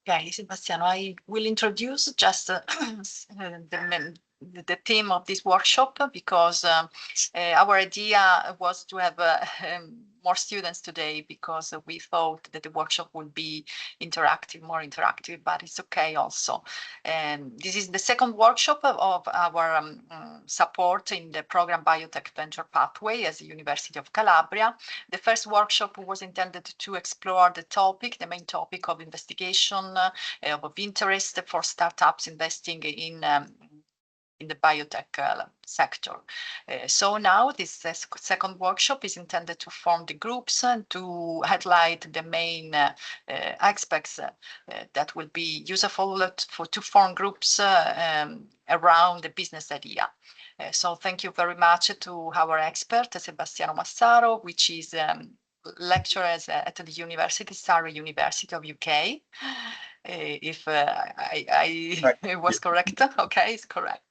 Okay, Sebastiano, I will introduce just the theme of this workshop because our idea was to have more students today because we thought that the workshop would be interactive, more interactive, but it's okay also. And this is the second workshop of our support in the program Biotech Venture Pathway as the University of Calabria. The first workshop was intended to explore the main topic of investigation of interest for startups investing in the biotech sector. So now this second workshop is intended to form the groups and to highlight the main aspects that will be useful to form groups around the business idea. So thank you very much to our expert, Sebastiano Massaro, which is lecturer at the University, Surrey University of UK. If I was correct, okay, it's correct.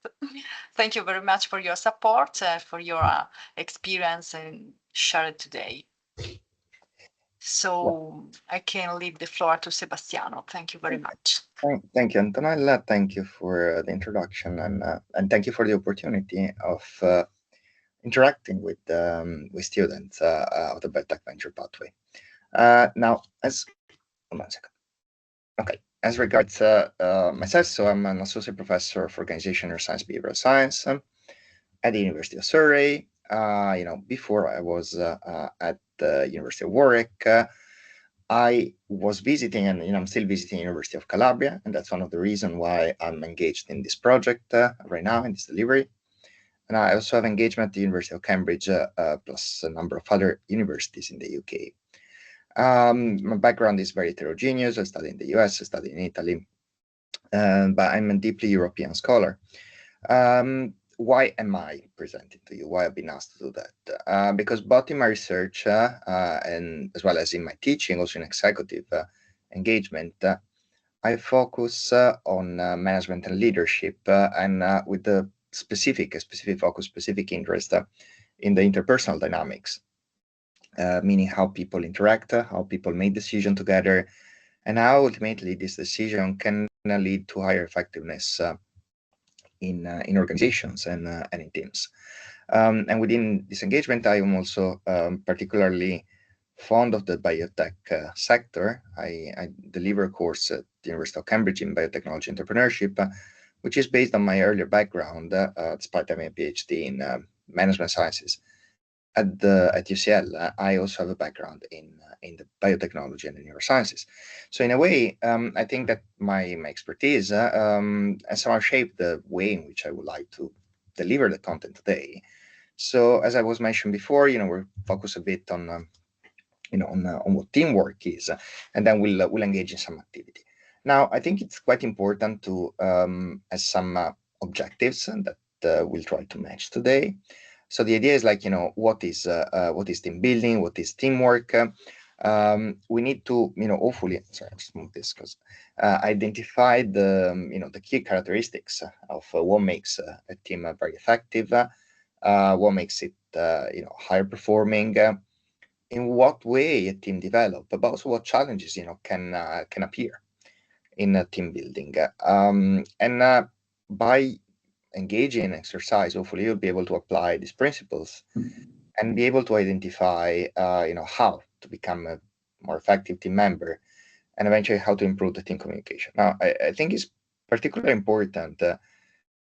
Thank you very much for your support, for your experience and shared today. So I can leave the floor to Sebastiano. Thank you very much. Thank you, Antonella. Thank you for the introduction, and thank you for the opportunity of interacting with students of the Biotech Venture Pathway. Now, hold on a second. Okay, as regards myself, so I'm an associate professor of organizational science, behavioral science at the University of Surrey. Before I was at the University of Warwick. I was visiting, and I'm still visiting, University of Calabria, and that's one of the reasons why I'm engaged in this project right now in this delivery. And I also have engagement at the University of Cambridge, plus a number of other universities in the UK. My background is very heterogeneous. I studied in the US, I studied in Italy, but I'm a deeply European scholar. Why am I presenting to you? Why I've been asked to do that? Because both in my research and as well as in my teaching, also in executive engagement, I focus on management and leadership, and with the specific focus, specific interest in the interpersonal dynamics, meaning how people interact, how people make decisions together, and how ultimately this decision can lead to higher effectiveness in organizations and in teams. And within this engagement, I am also particularly fond of the biotech sector. I deliver a course at the University of Cambridge in biotechnology entrepreneurship, which is based on my earlier background, despite having a PhD in management sciences. At UCL, I also have a background in the biotechnology and the neurosciences. So in a way, I think that my expertise has somehow shaped the way in which I would like to deliver the content today. So as I was mentioned before, we're focused a bit on on what teamwork is, and then we'll engage in some activity. Now, I think it's quite important to have some objectives that we'll try to match today. So the idea is what is team building, what is teamwork. We need to hopefully, sorry, I'll just move this because identify the key characteristics of what makes a team very effective, what makes it higher performing, in what way a team develop, but also what challenges can appear in team building, and by engaging in exercise, hopefully you'll be able to apply these principles and be able to identify how to become a more effective team member, and eventually how to improve the team communication. Now, I think it's particularly important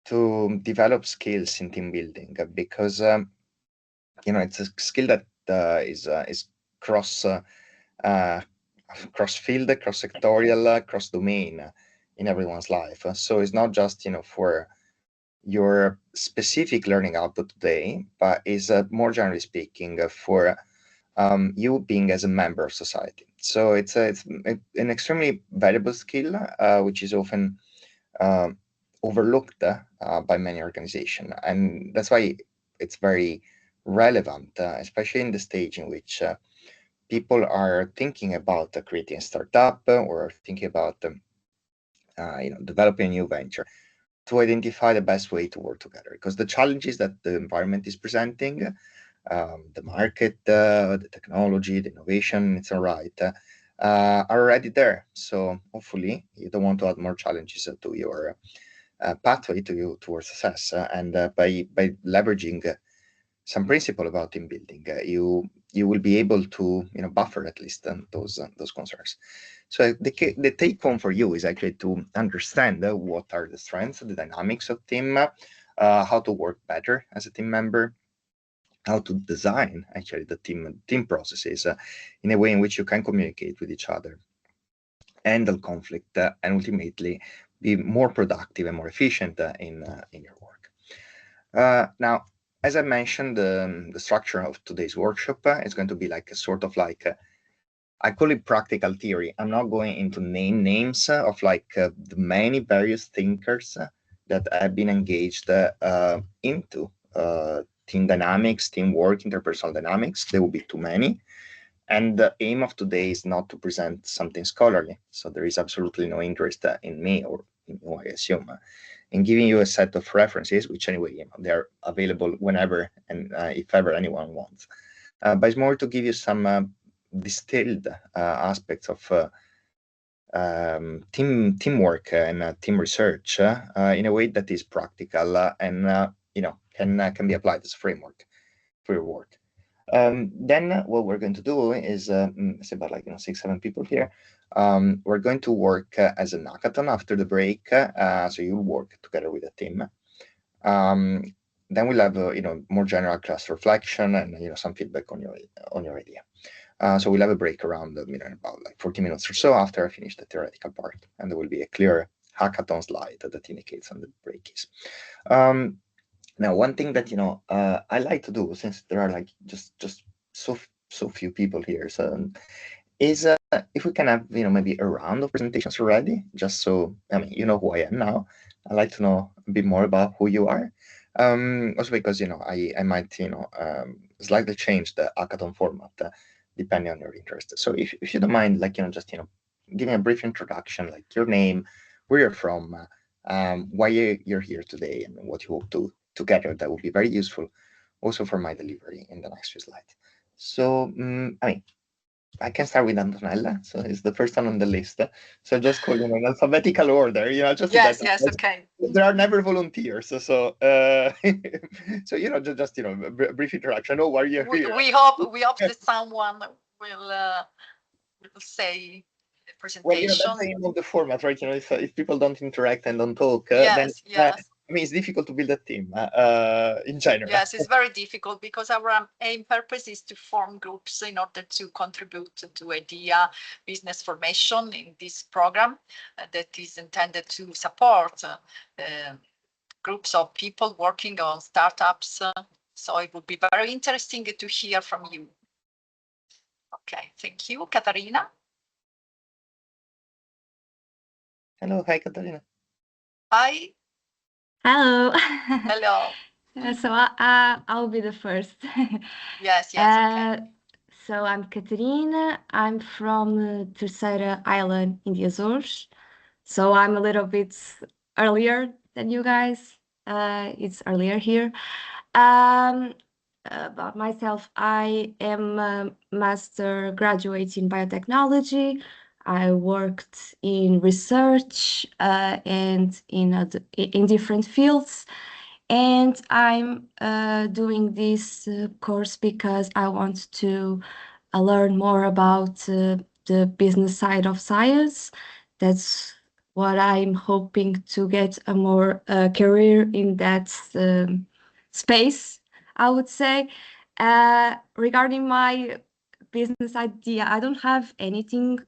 to develop skills in team building because it's a skill that is cross field, cross sectorial, cross domain in everyone's life. So it's not just for your specific learning output today, but is more generally speaking for you being as a member of society. So it's an extremely valuable skill, which is often overlooked by many organizations, and that's why it's very relevant, especially in the stage in which people are thinking about creating a startup or thinking about developing a new venture, to identify the best way to work together, because the challenges that the environment is presenting, the market, the technology, the innovation, it's all right, are already there. So hopefully you don't want to add more challenges to your pathway towards success. And by leveraging some principle about team building, you will be able to buffer at least those concerns. So the take home for you is actually to understand what are the strengths, the dynamics of team, how to work better as a team member, how to design actually the team processes in a way in which you can communicate with each other, handle conflict, and ultimately be more productive and more efficient in your work. Now, as I mentioned, the structure of today's workshop is going to be like a sort of like I call it practical theory. I'm not going into names of like the many various thinkers that have been engaged into team dynamics, teamwork, interpersonal dynamics. There will be too many. And the aim of today is not to present something scholarly. So there is absolutely no interest in me or in you, I assume, in giving you a set of references, which anyway, they're available whenever and if ever anyone wants. But it's more to give you some distilled aspects of teamwork and team research in a way that is practical and can be applied as a framework for your work. Then what we're going to do is it's about like 6-7 people here. We're going to work as an hackathon after the break, so you'll work together with a team. Then we'll have more general class reflection and some feedback on your idea. So we'll have a break around about like 40 minutes or so after I finish the theoretical part, and there will be a clear hackathon slide that indicates when the break is. Now, one thing that I like to do, since there are like just so few people here, so is if we can have maybe a round of presentations already, just so you know who I am now. I like to know a bit more about who you are. Also because I might slightly change the hackathon format depending on your interest. So if you don't mind, like just giving a brief introduction, like your name, where you're from, why you're here today, and what you hope to gather, that would be very useful also for my delivery in the next few slides. So I can start with Antonella, so it's the first one on the list. So just call in alphabetical order, just yes, that yes, okay. There are never volunteers, so so just a brief introduction. Oh, why are you here? We hope that someone will say the presentation. Well, that's the aim of the format, right? If people don't interact and don't talk, yes, then yes. it's difficult to build a team in general. Yes, it's very difficult because our aim purpose is to form groups in order to contribute to idea business formation in this program that is intended to support groups of people working on startups. So it would be very interesting to hear from you. Okay, thank you, Katarina. Hello, hi, Katarina. Hi. Hello. Hello. So I'll be the first. Yes, okay. So I'm Catarina. I'm from Terceira Island in the Azores. So I'm a little bit earlier than you guys. It's earlier here. About myself, I am a master graduate in biotechnology. I worked in research and in different fields. And I'm doing this course because I want to learn more about the business side of science. That's what I'm hoping to get a more career in that space, I would say. Regarding my business idea, I don't have anything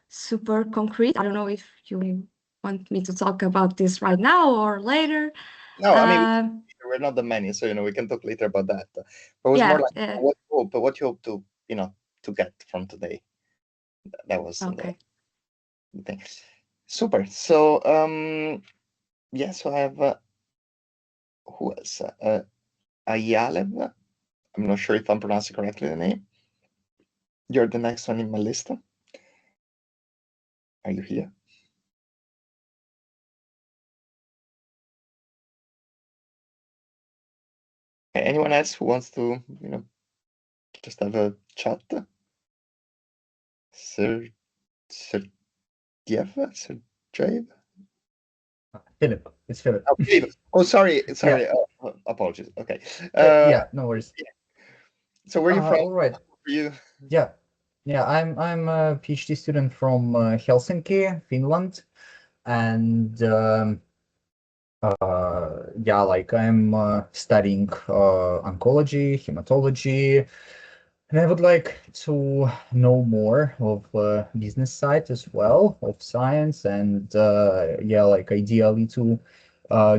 super concrete. I don't know if you want me to talk about this right now or later. No, I mean, we're not the many, so we can talk later about that. But it was more like what you hope to get from today. That was okay. the thing. Super. So yeah, so I have who else? Ayalev. I'm not sure if I'm pronouncing correctly the name. You're the next one in my list. Are you here? Anyone else who wants to just have a chat? Sergeyev? Sergeyev? Philip. It's Philip. Oh, Philip. Oh, sorry. Yeah. Apologies. Okay. Yeah, no worries. So where are you from? All right. You? Yeah. I'm a PhD student from Helsinki, Finland, and yeah, like I'm studying oncology, hematology, and I would like to know more of business side as well of science, and yeah, like ideally to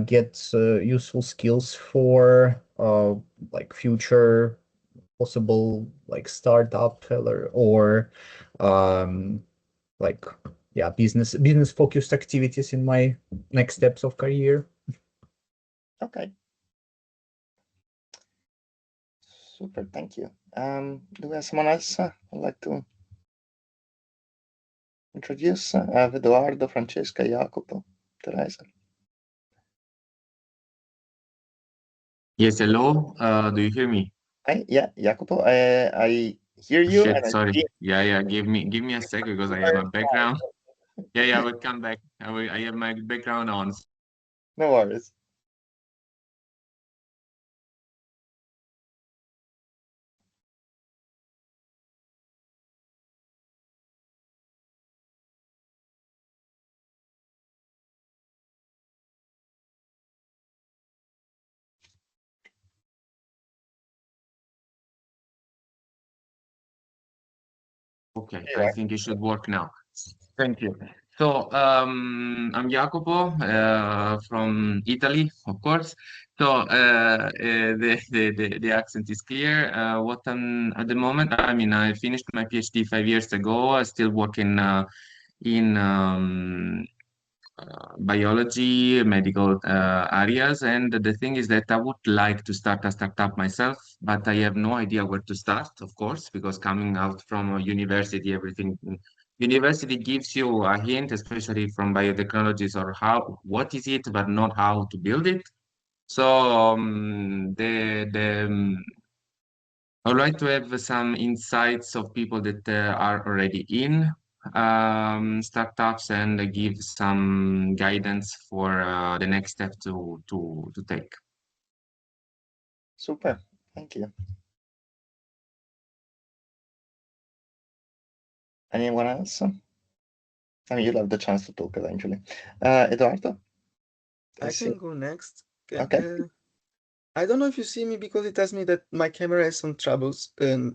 get useful skills for like future possible like startup or like yeah, business focused activities in my next steps of career. Okay. Super, thank you. Do we have someone else would like to introduce? I have Edoardo, Francesca, Jacopo, Teresa. Yes, hello. Do you hear me? Hi, yeah, Jacopo. I hear you. Shit, And I sorry. see Yeah. Give me a sec because I have my background. Yeah, I will come back. I have my background on. no worries. Okay, I think it should work now. Thank you. So, I'm Jacopo from Italy, of course. So, the accent is clear. What I'm at the moment, I mean, I finished my PhD 5 years ago. I still work in biology, medical areas. And the thing is that I would like to start a startup myself, but I have no idea where to start, of course, because coming out from a university, university gives you a hint, especially from biotechnologies, or what is it, but not how to build it. So I would like to have some insights of people that are already in startups and give some guidance for the next step to take. Super, thank you. Anyone else? I mean, you'll have the chance to talk eventually. Edoardo? I can go next. Okay. I don't know if you see me because it tells me that my camera has some troubles. I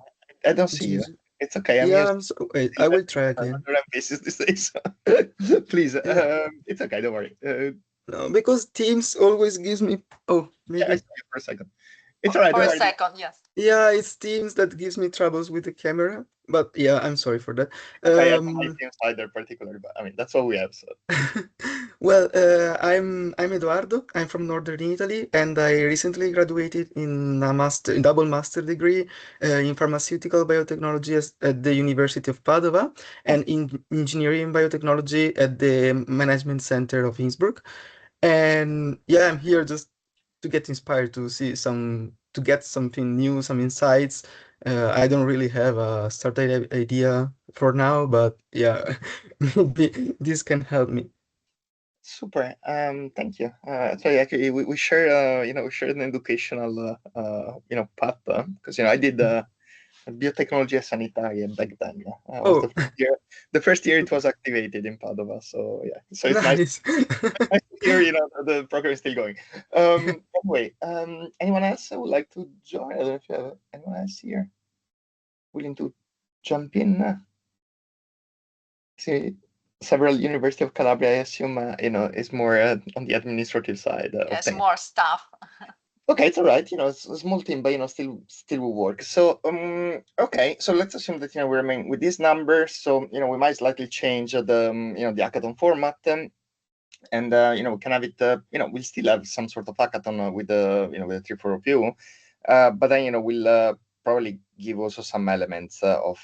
don't see you. It's okay. Yeah, wait, I will try again. Pieces these days. Please, it's okay. Don't worry. No, because Teams always gives me. Oh, maybe. Yeah, I saw you for a second. It's all right. For Don't a worry. second, yes. Yeah, it's Teams that gives me troubles with the camera. But yeah, I'm sorry for that. Okay, I don't like Teams either particularly, but I mean that's all we have. So. Well, I'm Edoardo. I'm from Northern Italy, and I recently graduated in a double master degree in pharmaceutical biotechnology at the University of Padova, and in engineering biotechnology at the Management Center of Innsbruck. And yeah, I'm here just to get inspired to get something new, some insights. I don't really have a started idea for now, but yeah, maybe this can help me. Super. Thank you. So actually, we share we share an educational path because I did biotechnology sanitaria back then. Was the first year it was activated in Padova. So yeah, so it's nice. Nice to hear the program is still going. Anyway, anyone else would like to join? I don't know if you have anyone else here willing to jump in. See, several University of Calabria, I assume, is more on the administrative side of Yes, things. more stuff. Okay, it's all right. It's a small team, but still will work. So, okay. So let's assume that we remain with these numbers. So, we might slightly change the the hackathon format, and we can have it. We'll still have some sort of hackathon with the with the 3-4 of you, but then we'll probably give also some elements of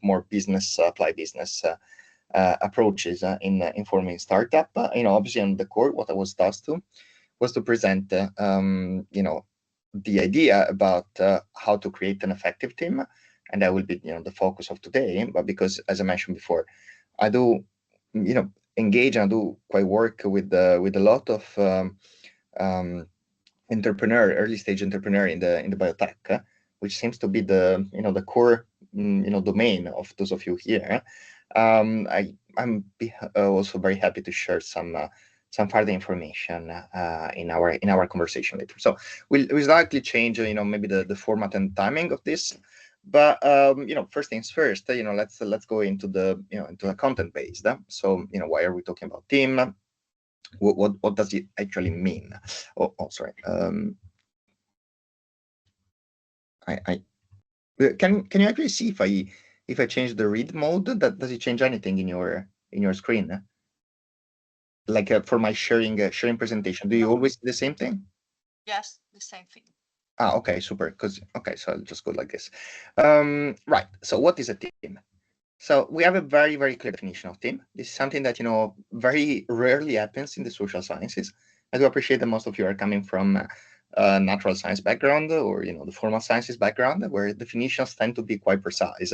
more business apply business. Approaches in forming startup. Obviously on the core, what I was tasked to was to present, the idea about how to create an effective team and that will be the focus of today. But because, as I mentioned before, I do engage and I do quite work with a lot of early stage entrepreneur in the biotech, which seems to be the core domain of those of you here. I'm also very happy to share some further information in our conversation later. So we'll likely change maybe the format and timing of this, but first things first. Let's go into the content based. So why are we talking about team? What does it actually mean? Oh sorry. Can you actually see if I change the read mode, does it change anything in your screen? Like for my sharing presentation, do you always do the same thing? Yes, the same thing. Okay, super. So I'll just go like this. Right. So what is a team? So we have a very, very clear definition of team. This is something that very rarely happens in the social sciences. I do appreciate that most of you are coming from natural science background or the formal sciences background, where definitions tend to be quite precise.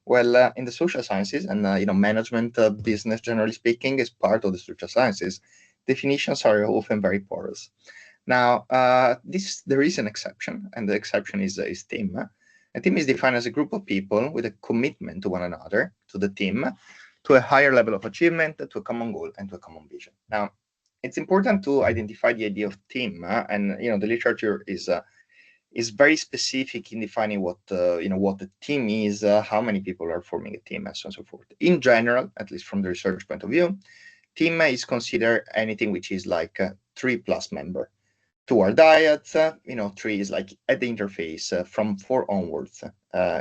Well, in the social sciences and management, business, generally speaking, is part of the social sciences. Definitions are often very porous. Now, there is an exception, and the exception is team. A team is defined as a group of people with a commitment to one another, to the team, to a higher level of achievement, to a common goal, and to a common vision. Now, it's important to identify the idea of team, and the literature is very specific in defining what a team is, how many people are forming a team, and so on and so forth. In general, at least from the research point of view, team is considered anything which is like 3+ member. 2 are dyads, 3 is like at the interface. From 4 onwards,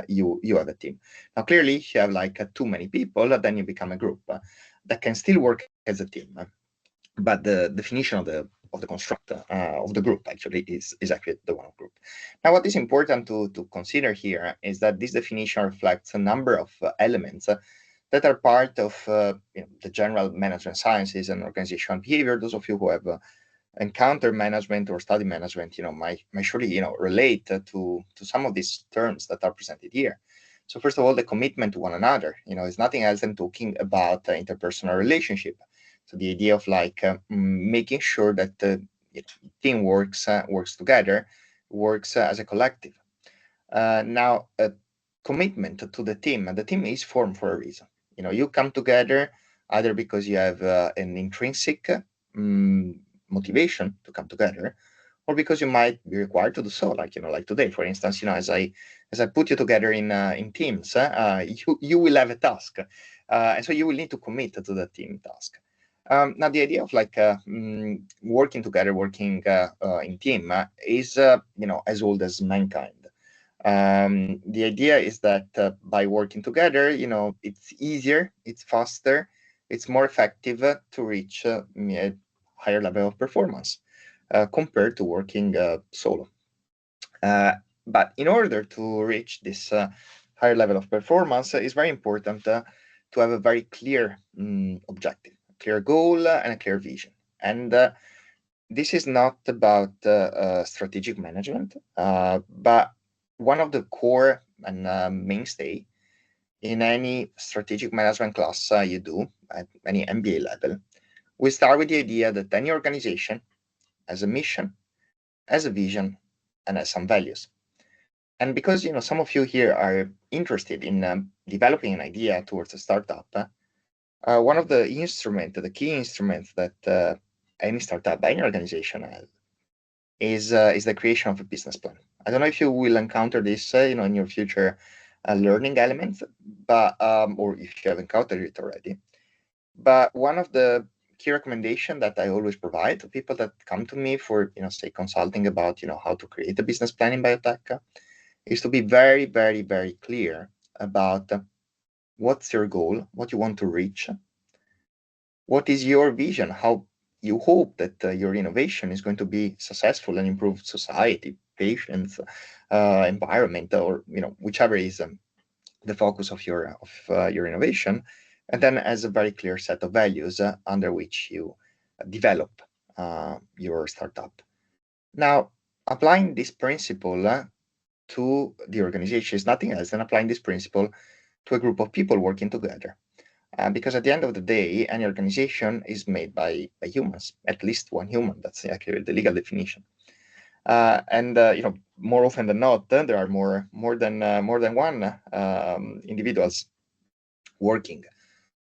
you have a team. Now, clearly, if you have like too many people, then you become a group that can still work as a team. But the definition of the construct of the group actually is actually the one of group. Now, what is important to consider here is that this definition reflects a number of elements that are part of the general management sciences and organizational behavior. Those of you who have encounter management or study management, might surely relate to some of these terms that are presented here. So first of all, the commitment to one another, is nothing else than talking about interpersonal relationship. So the idea of making sure that the team works together, works as a collective. Now, a commitment to the team, and the team is formed for a reason. You come together either because you have an intrinsic motivation to come together, or because you might be required to do so, like today, for instance. As I put you together in teams, you will have a task, and so you will need to commit to the team task. Now, the idea of working together, working in team is as old as mankind. The idea is that by working together, it's easier, it's faster, it's more effective to reach a higher level of performance compared to working solo. But in order to reach this higher level of performance, it's very important to have a very clear objective, a clear goal, and a clear vision. And this is not about strategic management, but one of the core and mainstay in any strategic management class you do at any MBA level. We start with the idea that any organization has a mission, has a vision, and has some values. And because some of you here are interested in developing an idea towards a startup, one of the key instruments that any startup, any organization has is the creation of a business plan. I don't know if you will encounter this, in your future learning elements, but or if you have encountered it already. But one of the key recommendation that I always provide to people that come to me for, say, consulting about, how to create a business plan in biotech is to be very, very, very clear about what's your goal, what you want to reach, what is your vision, how you hope that your innovation is going to be successful and improve society, patients, environment, or whichever is the focus of your innovation, and then as a very clear set of values under which you develop your startup. Now, applying this principle to the organization is nothing else than applying this principle to a group of people working together. Because at the end of the day, any organization is made by humans, at least one human. That's actually the legal definition. And more often than not, there are more than one individuals working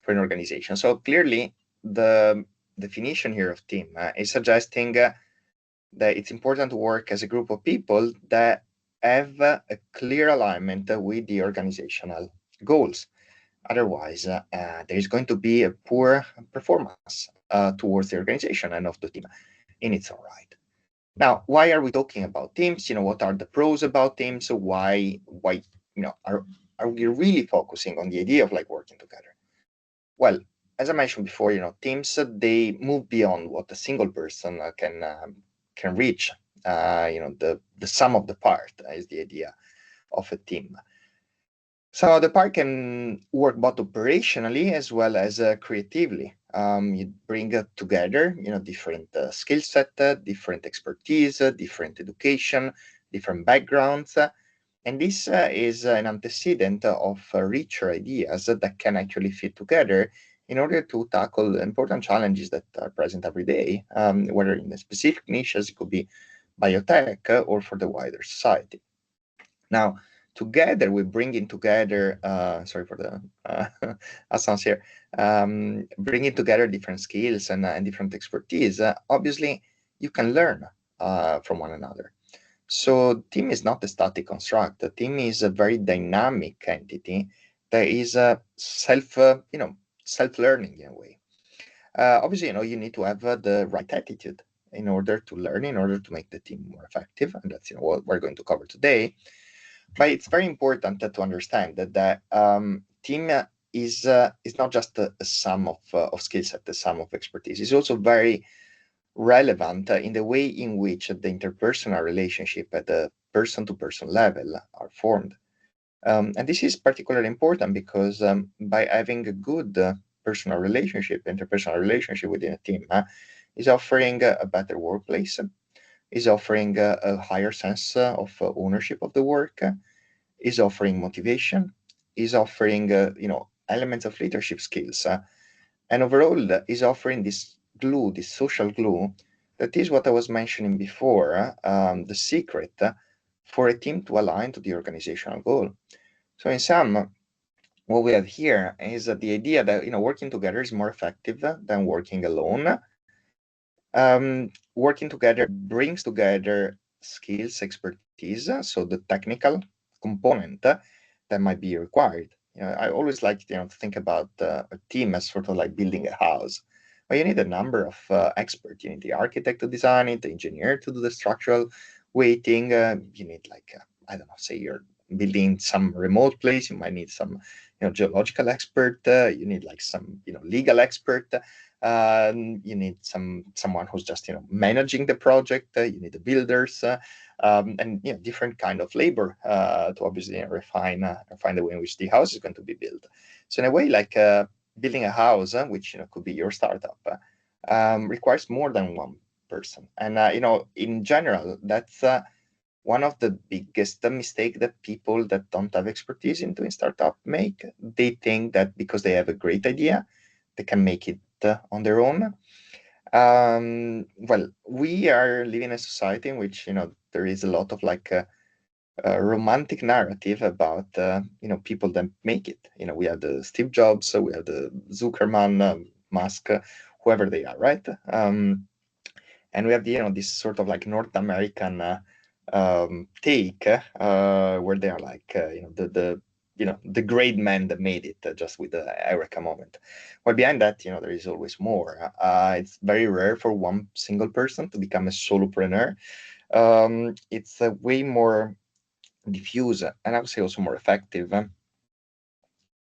for an organization. So clearly, the definition here of team is suggesting that it's important to work as a group of people that have a clear alignment with the organizational goals. Otherwise, there is going to be a poor performance towards the organization and of the team in its own right. Now, why are we talking about teams? What are the pros about teams? Why are we really focusing on the idea of like working together? Well, as I mentioned before, teams they move beyond what a single person can reach. The sum of the part is the idea of a team. So the part can work both operationally as well as creatively. You bring together, different skill set, different expertise, different education, different backgrounds, and this is an antecedent of richer ideas that can actually fit together in order to tackle important challenges that are present every day, whether in the specific niches, it could be biotech or for the wider society. Now, together, we're bringing together, sorry for the sounds here, bringing together different skills and different expertise. Obviously, you can learn from one another. So team is not a static construct. The team is a very dynamic entity that is self-learning in a way. Obviously, you need to have the right attitude in order to learn, in order to make the team more effective, and that's what we're going to cover today. But it's very important to understand that team is not just a sum of skill set, a sum of expertise. It's also very relevant in the way in which the interpersonal relationship at the person-to-person level are formed. And this is particularly important because by having a good personal relationship, interpersonal relationship within a team, is offering a better workplace, is offering a higher sense of ownership of the work, is offering motivation, is offering elements of leadership skills, and overall is offering this glue, this social glue, that is what I was mentioning before, the secret for a team to align to the organizational goal. So in sum, what we have here is the idea that working together is more effective than working alone. Working together brings together skills, expertise, so the technical component that might be required. I always like to think about a team as sort of like building a house. Well, you need a number of experts. You need the architect to design it, the engineer to do the structural weighting. You need I don't know, say you're building some remote place. You might need some geological expert. You need some legal expert. You need someone who's just managing the project. You need the builders and different kind of labor to obviously refine the way in which the house is going to be built. So in a way, building a house, which could be your startup, requires more than one person. And in general, that's one of the biggest mistake that people that don't have expertise in doing startup make. They think that because they have a great idea, they can make it on their own. Well, we are living in a society in which there is a lot of romantic narrative about people that make it. We have the Steve Jobs, we have the Zuckerman, Musk, whoever they are, right? And we have this sort of North American take where they are the great man that made it just with the Eureka moment. Well, behind that, there is always more. It's very rare for one single person to become a solopreneur. It's way more diffuse and I would say also more effective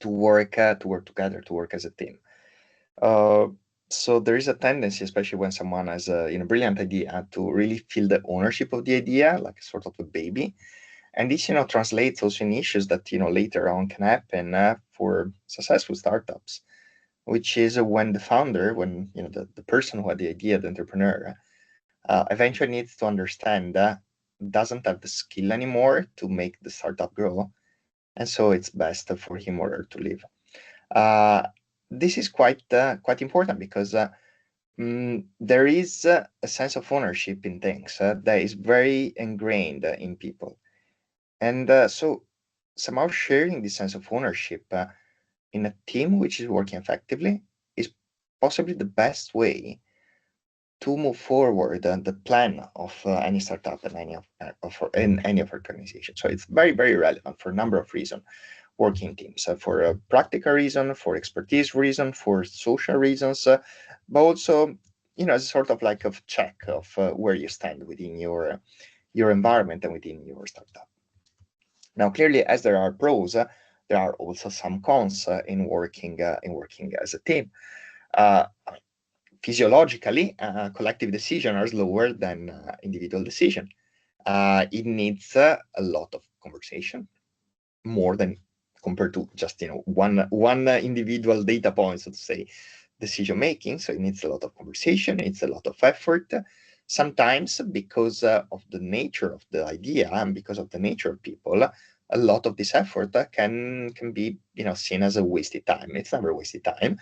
to work together, to work as a team. So there is a tendency, especially when someone has a brilliant idea, to really feel the ownership of the idea, like sort of a baby. And this, translates also in issues that, later on can happen for successful startups, which is when the founder, when, the person who had the idea, the entrepreneur, eventually needs to understand doesn't have the skill anymore to make the startup grow, and so it's best for him or her to leave. This is quite important because there is a sense of ownership in things that is very ingrained in people, and so somehow sharing this sense of ownership in a team which is working effectively is possibly the best way to move forward the plan of any startup in any of organizations. So it's very, very relevant for a number of reasons. Working teams for a practical reason, for expertise reason, for social reasons, but also, as a sort of like a check of where you stand within your environment and within your startup. Now, clearly, as there are pros, there are also some cons in working as a team. Physiologically, collective decision are slower than individual decision. It needs a lot of conversation, more than compared to just one individual data point, so to say, decision making. So it needs a lot of conversation, it's a lot of effort. Sometimes, because of the nature of the idea and because of the nature of people, a lot of this effort can be seen as a wasted time. It's never wasted time,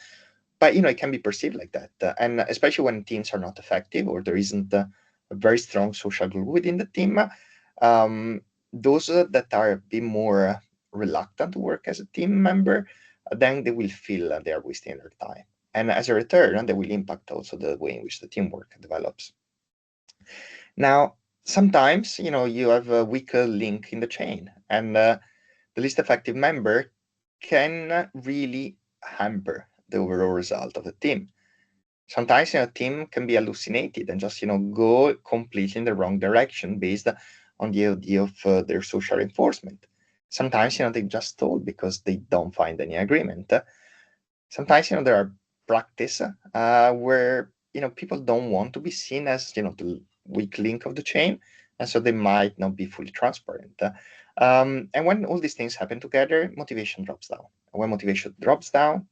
but it can be perceived like that, and especially when teams are not effective or there isn't a very strong social glue within the team. Those that are a bit more reluctant to work as a team member, then they will feel they are wasting their time, and as a return, they will impact also the way in which the teamwork develops. Now, sometimes you have a weaker link in the chain, and the least effective member can really hamper the overall result of the team. Sometimes a team can be hallucinated and just go completely in the wrong direction based on the idea of their social reinforcement. Sometimes they just stall because they don't find any agreement. Sometimes there are practice where people don't want to be seen as the weak link of the chain, and so they might not be fully transparent. And when all these things happen together, motivation drops down. And when motivation drops down,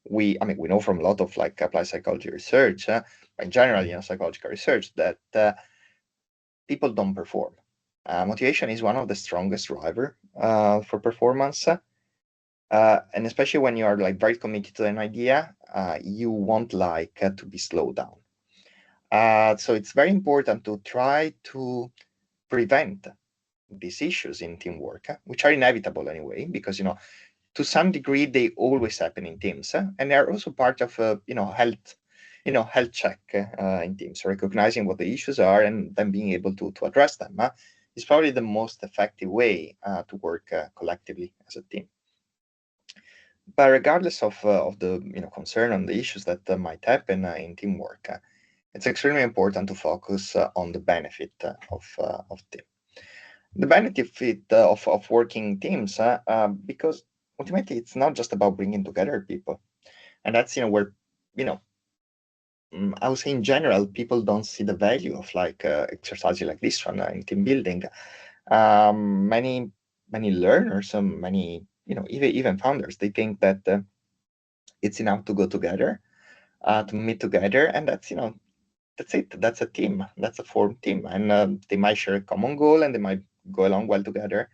we know from a lot of applied psychology research, but in general, psychological research, that people don't perform. Motivation is one of the strongest driver for performance, and especially when you are very committed to an idea, you won't to be slowed down. So it's very important to try to prevent these issues in teamwork, which are inevitable anyway, because to some degree they always happen in teams, and they are also part of health check in teams. Recognizing what the issues are and then being able to address them is probably the most effective way to work collectively as a team. But regardless of the concern on the issues that might happen in teamwork, it's extremely important to focus on the benefit of team. The benefit of working teams, because ultimately it's not just about bringing together people, and that's where I would say in general people don't see the value of exercises like this one in team building. Many learners, many even founders, they think that it's enough to go together, to meet together, and that's that's it. That's a team. That's a formed team, and they might share a common goal, and they might go along well together,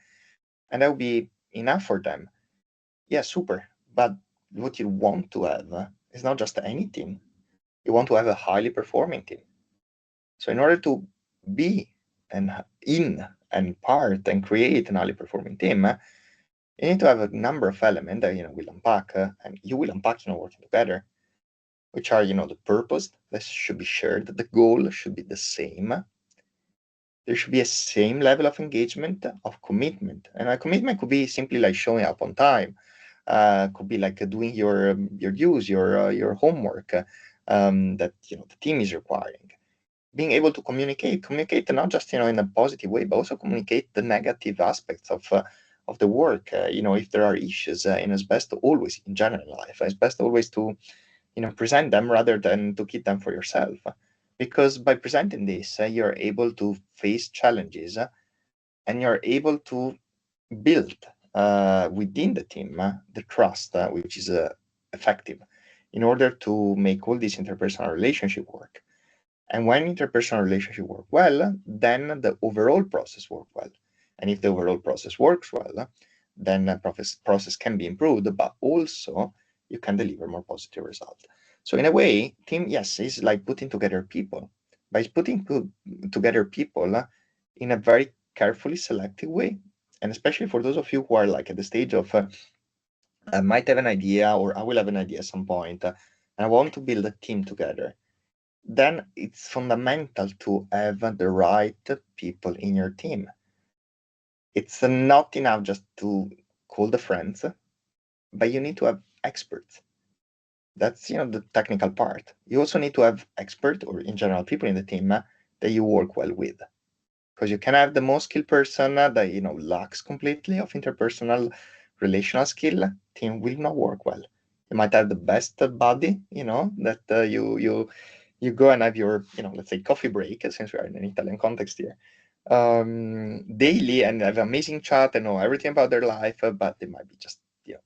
and that will be enough for them. Yeah, super. But what you want to have is not just any team. You want to have a highly performing team. So in order to be in and part and create an highly performing team, you need to have a number of elements that we'll unpack, and you will unpack working together, which are the purpose that should be shared, the goal should be the same. There should be a same level of engagement, of commitment, and a commitment could be simply like showing up on time. Could be like doing your dues, your homework that the team is requiring. Being able to communicate not just in a positive way, but also communicate the negative aspects of the work. If there are issues, it's best to always, in general life, it's best always to present them rather than to keep them for yourself. Because by presenting this, you're able to face challenges, and you're able to build within the team the trust, which is effective in order to make all this interpersonal relationship work. And when interpersonal relationship work well, then the overall process work well. And if the overall process works well, then the process can be improved, but also you can deliver more positive results. So in a way, team, yes, is like putting together people. By putting together people in a very carefully selected way. And especially for those of you who are like at the stage of, I might have an idea, or I will have an idea at some point, and I want to build a team together, then it's fundamental to have the right people in your team. It's not enough just to call the friends, but you need to have experts. That's the technical part. You also need to have experts, or in general people in the team that you work well with, because you can have the most skilled person that lacks completely of interpersonal relational skill. Team will not work well. You might have the best buddy, that you go and have your let's say coffee break, since we are in an Italian context here, daily, and have amazing chat and know everything about their life, but they might be just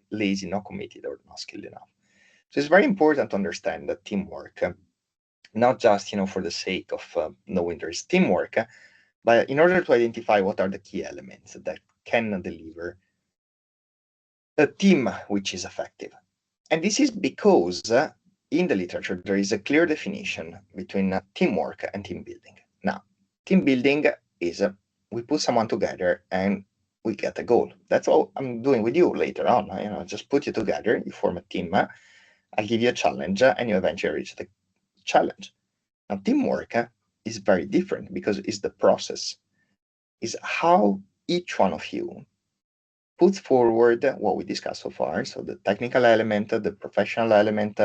lazy, not committed, or not skilled enough. So it's very important to understand that teamwork, not just for the sake of knowing there is teamwork, but in order to identify what are the key elements that can deliver a team which is effective. And this is because in the literature there is a clear definition between teamwork and team building. Now, team building is we put someone together and we get a goal. That's all I'm doing with you later on. Just put you together, you form a team. I'll give you a challenge, and you eventually reach the challenge. Now, teamwork is very different because it's the process, is how each one of you puts forward what we discussed so far. So the technical element, the professional element,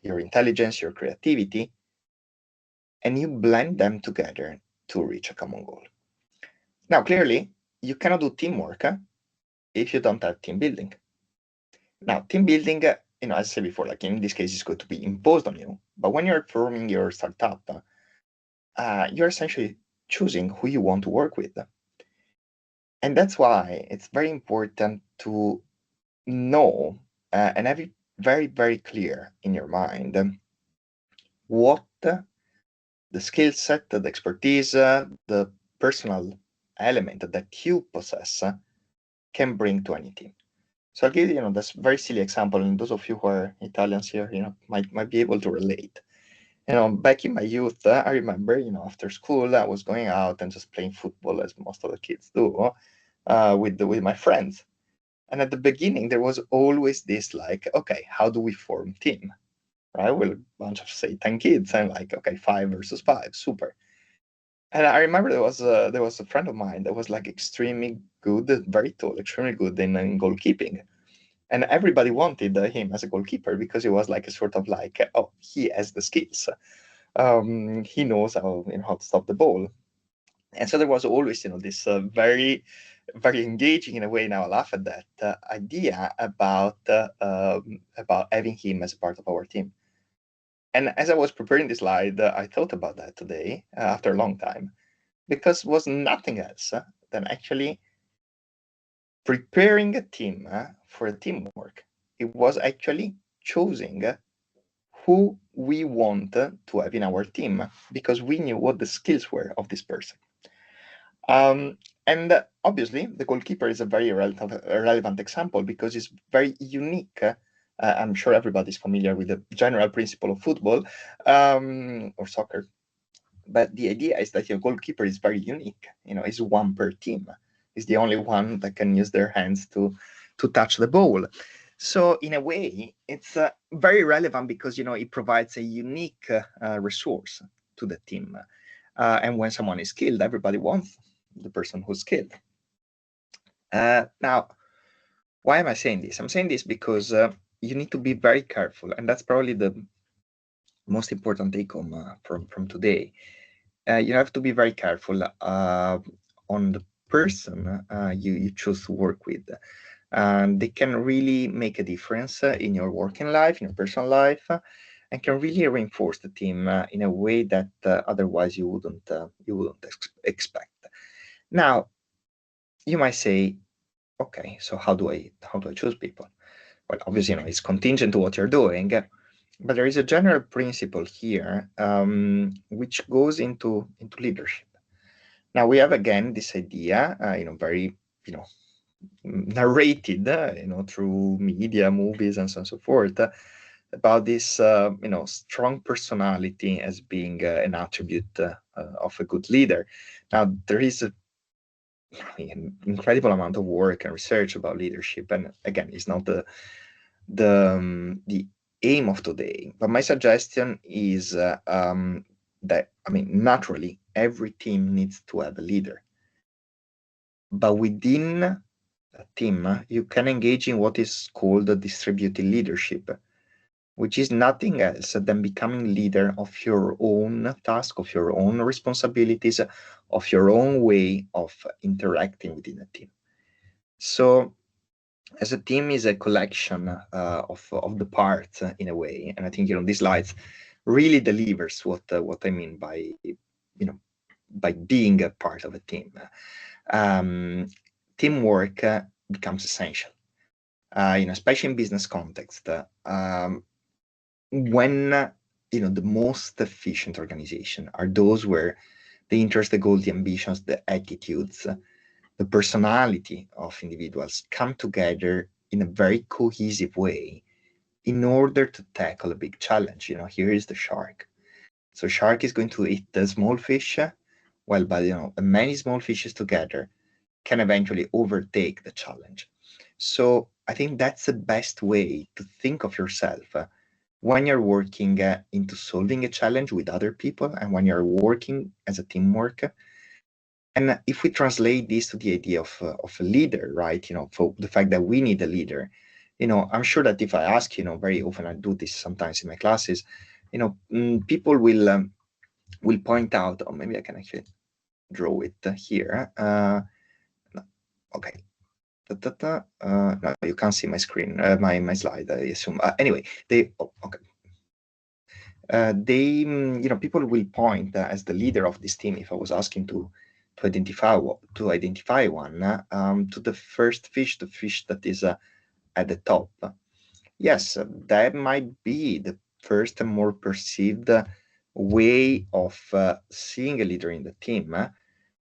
your intelligence, your creativity, and you blend them together to reach a common goal. Now, clearly, you cannot do teamwork if you don't have team building. Now, team building, as I said before, like in this case, it's going to be imposed on you. But when you're forming your startup, you're essentially choosing who you want to work with. And that's why it's very important to know and have it very, very clear in your mind what the skill set, the expertise, the personal element that you possess can bring to any team. So I'll give you this very silly example, and those of you who are Italians here, might be able to relate. Back in my youth, I remember, after school, I was going out and just playing football, as most of the kids do, with my friends. And at the beginning, there was always this like, okay, how do we form team? Right? Well, a bunch of, say, 10 kids, and like, okay, 5 versus 5, super. And I remember there was a friend of mine that was like extremely good, very tall, extremely good in goalkeeping. And everybody wanted him as a goalkeeper because he was like a sort of like, oh, he has the skills. He knows how to stop the ball. And so there was always, this very, very engaging in a way. Now I laugh at that idea about having him as a part of our team. And as I was preparing this slide, I thought about that today after a long time, because it was nothing else than actually preparing a team for a teamwork. It was actually choosing who we want to have in our team because we knew what the skills were of this person. And obviously, the goalkeeper is a very relevant example because it's very unique. I'm sure everybody's familiar with the general principle of football or soccer. But the idea is that your goalkeeper is very unique. Is one per team. Is the only one that can use their hands to touch the ball. So in a way, it's very relevant because it provides a unique resource to the team. And when someone is skilled, everybody wants the person who's skilled. Now, why am I saying this? I'm saying this because you need to be very careful, and that's probably the most important take-home from today. You have to be very careful on the person you choose to work with. They can really make a difference in your working life, in your personal life, and can really reinforce the team in a way that otherwise you wouldn't expect. Now, you might say, okay, so how do I choose people? Well, obviously, it's contingent to what you're doing. But there is a general principle here, which goes into leadership. Now we have again this idea, very, narrated, through media, movies, and so on and so forth, about this, strong personality as being an attribute of a good leader. Now there is an incredible amount of work and research about leadership, and again, it's not the aim of today. But my suggestion is that, naturally, every team needs to have a leader. But within a team, you can engage in what is called a distributed leadership, which is nothing else than becoming leader of your own task, of your own responsibilities, of your own way of interacting within a team. So as a team is a collection of the parts in a way, and I think these slides really delivers what I mean by by being a part of a team. Teamwork becomes essential, especially in business context. When the most efficient organization are those where the interests, the goals, the ambitions, the attitudes, the personality of individuals come together in a very cohesive way in order to tackle a big challenge. Here is the shark. So shark is going to eat the small fish, but many small fishes together can eventually overtake the challenge. So I think that's the best way to think of yourself when you're working into solving a challenge with other people and when you're working as a teamwork. And if we translate this to the idea of a leader, right, for the fact that we need a leader, I'm sure that if I ask, very often, I do this sometimes in my classes, people will point out, or maybe I can actually draw it here. No, okay. No, you can't see my screen, my slide, I assume. Anyway, okay. People will point as the leader of this team, if I was asking to identify one, to the first fish, the fish that is at the top. Yes, that might be the first and more perceived way of seeing a leader in the team,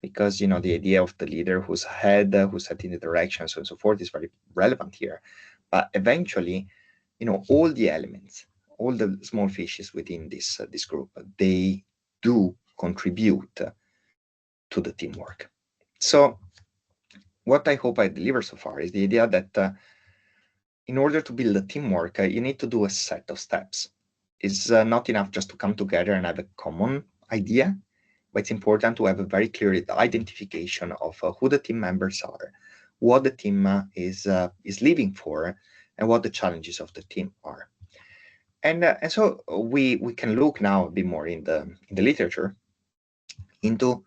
because the idea of the leader who's head, who's setting the direction, so on and so forth, is very relevant here. But eventually, all the elements, all the small fishes within this group, they do contribute to the teamwork. So what I hope I deliver so far is the idea that in order to build a teamwork, you need to do a set of steps. It's not enough just to come together and have a common idea, but it's important to have a very clear identification of who the team members are, what the team is living for, and what the challenges of the team are. And so we can look now a bit more in the literature into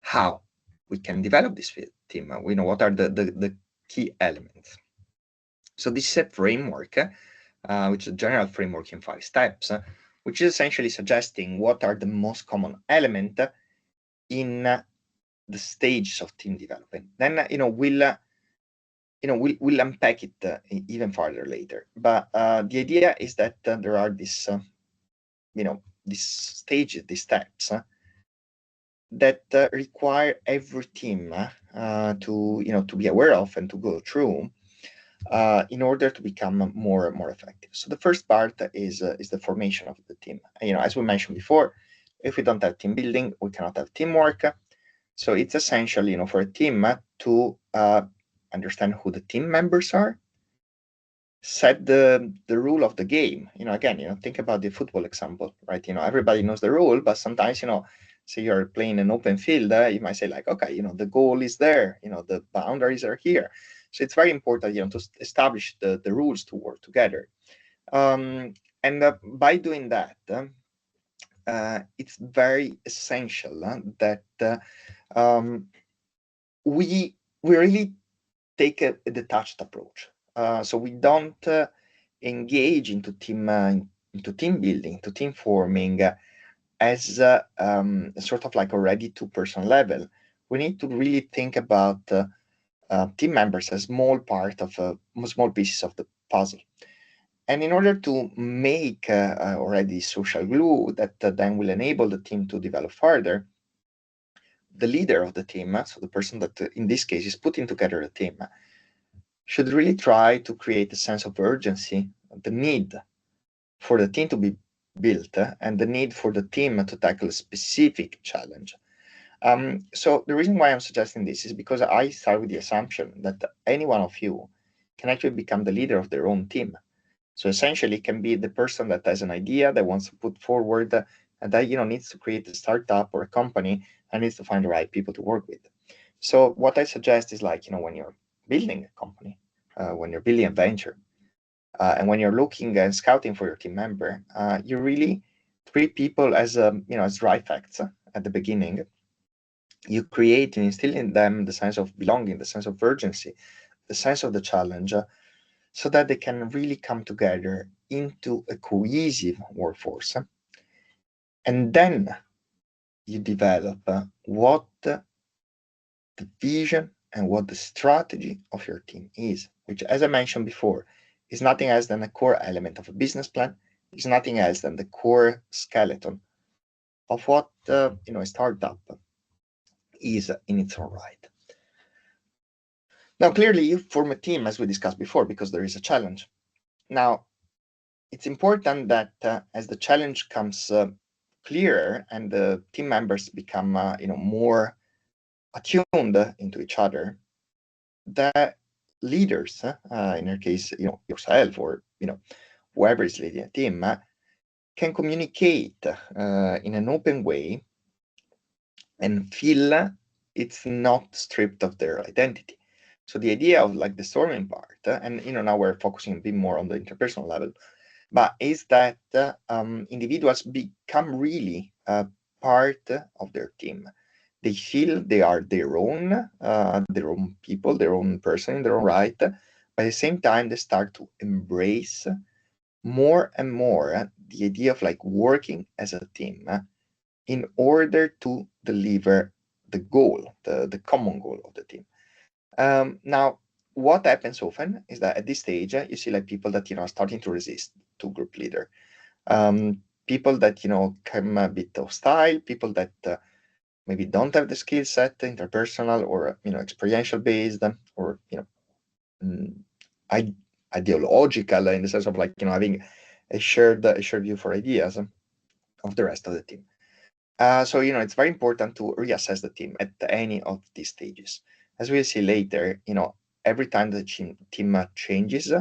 how we can develop this team. We know what are the key elements. So this is a framework, which is a general framework in 5 steps, which is essentially suggesting what are the most common elements in the stages of team development. Then we'll unpack it even further later. But the idea is that there are these these stages, these steps that require every team to be aware of and to go through in order to become more effective. So the first part is the formation of the team. As we mentioned before, if we don't have team building, we cannot have teamwork. So it's essential, for a team to understand who the team members are, set the rule of the game. Again, think about the football example, right? Everybody knows the rule, but sometimes, say you're playing an open field, you might say like, okay, the goal is there, the boundaries are here. So it's very important, to establish the rules to work together. And by doing that, it's very essential that we really take a detached approach. So we don't engage into team building, to team forming as sort of like already to personal level. We need to really think about team members as small part of small pieces of the puzzle. And in order to make already social glue that then will enable the team to develop further, the leader of the team, so the person that in this case is putting together the team, should really try to create a sense of urgency, the need for the team to be built, and the need for the team to tackle a specific challenge. So the reason why I'm suggesting this is because I start with the assumption that any one of you can actually become the leader of their own team. So essentially, it can be the person that has an idea that wants to put forward, and that needs to create a startup or a company and needs to find the right people to work with. So what I suggest is when you're building a company, when you're building a venture, and when you're looking and scouting for your team member, you really treat people as as dry facts at the beginning. You create and instill in them the sense of belonging, the sense of urgency, the sense of the challenge, so that they can really come together into a cohesive workforce. And then you develop what the vision and what the strategy of your team is, which, as I mentioned before, is nothing else than a core element of a business plan. Is nothing else than the core skeleton of what a startup is in its own right. Now, clearly, you form a team, as we discussed before, because there is a challenge. Now, it's important that as the challenge comes clearer and the team members become more attuned into each other, the leaders, in your case, yourself or whoever is leading a team, can communicate in an open way and feel it's not stripped of their identity. So the idea of the storming part, and now we're focusing a bit more on the interpersonal level, but is that individuals become really part of their team. They feel they are their own people, their own person in their own right. But at the same time, they start to embrace more and more the idea of working as a team in order to deliver the goal, the common goal of the team. Now, what happens often is that at this stage, you see people that are starting to resist to group leader, people that come a bit hostile, people that maybe don't have the skill set, interpersonal or experiential based, or ideological in the sense of having a shared view for ideas of the rest of the team. So it's very important to reassess the team at any of these stages. As we'll see later, every time the team changes,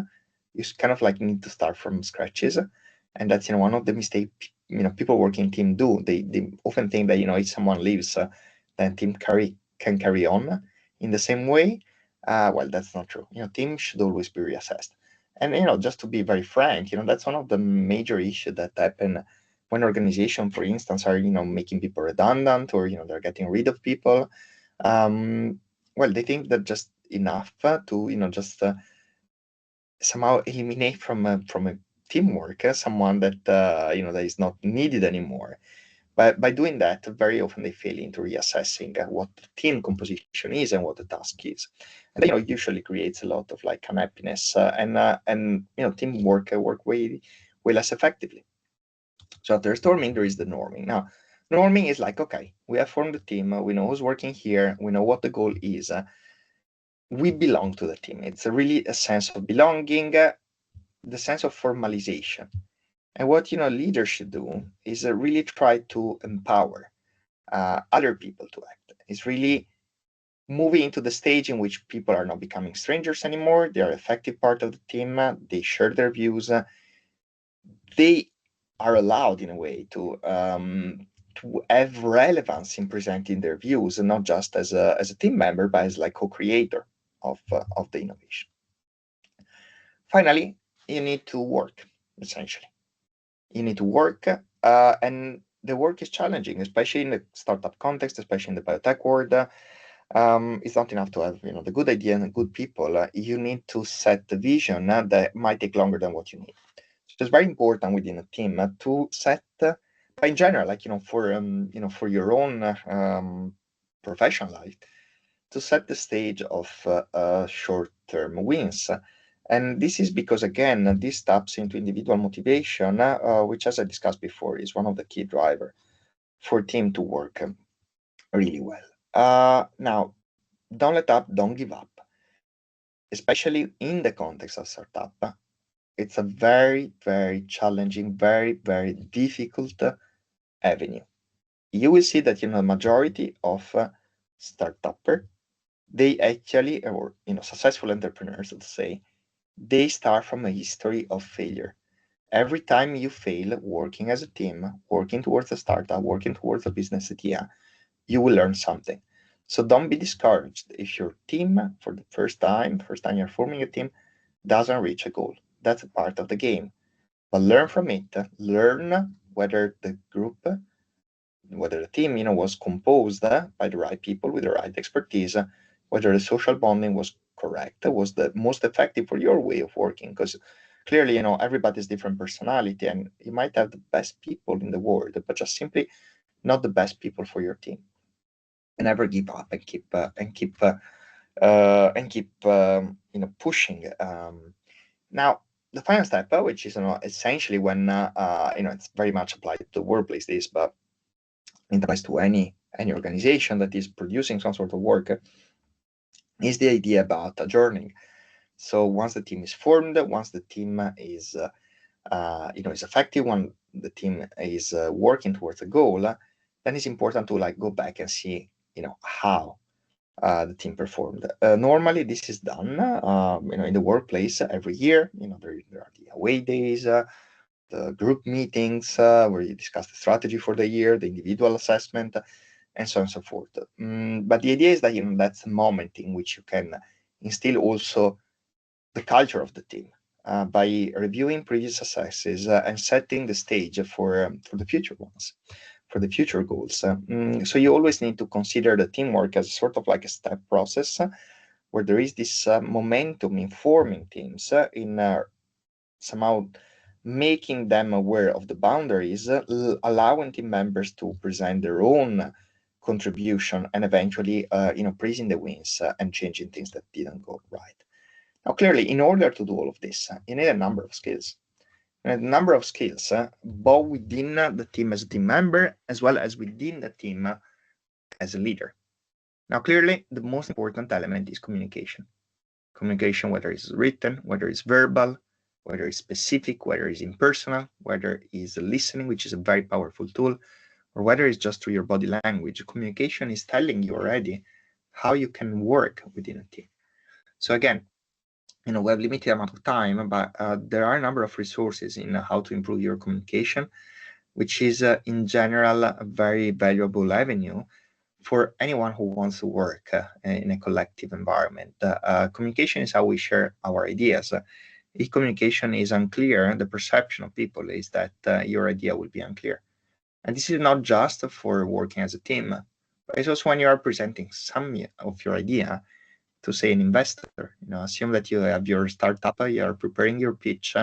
you kind of need to start from scratches, and that's one of the mistakes people working in team do. They often think that if someone leaves, then team can carry on in the same way. Well, that's not true. Team should always be reassessed. And just to be very frank, that's one of the major issues that happen when organizations, for instance, are making people redundant, or they're getting rid of people. Well, they think that just enough to just somehow eliminate from a teamwork someone that that is not needed anymore. But by doing that, very often they fail into reassessing what the team composition is and what the task is, and that usually creates a lot of unhappiness and teamwork work way less effectively. So after storming, there is the norming. Now, norming is okay, we have formed a team, we know who's working here, we know what the goal is, we belong to the team. It's really a sense of belonging, the sense of formalization. And what leaders should do is really try to empower other people to act. It's really moving into the stage in which people are not becoming strangers anymore. They are effective part of the team. They share their views. They are allowed in a way to have relevance in presenting their views, and not just as a team member, but as co-creator of the innovation. Finally, you need to work. Essentially, you need to work, and the work is challenging, especially in the startup context, especially in the biotech world. It's not enough to have the good idea and the good people. You need to set the vision that might take longer than what you need. So it's very important within a team to set, but in general, for your own professional life, to set the stage of short-term wins And this is because, again, this taps into individual motivation, which, as I discussed before, is one of the key drivers for team to work really well. Now, don't let up, don't give up, especially in the context of startup. It's a very, very challenging, very, very difficult avenue. You will see that, the majority of startupper, they actually, or, successful entrepreneurs, let's say, they start from a history of failure. Every time you fail working as a team, working towards a startup, working towards a business idea, you will learn something. So don't be discouraged if your team, for the first time you're forming a team, doesn't reach a goal. That's a part of the game. But learn from it. Learn whether the group, whether the team, was composed by the right people with the right expertise, whether the social bonding was correct, was the most effective for your way of working. Because clearly, everybody's different personality, and you might have the best people in the world, but just simply not the best people for your team. And never give up, and keep pushing. Now, the final step, which is essentially when it's very much applied to the workplace, but it applies to any organization that is producing some sort of work, is the idea about adjourning. So once the team is formed, once the team is is effective, when the team is working towards a goal, then it's important to go back and see how the team performed. Normally, this is done in the workplace every year. There are the away days, the group meetings where you discuss the strategy for the year, the individual assessment, and so on and so forth. But the idea is that that's a moment in which you can instill also the culture of the team by reviewing previous successes and setting the stage for the future ones, for the future goals. So you always need to consider the teamwork as sort of like a step process where there is this momentum in forming teams, in somehow making them aware of the boundaries, allowing team members to present their own contribution, and eventually, praising the wins and changing things that didn't go right. Now, clearly, in order to do all of this, you need a number of skills. Both within the team as a team member, as well as within the team as a leader. Now, clearly, the most important element is communication. Communication, whether it's written, whether it's verbal, whether it's specific, whether it's impersonal, whether it's listening, which is a very powerful tool, or whether it's just through your body language. Communication is telling you already how you can work within a team. So again, we have limited amount of time, but there are a number of resources in how to improve your communication, which is in general a very valuable avenue for anyone who wants to work in a collective environment. Communication is how we share our ideas. If communication is unclear, the perception of people is that your idea will be unclear. And this is not just for working as a team, but it's also when you are presenting some of your idea to, say, an investor. Assume that you have your startup, you are preparing your pitch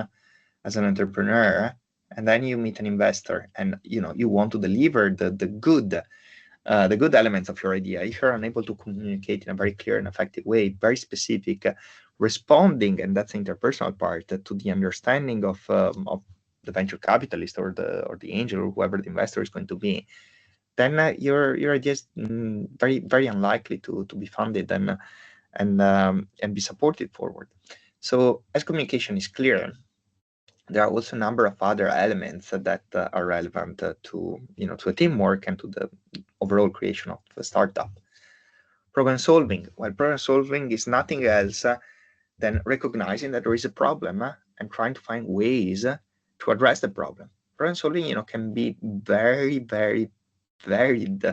as an entrepreneur, and then you meet an investor, and you want to deliver the good elements of your idea. If you're unable to communicate in a very clear and effective way, very specific, responding, and that's the interpersonal part, to the understanding of the venture capitalist or the angel or whoever the investor is going to be, then your idea is very, very unlikely to be funded and be supported forward. So as communication is clear, there are also a number of other elements that are relevant to a teamwork and to the overall creation of a startup. Problem solving. Well, problem solving is nothing else than recognizing that there is a problem and trying to find ways to address the problem. Problem solving, can be very, very varied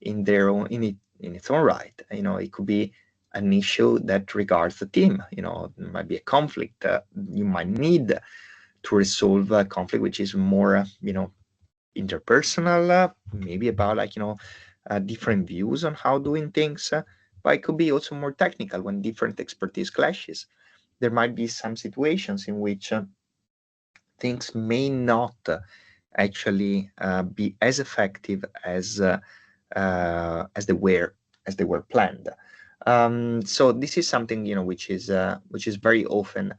in its own right. It could be an issue that regards the team. It might be a conflict. You might need to resolve a conflict which is more, interpersonal, maybe about different views on how doing things. But it could be also more technical when different expertise clashes. There might be some situations in which things may not actually be as effective as they were planned. So this is something which is very often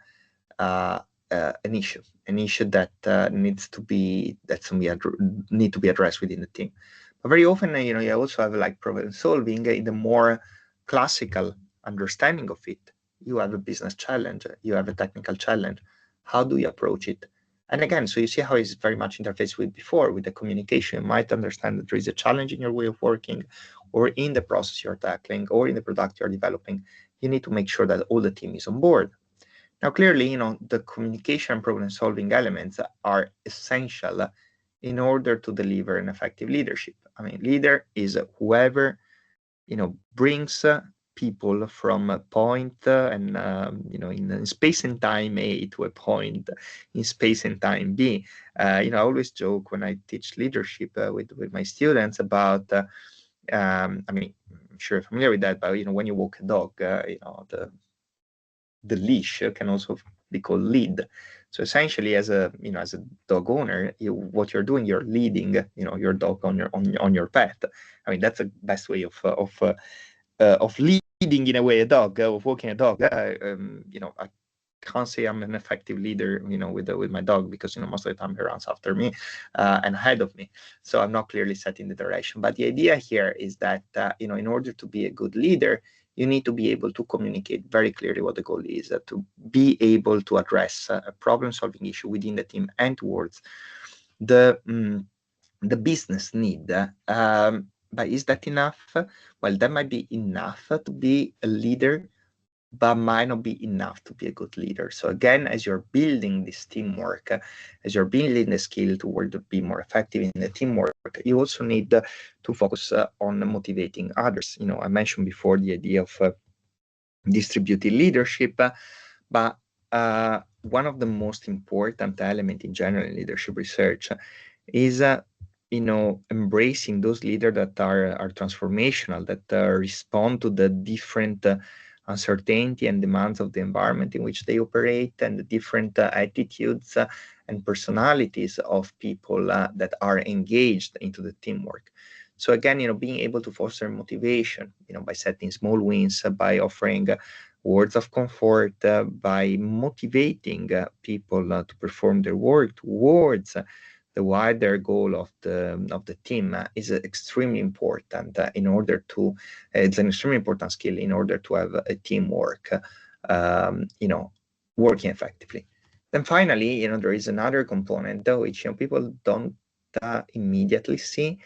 an issue that needs to be need to be addressed within the team. But very often, you also have like problem solving in the more classical understanding of it. You have a business challenge, you have a technical challenge. How do you approach it? And again, so you see how it's very much interfaced with before, with the communication. You might understand that there is a challenge in your way of working, or in the process you're tackling, or in the product you're developing. You need to make sure that all the team is on board. Now, clearly, the communication and problem-solving elements are essential in order to deliver an effective leadership. I mean, leader is whoever, brings people from a point in space and time A to a point in space and time B. I always joke when I teach leadership with my students about, I mean, I'm sure you're familiar with that, but when you walk a dog, the leash can also be called lead. So essentially, as a dog owner, what you're doing, you're leading your dog on your path. I mean, that's the best way of leading in a way a dog, of walking a dog. I can't say I'm an effective leader, with my dog, because most of the time he runs after me and ahead of me. So I'm not clearly setting the direction. But the idea here is that in order to be a good leader, you need to be able to communicate very clearly what the goal is, to be able to address a problem-solving issue within the team and towards the business need. But is that enough? Well, that might be enough to be a leader, but might not be enough to be a good leader. So again, as you're building this teamwork, as you're building the skill to be more effective in the teamwork, you also need to focus on motivating others. I mentioned before the idea of distributed leadership, but one of the most important elements in general in leadership research is embracing those leaders that are transformational, that respond to the different uncertainty and demands of the environment in which they operate, and the different attitudes and personalities of people that are engaged into the teamwork. So again, being able to foster motivation, by setting small wins, by offering words of comfort, by motivating people to perform their work towards the wider goal of the team is extremely important in order to. It's an extremely important skill in order to have a teamwork, working effectively. Then finally, there is another component which people don't immediately see,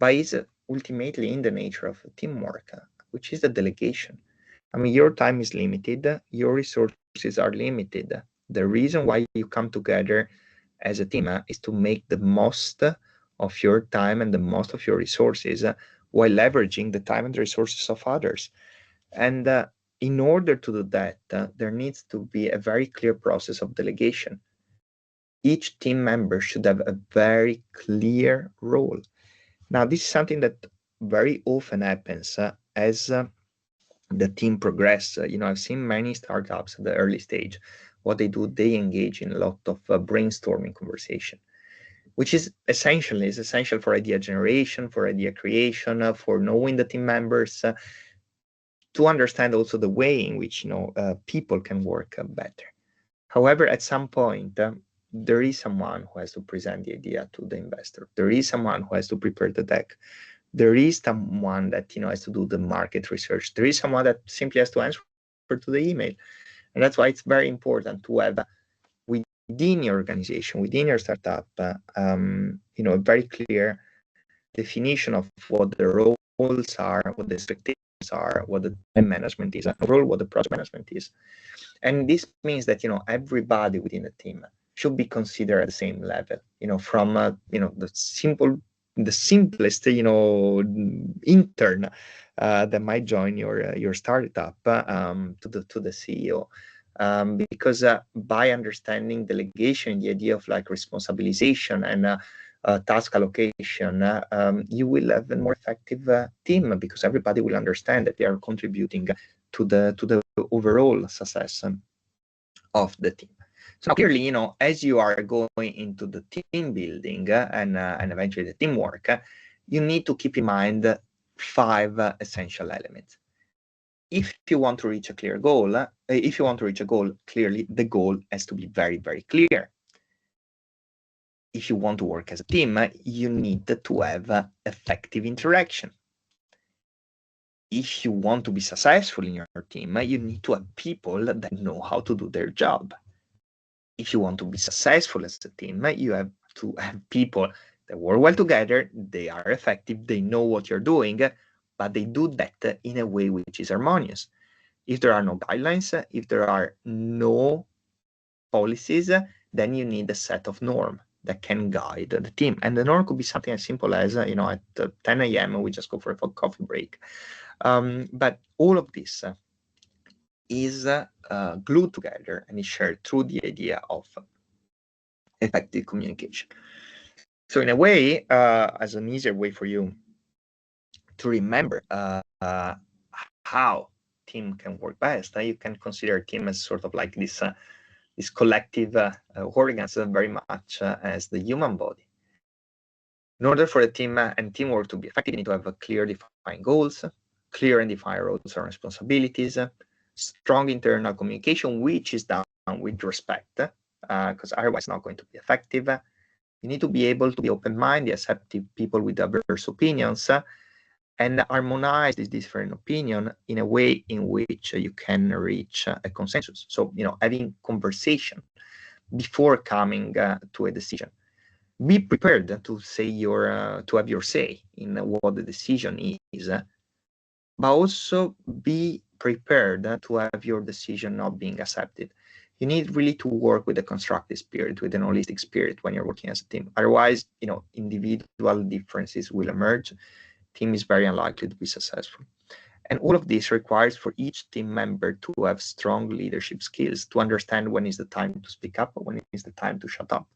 but is ultimately in the nature of teamwork, which is the delegation. I mean, your time is limited, your resources are limited. The reason why you come together as a team is to make the most of your time and the most of your resources while leveraging the time and the resources of others. And in order to do that, there needs to be a very clear process of delegation. Each team member should have a very clear role. Now, this is something that very often happens as the team progress. I've seen many startups at the early stage. What they do, they engage in a lot of brainstorming conversation, which is essential for idea generation, for idea creation, for knowing the team members, to understand also the way in which people can work better. However, at some point, there is someone who has to present the idea to the investor. There is someone who has to prepare the deck. There is someone that has to do the market research. There is someone that simply has to answer to the email. And that's why it's very important to have within your organization, within your startup, a very clear definition of what the roles are, what the expectations are, what the time management is, and overall what the project management is. And this means that everybody within the team should be considered at the same level. From the simplest intern that might join your startup to the CEO. Because by understanding delegation, the idea of like responsibilization and task allocation, you will have a more effective team, because everybody will understand that they are contributing to the overall success of the team. So clearly, as you are going into the team building and eventually the teamwork, you need to keep in mind 5 essential elements. if you want to reach a clear goal, if you want to reach a goal, clearly the goal has to be very, very clear. If you want to work as a team, you need to have effective interaction. If you want to be successful in your team, you need to have people that know how to do their job. If you want to be successful as a team, you have to have people that work well together, they are effective, they know what you're doing, but they do that in a way which is harmonious. If there are no guidelines, if there are no policies, then you need a set of norms that can guide the team. And the norm could be something as simple as, at 10 a.m. we just go for a coffee break. But all of this is glued together and is shared through the idea of effective communication. So in a way, as an easier way for you to remember how team can work best, you can consider team as sort of like this collective organs very much as the human body. In order for a team and teamwork to be effective, you need to have clear defined goals, clear and defined roles and responsibilities, strong internal communication, which is done with respect, because otherwise it's not going to be effective. You need to be able to be open-minded, accept people with diverse opinions, and harmonize these different opinions in a way in which you can reach a consensus. So, having conversation before coming to a decision. Be prepared to say to have your say in what the decision is, but also be prepared to have your decision not being accepted. You need really to work with a constructive spirit, with an holistic spirit when you're working as a team. Otherwise, individual differences will emerge. Team is very unlikely to be successful. And all of this requires for each team member to have strong leadership skills, to understand when is the time to speak up, when is the time to shut up.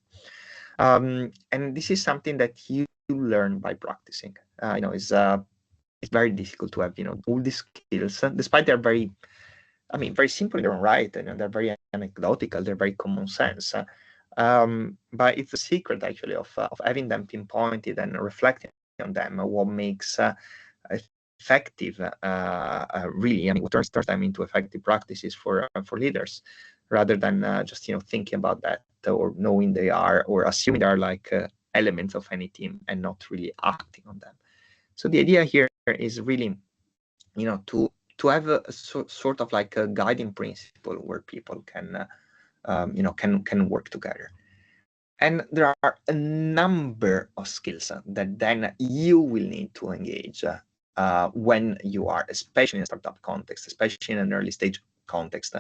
And this is something that you learn by practicing. It's very difficult to have, all these skills, despite they're very simple in their own right, and they're very anecdotal, they're very common sense. But it's the secret actually of having them pinpointed and reflecting on them, what makes effective really, what turns them into effective practices for leaders, rather than just thinking about that or knowing they are or assuming they are like elements of any team and not really acting on them. So the idea here is really to have a sort of like a guiding principle where people can work together. And there are a number of skills that then you will need to engage when you are, especially in a startup context, especially in an early stage context,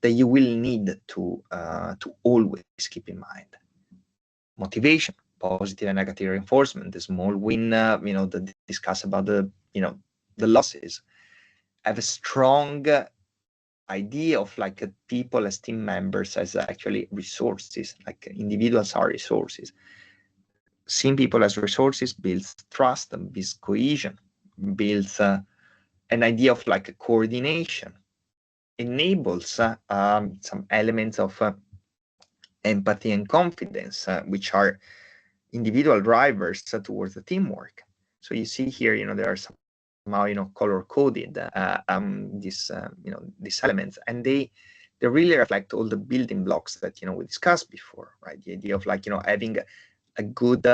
that you will need to always keep in mind. Motivation, positive and negative reinforcement, the small win, discuss about the losses. Have a strong idea of like people as team members as actually resources, like individuals are resources. Seeing people as resources builds trust and builds cohesion, builds an idea of like a coordination, enables some elements of empathy and confidence, which are individual drivers towards the teamwork. So you see here, there are somehow color coded these elements, and they really reflect all the building blocks that we discussed before, right? The idea of like having a good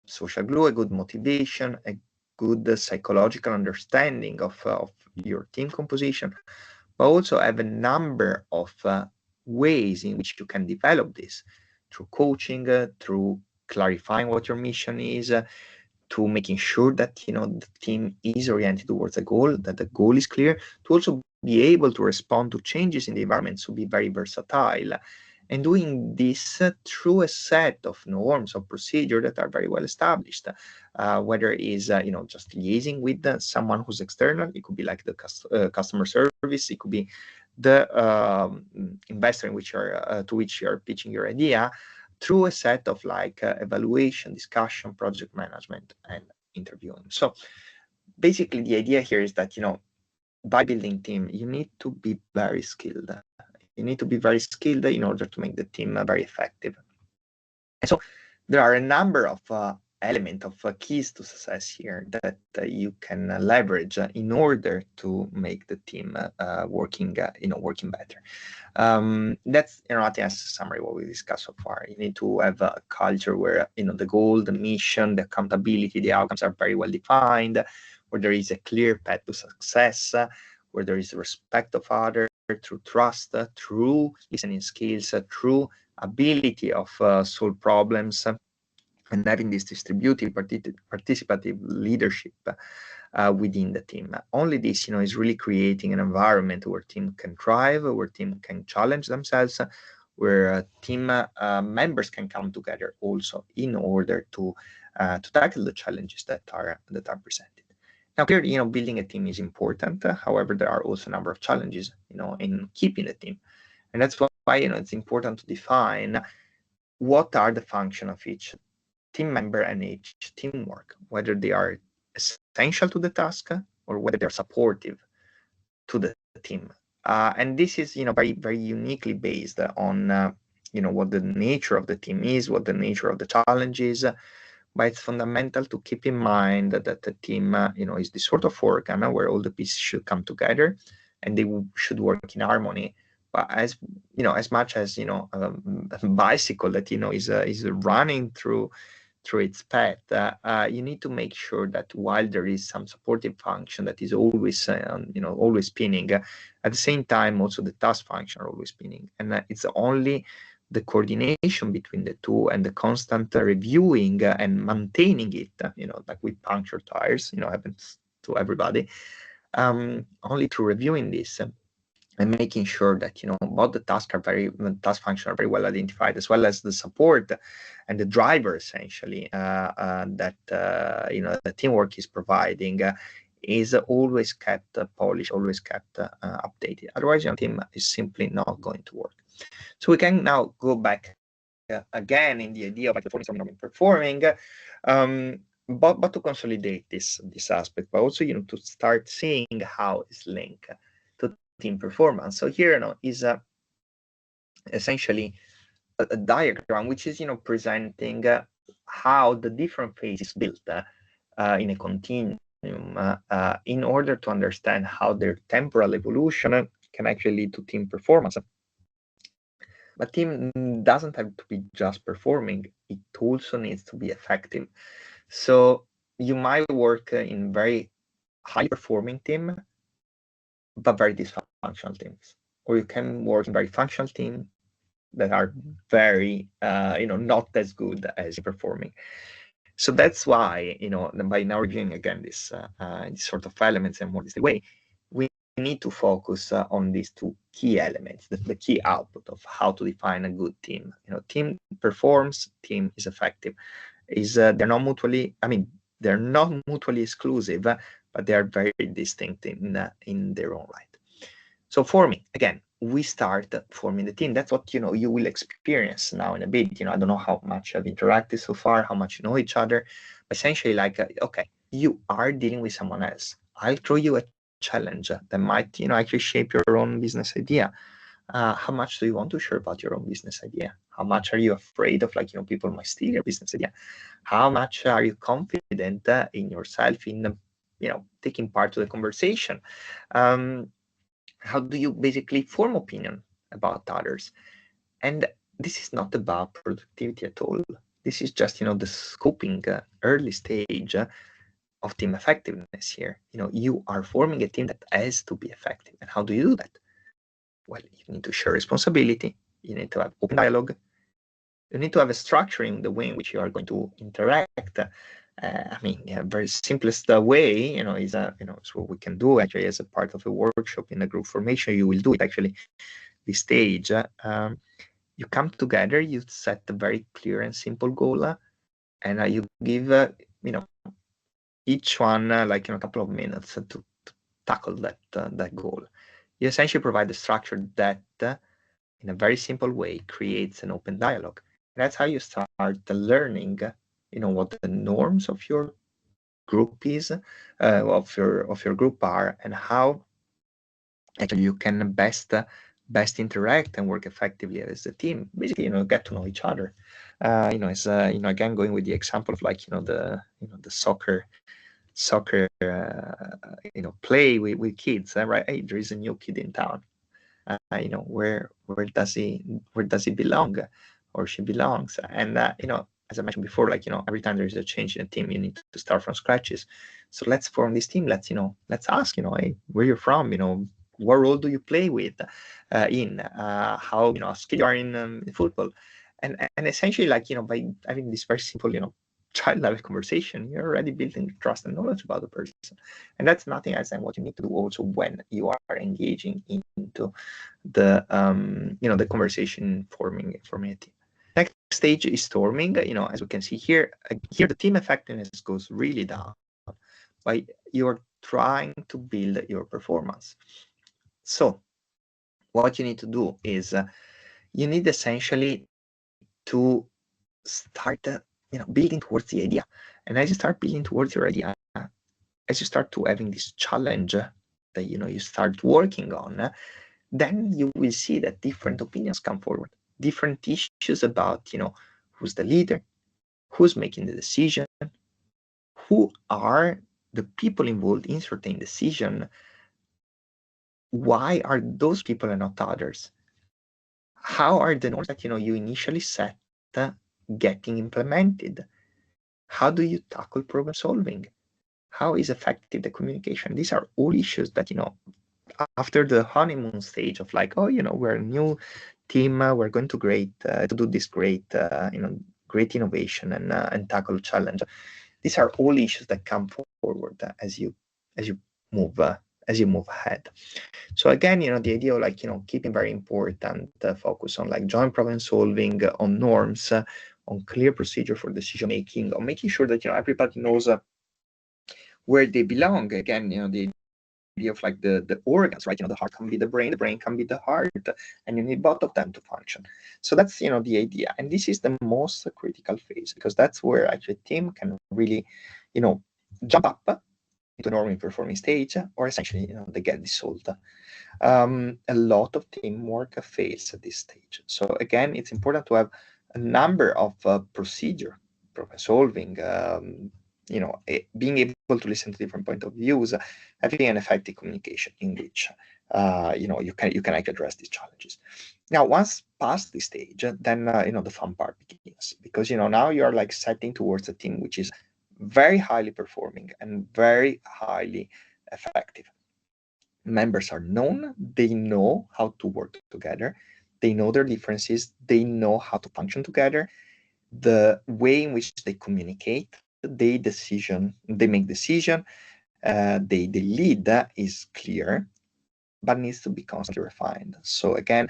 social glue, a good motivation, a good psychological understanding of your team composition, but also have a number of ways in which you can develop this through coaching, through clarifying what your mission is, to making sure that the team is oriented towards a goal, that the goal is clear, to also be able to respond to changes in the environment, so be very versatile, and doing this through a set of norms or procedure that are very well established, whether it is just liaising with someone who's external. It could be like the customer service, it could be the investor in which to which you're pitching your idea, through a set of like evaluation, discussion, project management, and interviewing. So basically the idea here is that by building team, you need to be very skilled. You need to be very skilled in order to make the team very effective. And so there are a number of element of keys to success here that you can leverage in order to make the team working better. That's, I think, as a summary what we discussed so far. You need to have a culture where the goal, the mission, the accountability, the outcomes are very well defined, where there is a clear path to success, where there is respect of others, through trust, through listening skills, through ability of solve problems, and having this distributed participative leadership within the team. Only this, is really creating an environment where team can thrive, where team can challenge themselves, where team members can come together also in order to tackle the challenges that are presented. Now, clearly, building a team is important. However, there are also a number of challenges, in keeping a team, and that's why it's important to define what are the function of each team member and each teamwork, whether they are essential to the task or whether they're supportive to the team. And this is, very, very uniquely based on, what the nature of the team is, what the nature of the challenge is. But it's fundamental to keep in mind that the team, is this sort of organ where all the pieces should come together and they should work in harmony. But as much as a bicycle that is running through its path, you need to make sure that while there is some supportive function that is always always spinning, at the same time also the task function are always spinning, and it's only the coordination between the two and the constant reviewing and maintaining it, like with puncture tires, happens to everybody, only through reviewing this and making sure that both the task function are very well identified, as well as the support and the driver essentially that the teamwork is providing is always kept polished, always kept updated. Otherwise, team is simply not going to work. So we can now go back again in the idea of performing, but to consolidate this aspect, but also to start seeing how it's linked to team performance. So here is essentially a diagram which is presenting how the different phases built in a continuum in order to understand how their temporal evolution can actually lead to team performance. But team doesn't have to be just performing, it also needs to be effective. So you might work in very high performing team, but very dysfunctional teams. Or you can work in very functional teams that are very, not as good as performing. So that's why, by now reviewing again this sort of elements and more this way, we need to focus on these two key elements, the key output of how to define a good team. Team performs, team is effective. They're not mutually exclusive, but they are very distinct in their own right. So forming, again, we start forming the team. That's what you will experience now in a bit. I don't know how much I've interacted so far, how much you know each other. Essentially, like, okay, you are dealing with someone else. I'll throw you a challenge that might actually shape your own business idea. How much do you want to share about your own business idea? How much are you afraid of people might steal your business idea? How much are you confident in yourself in taking part to the conversation? How do you basically form opinion about others? And this is not about productivity at all. This is just the scoping early stage of team effectiveness here. You are forming a team that has to be effective. And how do you do that? Well, you need to share responsibility. You need to have open dialogue. You need to have a structure in the way in which you are going to interact. Very simplest way, is what we can do actually as a part of a workshop in a group formation. You will do it actually this stage. You come together, you set a very clear and simple goal, and you give each one a couple of minutes to tackle that goal. You essentially provide the structure that in a very simple way creates an open dialogue. And that's how you start learning what the norms of your group is, of your group are, and how actually you can best best interact and work effectively as a team. Basically, get to know each other. It's again going with the example of like the soccer play with kids, right? Hey, there is a new kid in town. Where does he belong, or she belongs? And as I mentioned before, like every time there is a change in a team, you need to start from scratches. So let's form this team. Let's ask, hey, where you're from, what role do you play with in how skilled you are in football, and essentially, like by having this very simple child level conversation, you're already building trust and knowledge about the person. And that's nothing else than what you need to do also when you are engaging into the the conversation forming a team. Next stage is storming. As we can see here, the team effectiveness goes really down by you're trying to build your performance. So what you need to do is you need essentially to start building towards the idea. And as you start building towards your idea, as you start to having this challenge that you start working on, then you will see that different opinions come forward, different issues about who's the leader, who's making the decision, who are the people involved in certain decision, why are those people and not others, how are the norms that you initially set getting implemented, how do you tackle problem solving, how is effective the communication. These are all issues that after the honeymoon stage of like, oh, we're a new team, we're going to do this great innovation and tackle challenge. These are all issues that come forward as you move ahead. So again, the idea of like keeping very important focus on like joint problem solving, on norms, on clear procedure for decision making, on making sure that everybody knows where they belong. Again, the idea of like the organs, right? The heart can be the brain can be the heart, and you need both of them to function. So that's the idea, and this is the most critical phase, because that's where actually a team can really jump up into a normal performing stage, or essentially they get dissolved. A lot of teamwork fails at this stage. So again, it's important to have a number of procedure, problem solving, being able to listen to different point of views, having an effective communication in which you can actually address these challenges. Now, once past this stage, then the fun part begins, because now you are like setting towards a team which is very highly performing and very highly effective. Members are known, they know how to work together, they know their differences, they know how to function together. The way in which they communicate, they make decision, they lead is clear, but needs to be constantly refined. So again,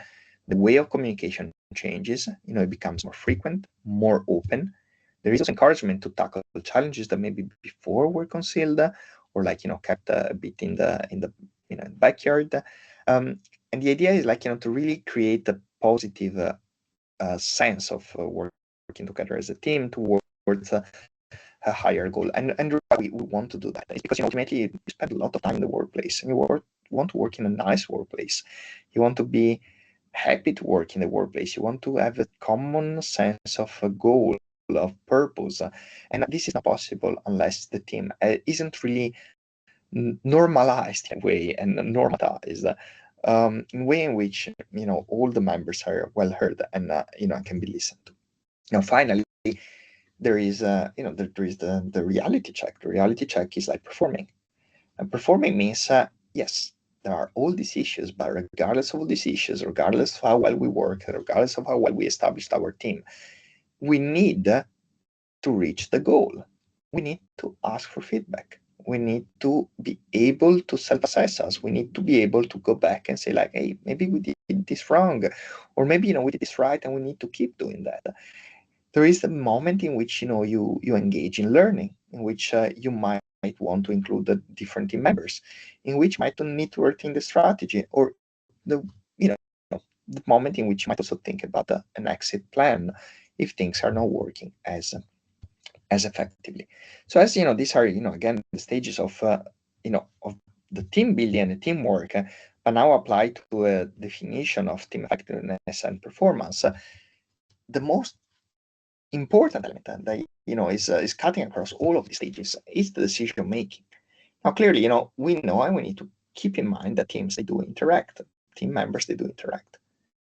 the way of communication changes, it becomes more frequent, more open. There is also encouragement to tackle challenges that maybe before were concealed, or like kept a bit in the backyard. And the idea is like to really create a positive sense of working together as a team towards a higher goal. And we want to do that. It's because ultimately you spend a lot of time in the workplace, and you want to work in a nice workplace. You want to be happy to work in the workplace. You want to have a common sense of a goal, of purpose, and this is not possible unless the team isn't really normalized in a way and normatized in a way in which all the members are well heard and can be listened to. Now, finally, there is the reality check. The reality check is like performing, and performing means yes, there are all these issues, but regardless of all these issues, regardless of how well we work, regardless of how well we established our team, we need to reach the goal. We need to ask for feedback. We need to be able to self-assess us. We need to be able to go back and say like, hey, maybe we did this wrong, or maybe we did this right, and we need to keep doing that. There is a moment in which you engage in learning, in which you might want to include the different team members, in which you might need to work in the strategy, or the moment in which you might also think about an exit plan if things are not working as effectively. So as these are again the stages of of the team building and the teamwork, but now apply to a definition of team effectiveness and performance, the most important element that is cutting across all of these stages is the decision making. Now, clearly, we know and we need to keep in mind that teams, they do interact. Team members, they do interact.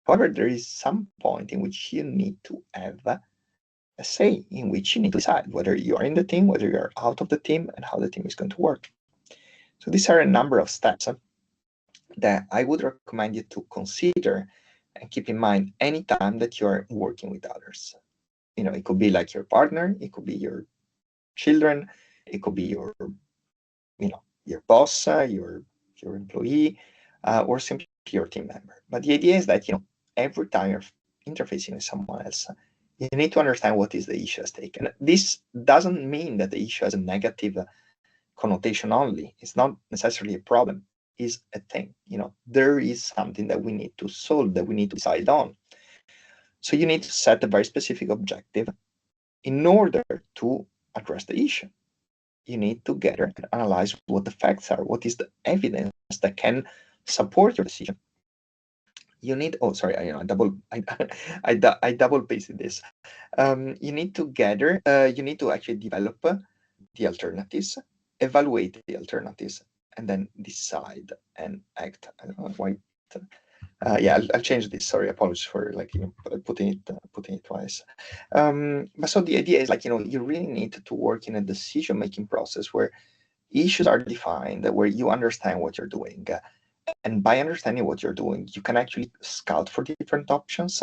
However, there is some point in which you need to have a say, in which you need to decide whether you are in the team, whether you're out of the team, and how the team is going to work. So these are a number of steps that I would recommend you to consider and keep in mind anytime that you're working with others. It could be like your partner, it could be your children, it could be your boss, your employee, or simply your team member. But the idea is that every time you're interfacing with someone else, you need to understand what is the issue at stake. And this doesn't mean that the issue has a negative connotation only. It's not necessarily a problem. It's a thing. There is something that we need to solve, that we need to decide on. So you need to set a very specific objective in order to address the issue. You need to gather and analyze what the facts are, what is the evidence that can support your decision. You need, I double pasted this. You need to gather, you need to actually develop the alternatives, evaluate the alternatives, and then decide and act. I don't know why. I'll change this. Sorry, apologies for putting it twice. But so the idea is you really need to work in a decision-making process where issues are defined, where you understand what you're doing, and by understanding what you're doing, you can actually scout for different options,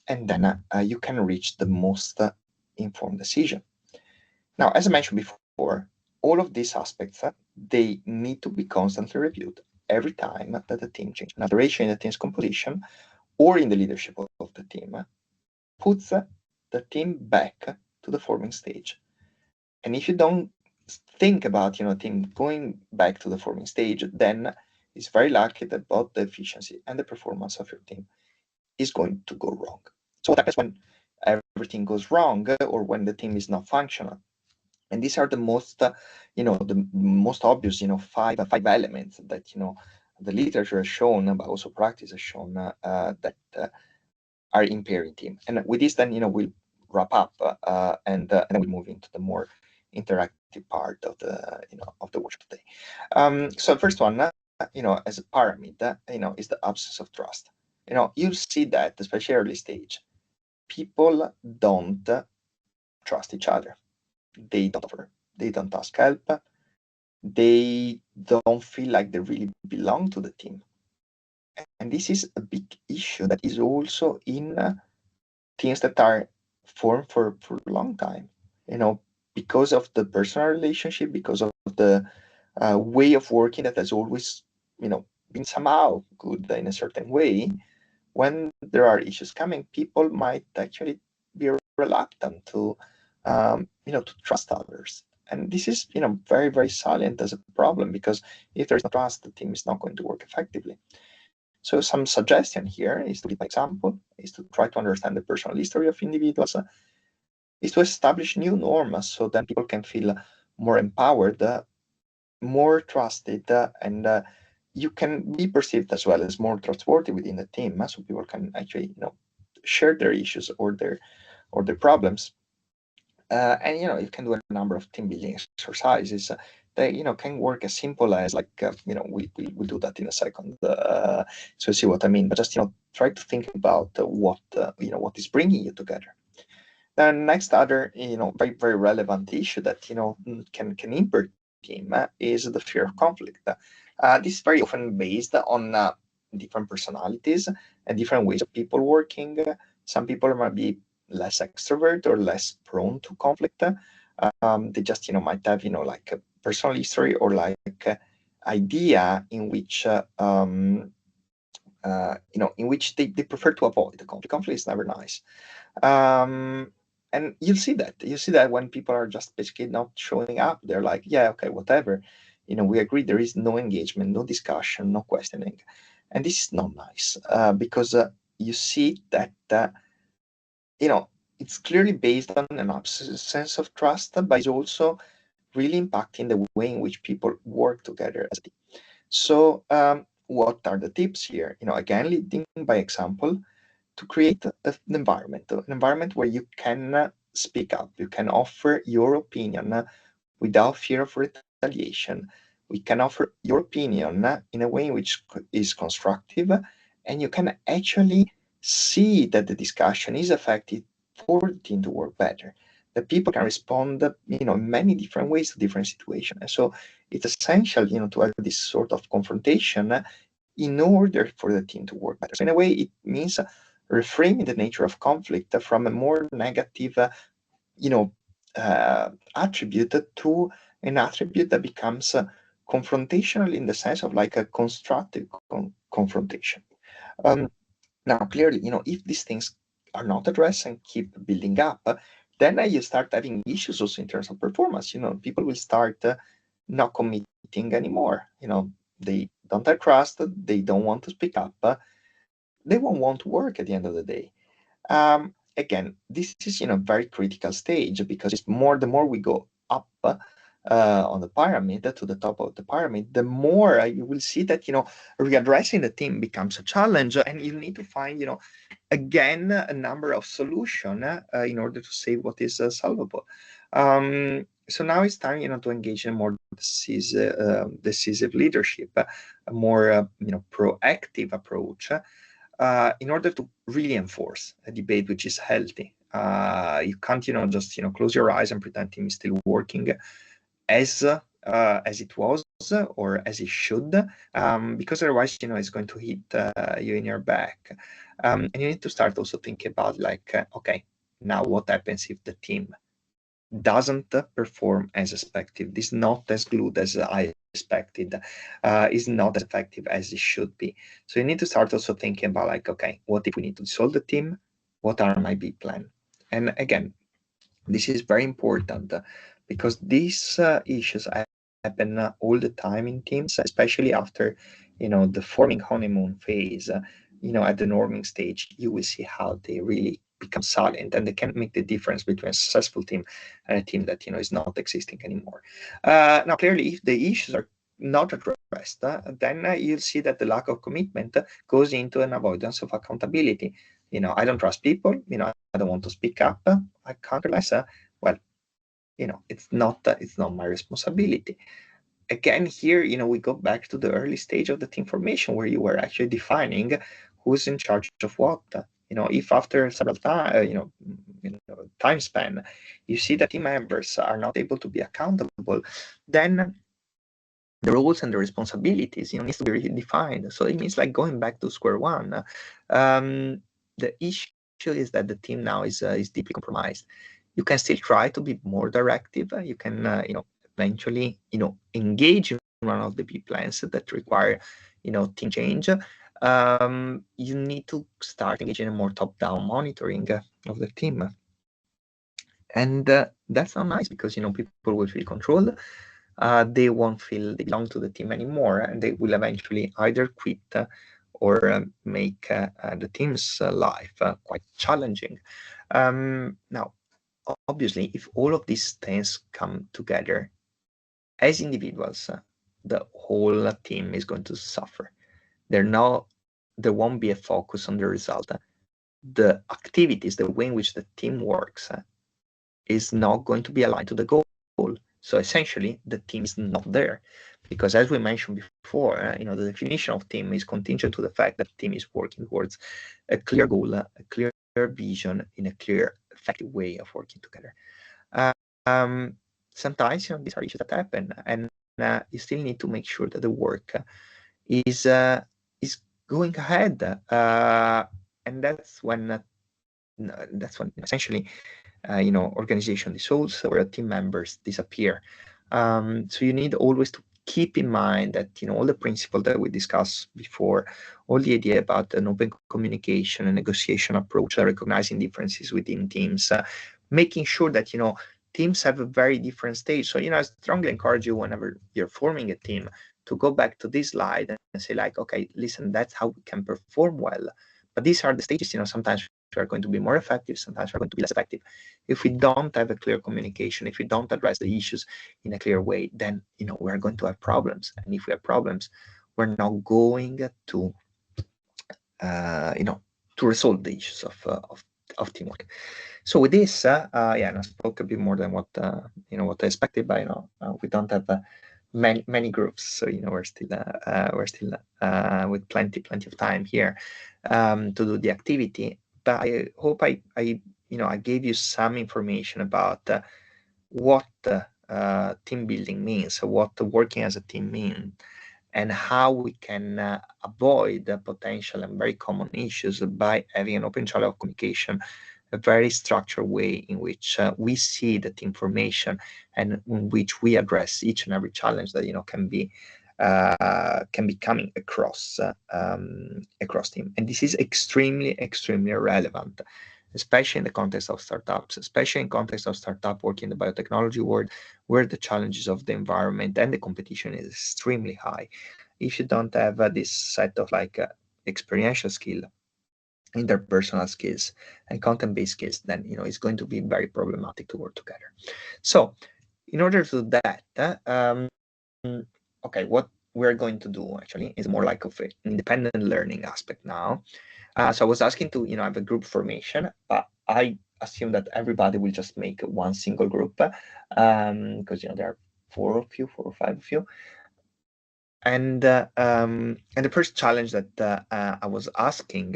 and then you can reach the most informed decision. Now, as I mentioned before, all of these aspects they need to be constantly reviewed every time that the team changes. An alteration in the team's composition or in the leadership of the team puts the team back to the forming stage. And if you don't think about team going back to the forming stage, then it's very likely that both the efficiency and the performance of your team is going to go wrong. So what happens when everything goes wrong or when the team is not functional? And these are the most, the most obvious, five elements that the literature has shown, but also practice has shown that are impairing team. And with this, then we'll wrap up and then we move into the more interactive part of the workshop today. So first one, as a pyramid, is the absence of trust. You'll see that, especially early stage, people don't trust each other. They don't offer, they don't ask help, they don't feel like they really belong to the team. And this is a big issue that is also in teams that are formed for a long time, because of the personal relationship, because of the way of working that has always, been somehow good in a certain way. When there are issues coming, people might actually be reluctant to trust others. And this is, very, very salient as a problem, because if there's no trust, the team is not going to work effectively. So some suggestion here is to give an example, is to try to understand the personal history of individuals, is to establish new norms so that people can feel more empowered, more trusted, and you can be perceived as well as more trustworthy within the team, so people can actually, share their issues or their problems. And you can do a number of team building exercises that can work as simple as we'll do that in a second. So you see what I mean. But just try to think about what is bringing you together. The next other very, very relevant issue that can impair team is the fear of conflict. This is very often based on different personalities and different ways of people working. Some people might be less extrovert or less prone to conflict. They just might have like a personal history or like idea in which in which they prefer to avoid the conflict. Conflict is never nice. And you see that when people are just basically not showing up, they're like, yeah, okay, whatever, we agree, there is no engagement, no discussion, no questioning. And this is not nice, because you see that it's clearly based on an absence of trust, but it's also really impacting the way in which people work together as a team. So what are the tips here? Again, leading by example, to create an environment where you can speak up, you can offer your opinion without fear of retaliation. We can offer your opinion in a way which is constructive, and you can actually see that the discussion is effective for the team to work better. That people can respond, in many different ways to different situations. And so it's essential, to have this sort of confrontation in order for the team to work better. So in a way, it means reframing the nature of conflict from a more negative, attribute to an attribute that becomes confrontational in the sense of like a constructive confrontation. Now, clearly, if these things are not addressed and keep building up, then you start having issues also in terms of performance. People will start not committing anymore. They don't have trust. They don't want to speak up. They won't want to work at the end of the day. Again, this is a very critical stage, because it's the more we go up on the pyramid, to the top of the pyramid, the more you will see that readdressing the team becomes a challenge, and you need to find again a number of solutions in order to save what is solvable. So now it's time to engage in a more decisive leadership, a more proactive approach, in order to really enforce a debate which is healthy. You can't just close your eyes and pretend team is still working as it was or as it should, because otherwise it's going to hit you in your back. And you need to start also thinking about okay, now what happens if the team doesn't perform as expected, is not as good as I expected, is not as effective as it should be. So you need to start also thinking about okay, what if we need to dissolve the team? What are my B plan? And again, this is very important, because these issues happen all the time in teams, especially after the forming honeymoon phase. At the norming stage, you will see how they really become silent, and they can make the difference between a successful team and a team that is not existing anymore. Now, clearly, if the issues are not addressed, then you'll see that the lack of commitment goes into an avoidance of accountability. I don't trust people. I don't want to speak up. I can't realize. Well, it's not my responsibility. Again, here, we go back to the early stage of the team formation, where you were actually defining who's in charge of what. If after several time span, you see that team members are not able to be accountable, then the roles and the responsibilities, needs to be redefined. So it means going back to square one. The issue is that the team now is deeply compromised. You can still try to be more directive. You can, eventually, engage in one of the B plans that require, team change. You need to start engaging in more top-down monitoring of the team. And that's not nice, because, people will feel controlled. They won't feel they belong to the team anymore, and they will eventually either quit or make the team's life quite challenging. Now, obviously, if all of these things come together, as individuals, the whole team is going to suffer. There won't be a focus on the result. The activities, the way in which the team works, is not going to be aligned to the goal. So essentially, the team is not there, because as we mentioned before, the definition of team is contingent to the fact that the team is working towards a clear goal, a clear vision, in a clear, effective way of working together. Sometimes, these are issues that happen, and you still need to make sure that the work is going ahead, and that's when essentially organization dissolves or team members disappear. So you need always to keep in mind that all the principles that we discussed before, all the idea about an open communication and negotiation approach, recognizing differences within teams, making sure that teams have a very different stage. So I strongly encourage you, whenever you're forming a team, to go back to this slide and say okay, listen, that's how we can perform well. But these are the stages. Sometimes we are going to be more effective, sometimes we're going to be less effective. If we don't have a clear communication, if we don't address the issues in a clear way, then we're going to have problems. And if we have problems, we're not going to to resolve the issues of teamwork. So with this, and I spoke a bit more than what what I expected, but we don't have many groups, so we're still with plenty of time here to do the activity. But I hope I gave you some information about what team building means, what working as a team means, and how we can avoid the potential and very common issues by having an open channel of communication, a very structured way in which we see that information and in which we address each and every challenge that can be coming across team. And this is extremely relevant, especially in the context of startups, especially in context of startup working in the biotechnology world, where the challenges of the environment and the competition is extremely high. If you don't have this set of experiential skill, interpersonal skills, and content-based skills, then it's going to be very problematic to work together. So, in order to do that, okay, what we're going to do actually is more like of an independent learning aspect now. So I was asking to have a group formation, but I assume that everybody will just make one single group because there are 4 or 5 of you. And the first challenge that I was going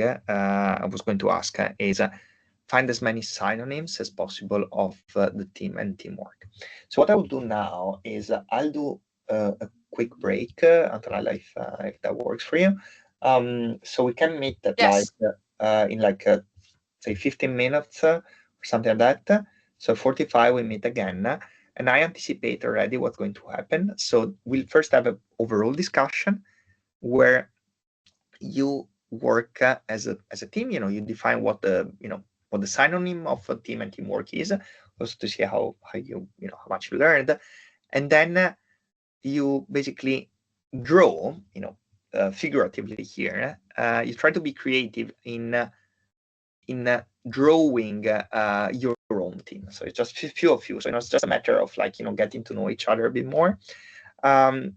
to ask is find as many synonyms as possible of the team and teamwork. So what I will do now is I'll do a quick break, Antonella, if that works for you. So we can meet at Yes. in say 15 minutes or something like that. So 45 we meet again. And I anticipate already what's going to happen. So we'll first have an overall discussion where you work as a team. You define what the what the synonym of a team and teamwork is, also to see how you how much you learned, and then you basically draw. Figuratively here, you try to be creative in drawing your own team. So it's just a few of you. So it's just a matter of getting to know each other a bit more. And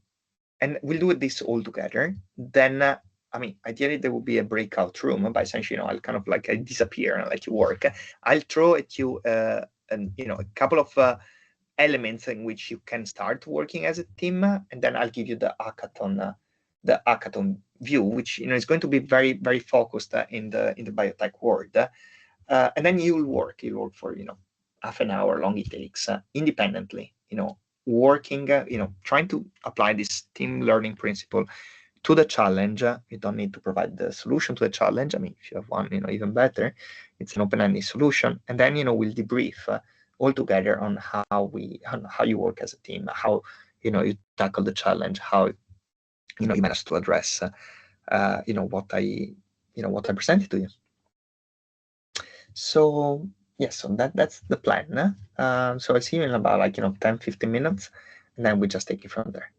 we'll do this all together. Then, ideally there will be a breakout room, but essentially, I'll kind of I disappear and let you work. I'll throw at you, a couple of elements in which you can start working as a team, and then I'll give you the hackathon view, which is going to be very focused in the biotech world. And then you'll work for half an hour long it takes independently, working, trying to apply this team learning principle to the challenge. You don't need to provide the solution to the challenge. If you have one, even better. It's an open-ended solution, and then we'll debrief all together on how you work as a team, how you tackle the challenge, how you manage to address what I presented to you. So yes, so that's the plan. So I'll see you in about 10-15 minutes, and then we just take it from there.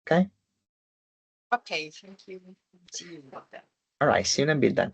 Okay. Okay, thank you. See you about that. All right, see you in a bit then.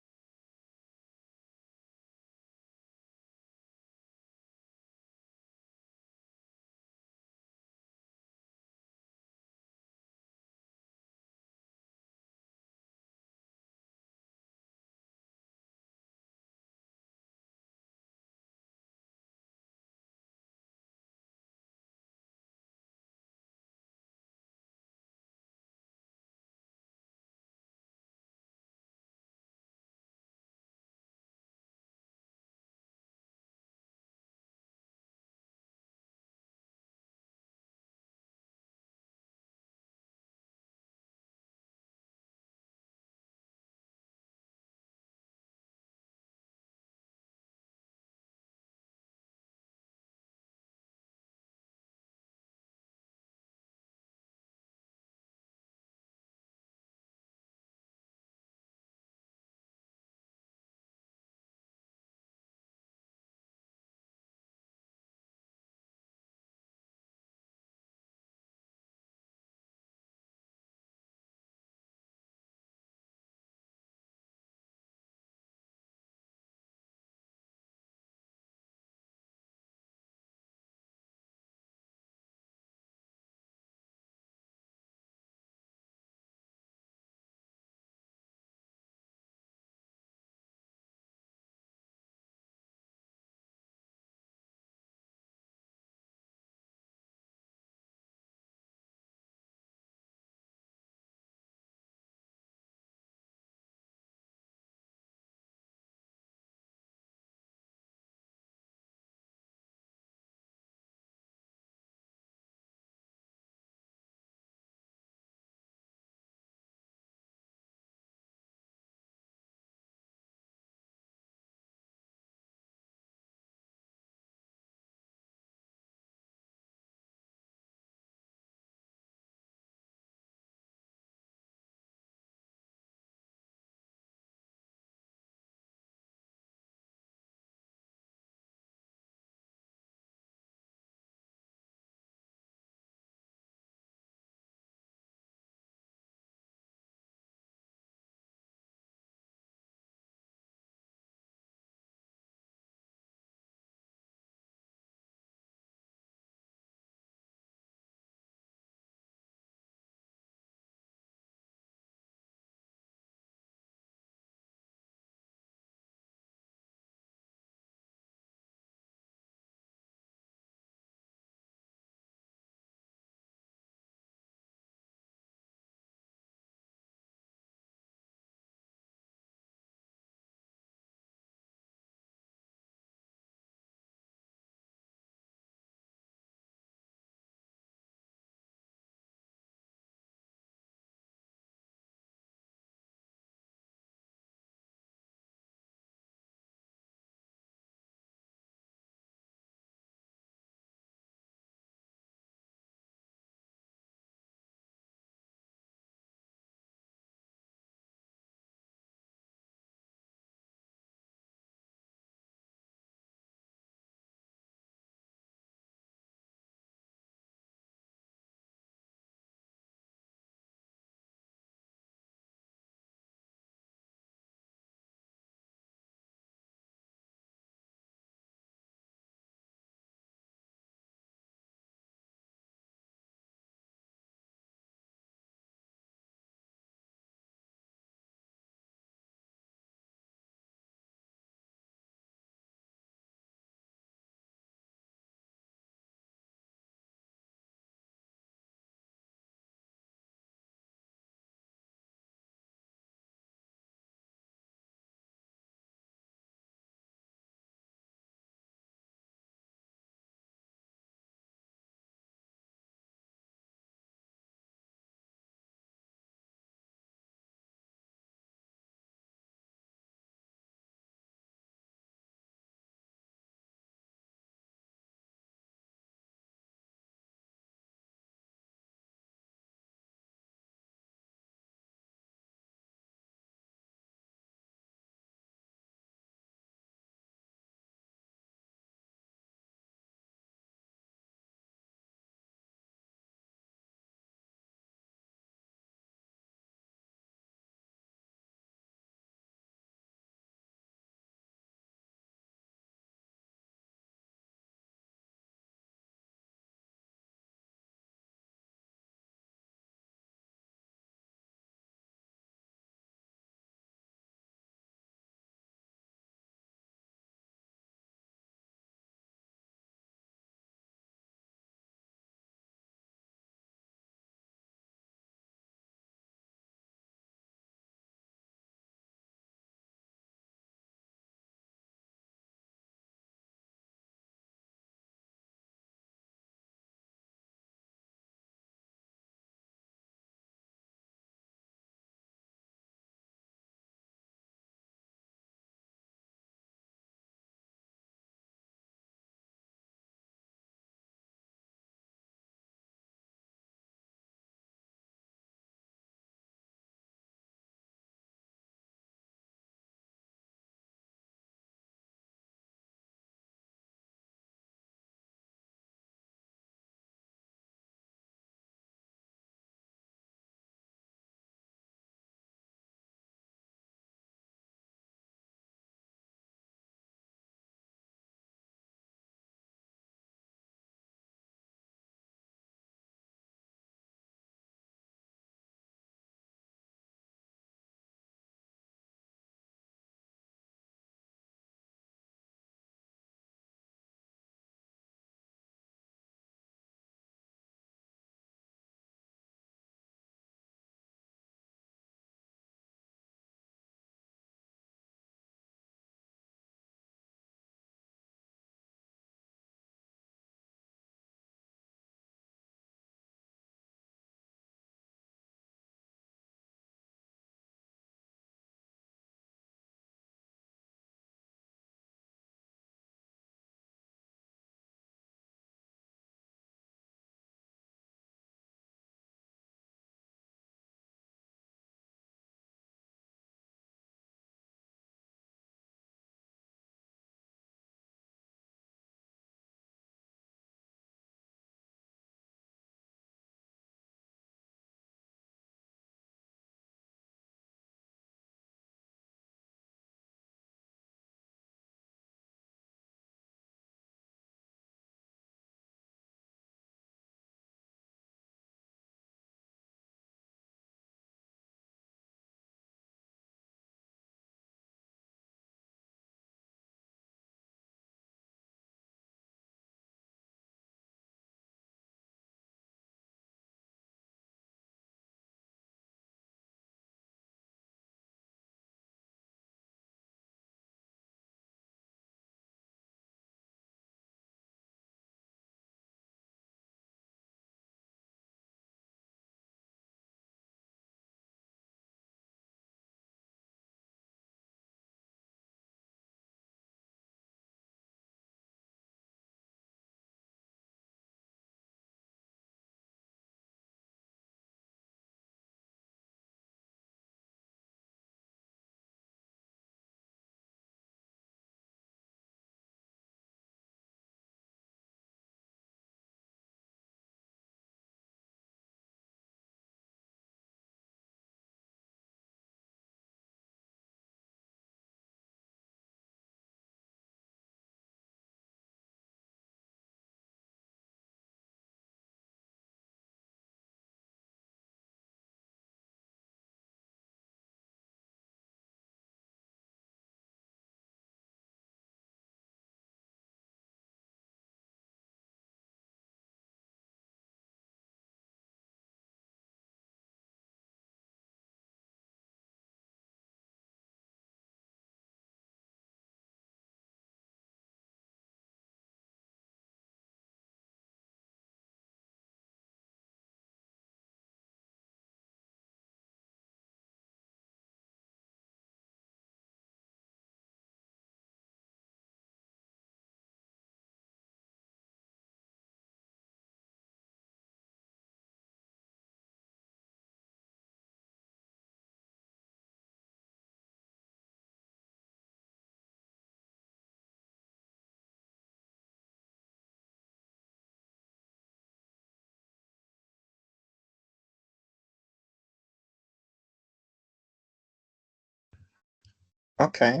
Okay.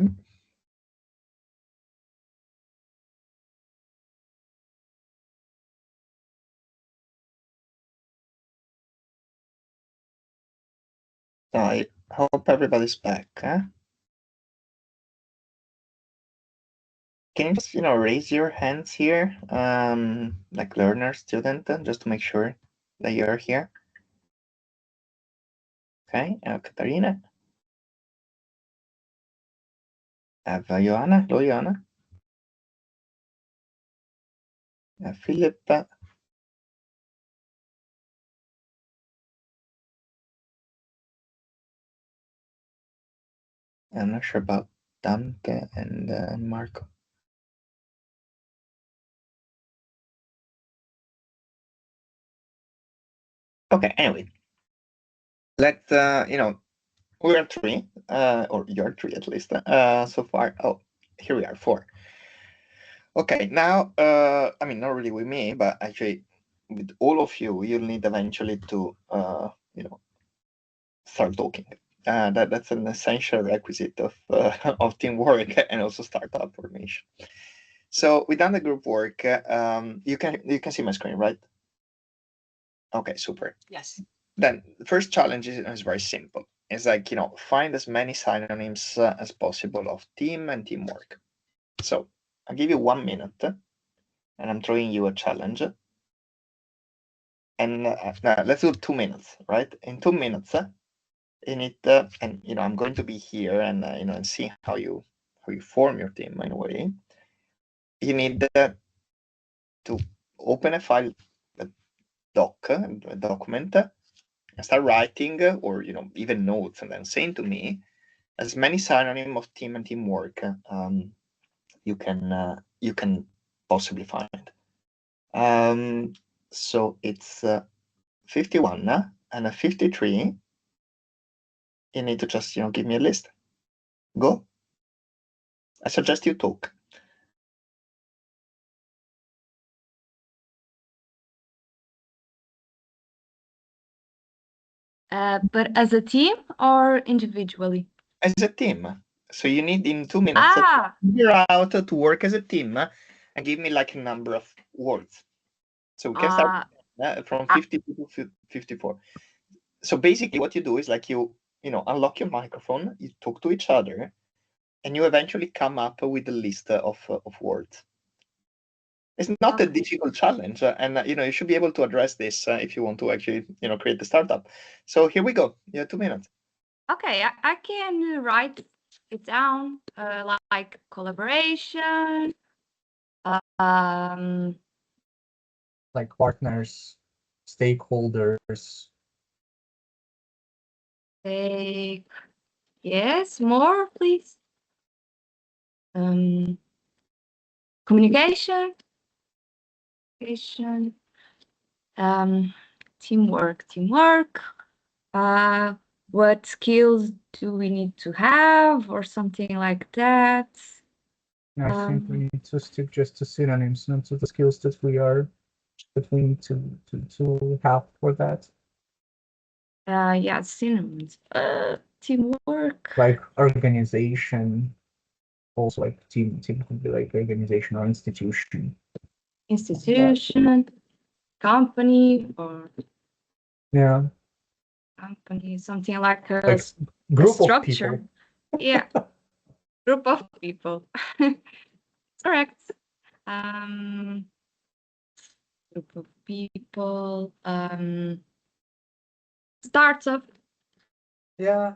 I hope everybody's back. Huh? Can you just, raise your hands here, like learner, student, just to make sure that you're here? Okay, Katarina. Have Joanna. Hello, Joanna. Philip. I'm not sure about Dante and Marco. Okay, anyway. Let's, we are three, or you're three at least, so far. Oh, here we are, four. Okay, now, I mean, not really with me, but actually with all of you, you'll need eventually to, start talking. That's an essential requisite of of teamwork and also startup formation. So we've done the group work. You can see my screen, right? Okay, super. Yes. Then the first challenge is very simple. It's like, find as many synonyms as possible of team and teamwork. So I'll give you 1 minute, and I'm throwing you a challenge. And let's do 2 minutes, right? In 2 minutes, in it, and I'm going to be here and and see how you form your team in a way. You need to open a file, a document, and start writing, or even notes, and then saying to me as many synonyms of team and teamwork you can possibly find. So it's 51 and a 53. You need to just give me a list. Go. I suggest you talk. But as a team or individually? As a team. So you need in 2 minutes to figure out to work as a team and give me like a number of words. So we can start from 52 to 54. So basically what you do is like you unlock your microphone, you talk to each other, and you eventually come up with a list of words. It's not a difficult challenge, and you should be able to address this if you want to actually create the startup. So here we go. You have 2 minutes. Okay, I can write it down, like collaboration, like partners, stakeholders. Yes, more, please. Communication, teamwork. What skills do we need to have, or something like that? I think we need to stick just to synonyms, not to the skills that we need to have for that. Yeah, synonyms. Teamwork. Like organization, also like team could be like organization or institution. Institution, company, or company, something like a group structure. Of people. Yeah, group of people. Correct. Group of people. Startup. Yeah.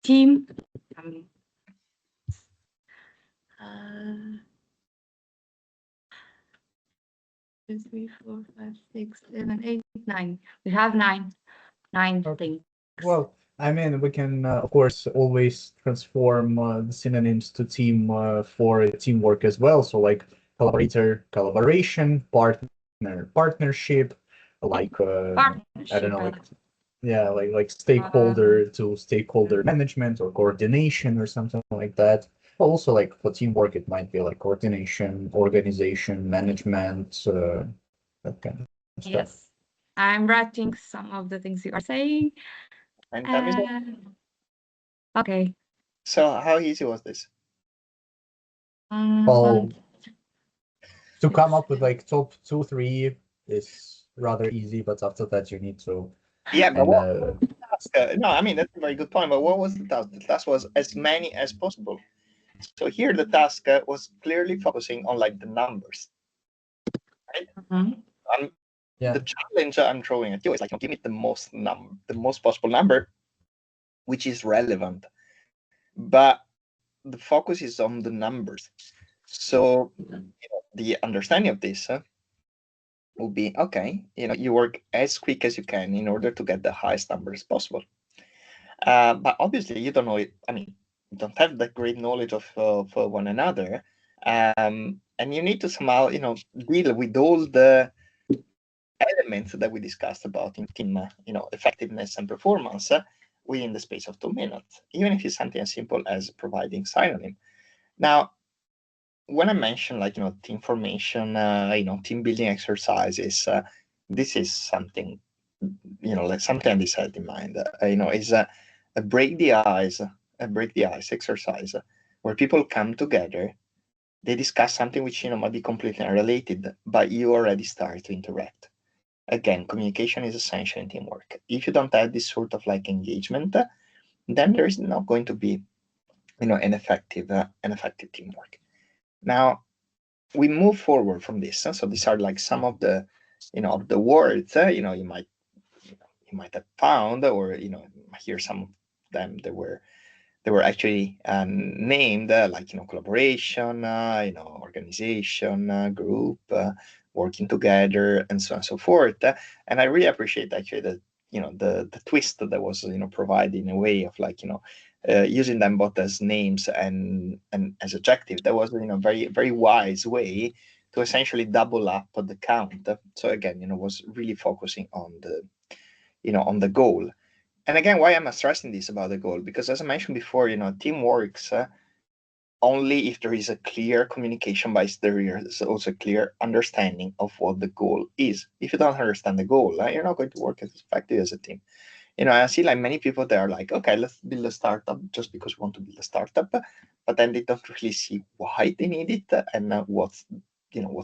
Team. 2, 3, 4, 5, 6, 7, 8, 9. We have nine things. Well, I mean, we can of course always transform the synonyms to team for teamwork as well. So like collaboration, partnership, like I don't know, like stakeholder to stakeholder management or coordination or something like that. Also, like for teamwork, it might be like coordination, organization, management, that kind of stuff. Yes, I'm writing some of the things you are saying. And tell me, Okay. so how easy was this? Well, to come up with like top 2, 3 is rather easy, but after that you need to. Yeah, but And what task? No, I mean that's a very good point. But what was the task? The task was as many as possible. So here the task was clearly focusing on like the numbers. Right? yeah, The challenge I'm throwing at you is like, give me the most possible number, which is relevant. But the focus is on the numbers. So the understanding of this will be, okay, you work as quick as you can in order to get the highest numbers possible. But obviously you don't know it. I mean, you don't have that great knowledge of one another. And you need to somehow, deal with all the elements that we discussed about in team, effectiveness and performance within the space of 2 minutes, even if it's something as simple as providing synonym. Now, when I mention like, team formation, team building exercises, this is something, like something I decided in mind, is a break the ice exercise where people come together, they discuss something which, might be completely unrelated, but you already start to interact. Again, communication is essential in teamwork. If you don't have this sort of like engagement, then there is not going to be, an effective teamwork. Now, we move forward from this. So these are like some of the, of the words, you might have found, or hear some of them that were actually named, like collaboration, organization, group, working together, and so on and so forth. And I really appreciate actually that the twist that was provided in a way of like using them both as names and as adjective. That was very very wise way to essentially double up the count. So again, was really focusing on the on the goal. And again, why am I stressing this about the goal? Because as I mentioned before, team works only if there is a clear communication, but there is also a clear understanding of what the goal is. If you don't understand the goal, you're not going to work as effective as a team. I see like many people that are like, okay, let's build a startup just because we want to build a startup, but then they don't really see why they need it and what's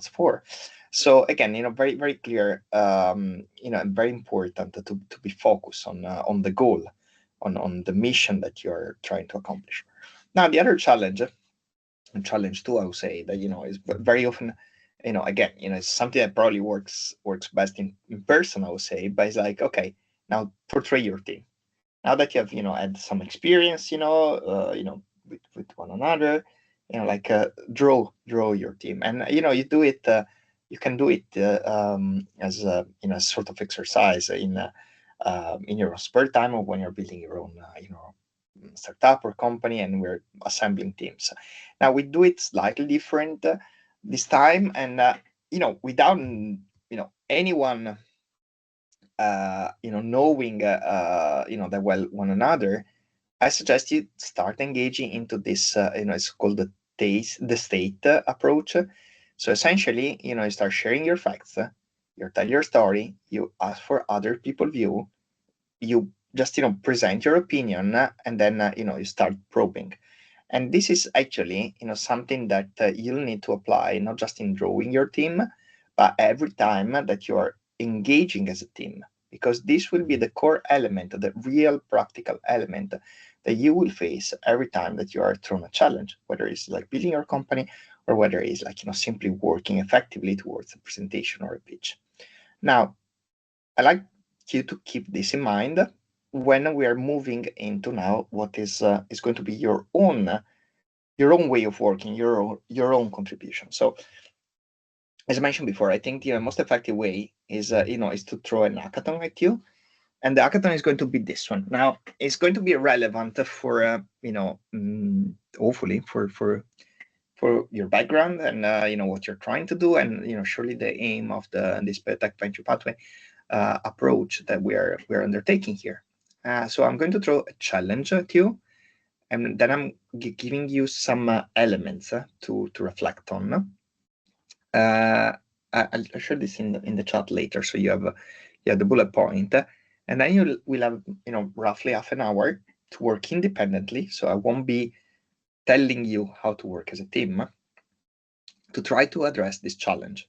for. So again, very very clear, and very important to be focused on the goal, on the mission that you're trying to accomplish. Now, the other challenge, and challenge too, I would say that is very often, again, it's something that probably works best in person, I would say, but it's like, okay, now portray your team. Now that you have had some experience, with one another, like draw your team, and you do it. You can do it as a sort of exercise in your spare time, or when you're building your own startup or company, and we're assembling teams. Now we do it slightly different this time, and without anyone knowing that well one another, I suggest you start engaging into this it's called the state approach. So essentially, you start sharing your facts, you tell your story, you ask for other people's view, you just present your opinion, and then you start probing. And this is actually something that you'll need to apply not just in drawing your team, but every time that you are engaging as a team, because this will be the core element, the real practical element that you will face every time that you are thrown a challenge, whether it's like building your company or whether it's like simply working effectively towards a presentation or a pitch. Now, I like you to keep this in mind when we are moving into now what is going to be your own way of working, your own contribution. So, as I mentioned before, I think the most effective way is to throw an hackathon at you, and the hackathon is going to be this one. Now, it's going to be relevant for hopefully for your background and what you're trying to do, and surely the aim of this Biotech Venture Pathway approach that we're undertaking here. So I'm going to throw a challenge at you, and then I'm giving you some elements to reflect on. I'll share this in the chat later, so you have the bullet point. And then you will have, roughly half an hour to work independently. So I won't be telling you how to work as a team, to try to address this challenge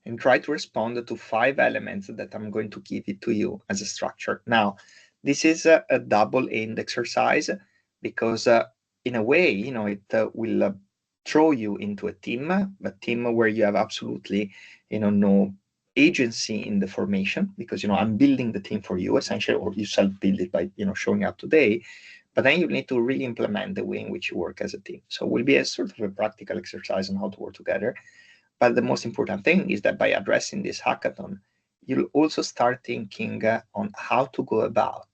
and try to respond to 5 elements that I'm going to give it to you as a structure. Now, this is a double-aimed exercise because in a way, it will throw you into a team where you have absolutely, no agency in the formation, because, I'm building the team for you essentially, or you self-build it by, showing up today. But then you need to really implement the way in which you work as a team. So it will be a sort of a practical exercise on how to work together. But the most important thing is that by addressing this hackathon, you'll also start thinking on how to go about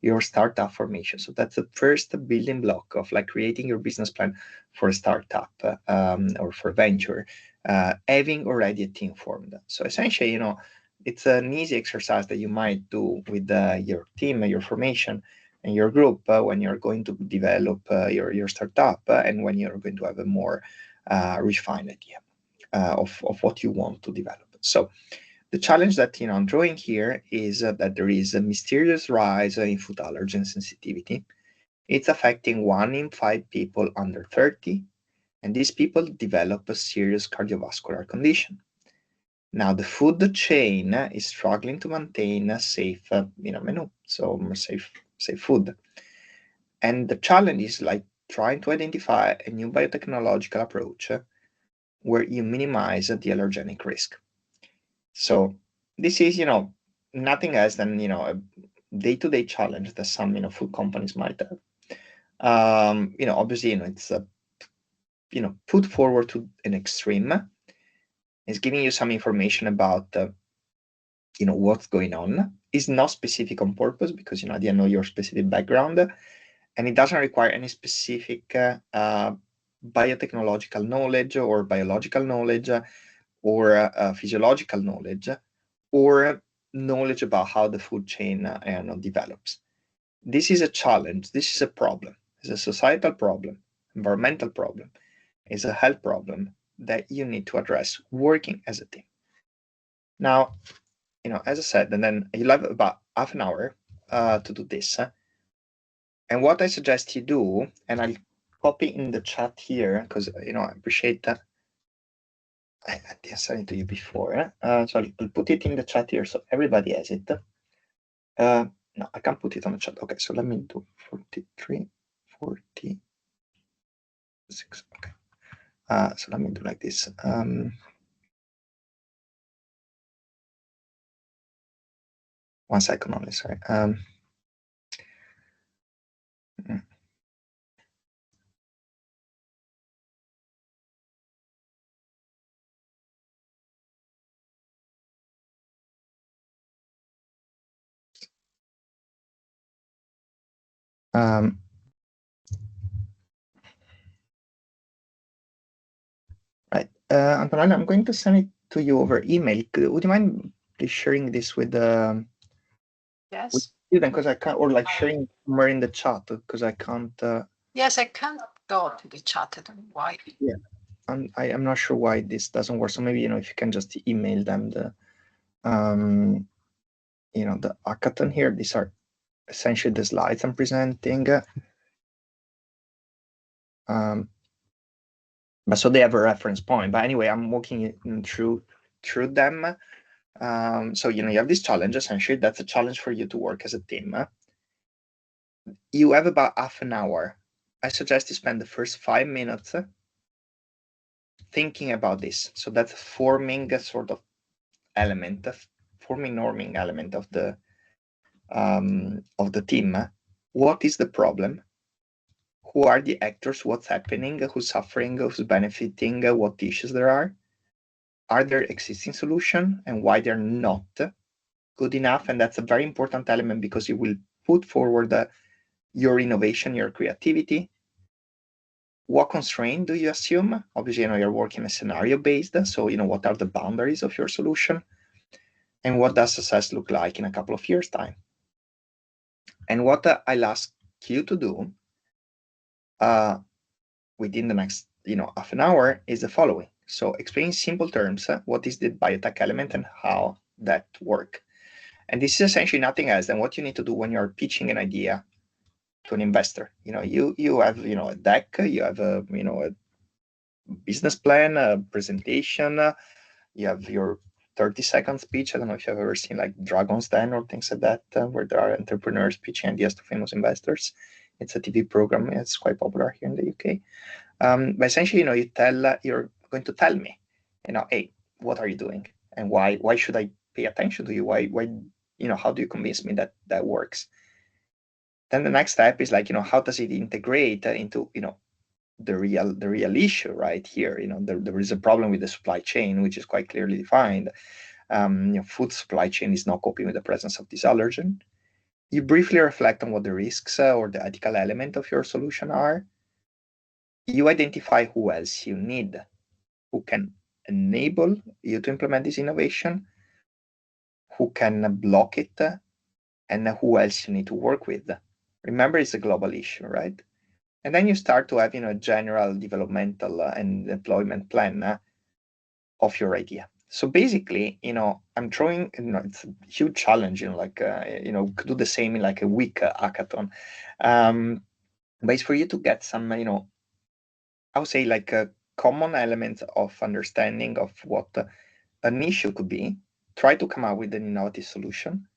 your startup formation. So that's the first building block of like creating your business plan for a startup or for venture, having already a team formed. So essentially, it's an easy exercise that you might do with your team, your formation, and your group when you're going to develop your startup and when you're going to have a more refined idea of what you want to develop. So the challenge that I'm drawing here is that there is a mysterious rise in food allergen sensitivity. It's affecting 1 in 5 people under 30, and these people develop a serious cardiovascular condition. Now, the food chain is struggling to maintain a safe menu, so more safe food. And the challenge is like trying to identify a new biotechnological approach where you minimize the allergenic risk. So this is, nothing else than, a day-to-day challenge that some, food companies might have. Obviously, it's, put forward to an extreme. It's giving you some information about, what's going on. It's not specific on purpose because, I didn't know your specific background, and it doesn't require any specific biotechnological knowledge or biological knowledge or physiological knowledge or knowledge about how the food chain develops. This is a challenge. This is a problem. It's a societal problem, environmental problem. It's a health problem that you need to address working as a team. Now, as I said, and then you'll have about half an hour to do this. And what I suggest you do, and I'll copy in the chat here because, I appreciate that. I sent it to you before. So I'll put it in the chat here so everybody has it. No, I can't put it on the chat. Okay, so let me do 43, 46. Okay. So let me do like this. 1 second only, sorry. Right, Antonella, I'm going to send it to you over email. Would you mind please sharing this with Yes. student, because I can't, or like sharing somewhere in the chat because I can't. Yes, I can't go to the chat. I don't know why. Yeah, I'm not sure why this doesn't work. So maybe if you can just email them the the hackathon here. These are essentially the slides I'm presenting. But so they have a reference point. But anyway, I'm walking through them. So you have this challenge. Essentially, that's a challenge for you to work as a team. You have about half an hour. I suggest you spend the first 5 minutes thinking about this. So that's forming a sort of element, forming norming element of the team. What is the problem? Who are the actors? What's happening? Who's suffering? Who's benefiting? What issues there are? Are there existing solutions and why they're not good enough? And that's a very important element because you will put forward your innovation, your creativity. What constraint do you assume? Obviously, you're working a scenario based. So, what are the boundaries of your solution? And what does success look like in a couple of years' time? And what I'll ask you to do within the next, half an hour is the following. So explain in simple terms what is the biotech element and how that work. And this is essentially nothing else than what you need to do when you're pitching an idea to an investor. You have a deck, you have a business plan, a presentation, you have your 30-second speech. I don't know if you've ever seen like Dragon's Den or things like that, where there are entrepreneurs pitching ideas to famous investors. It's a TV program. It's quite popular here in the UK. But essentially, you're going to tell me, hey, what are you doing, and why should I pay attention to you? Why, how do you convince me that that works? Then the next step is like, how does it integrate into, the real issue right here? There is a problem with the supply chain, which is quite clearly defined. Food supply chain is not coping with the presence of this allergen. You briefly reflect on what the risks or the ethical element of your solution are. You identify who else you need, who can enable you to implement this innovation, who can block it, and who else you need to work with. Remember, it's a global issue, right? And then you start to have, a general developmental and deployment plan of your idea. So basically, I'm throwing, it's a huge challenge, could do the same in like a week hackathon. But it's for you to get some, I would say like a common element of understanding of what an issue could be, try to come up with an innovative solution,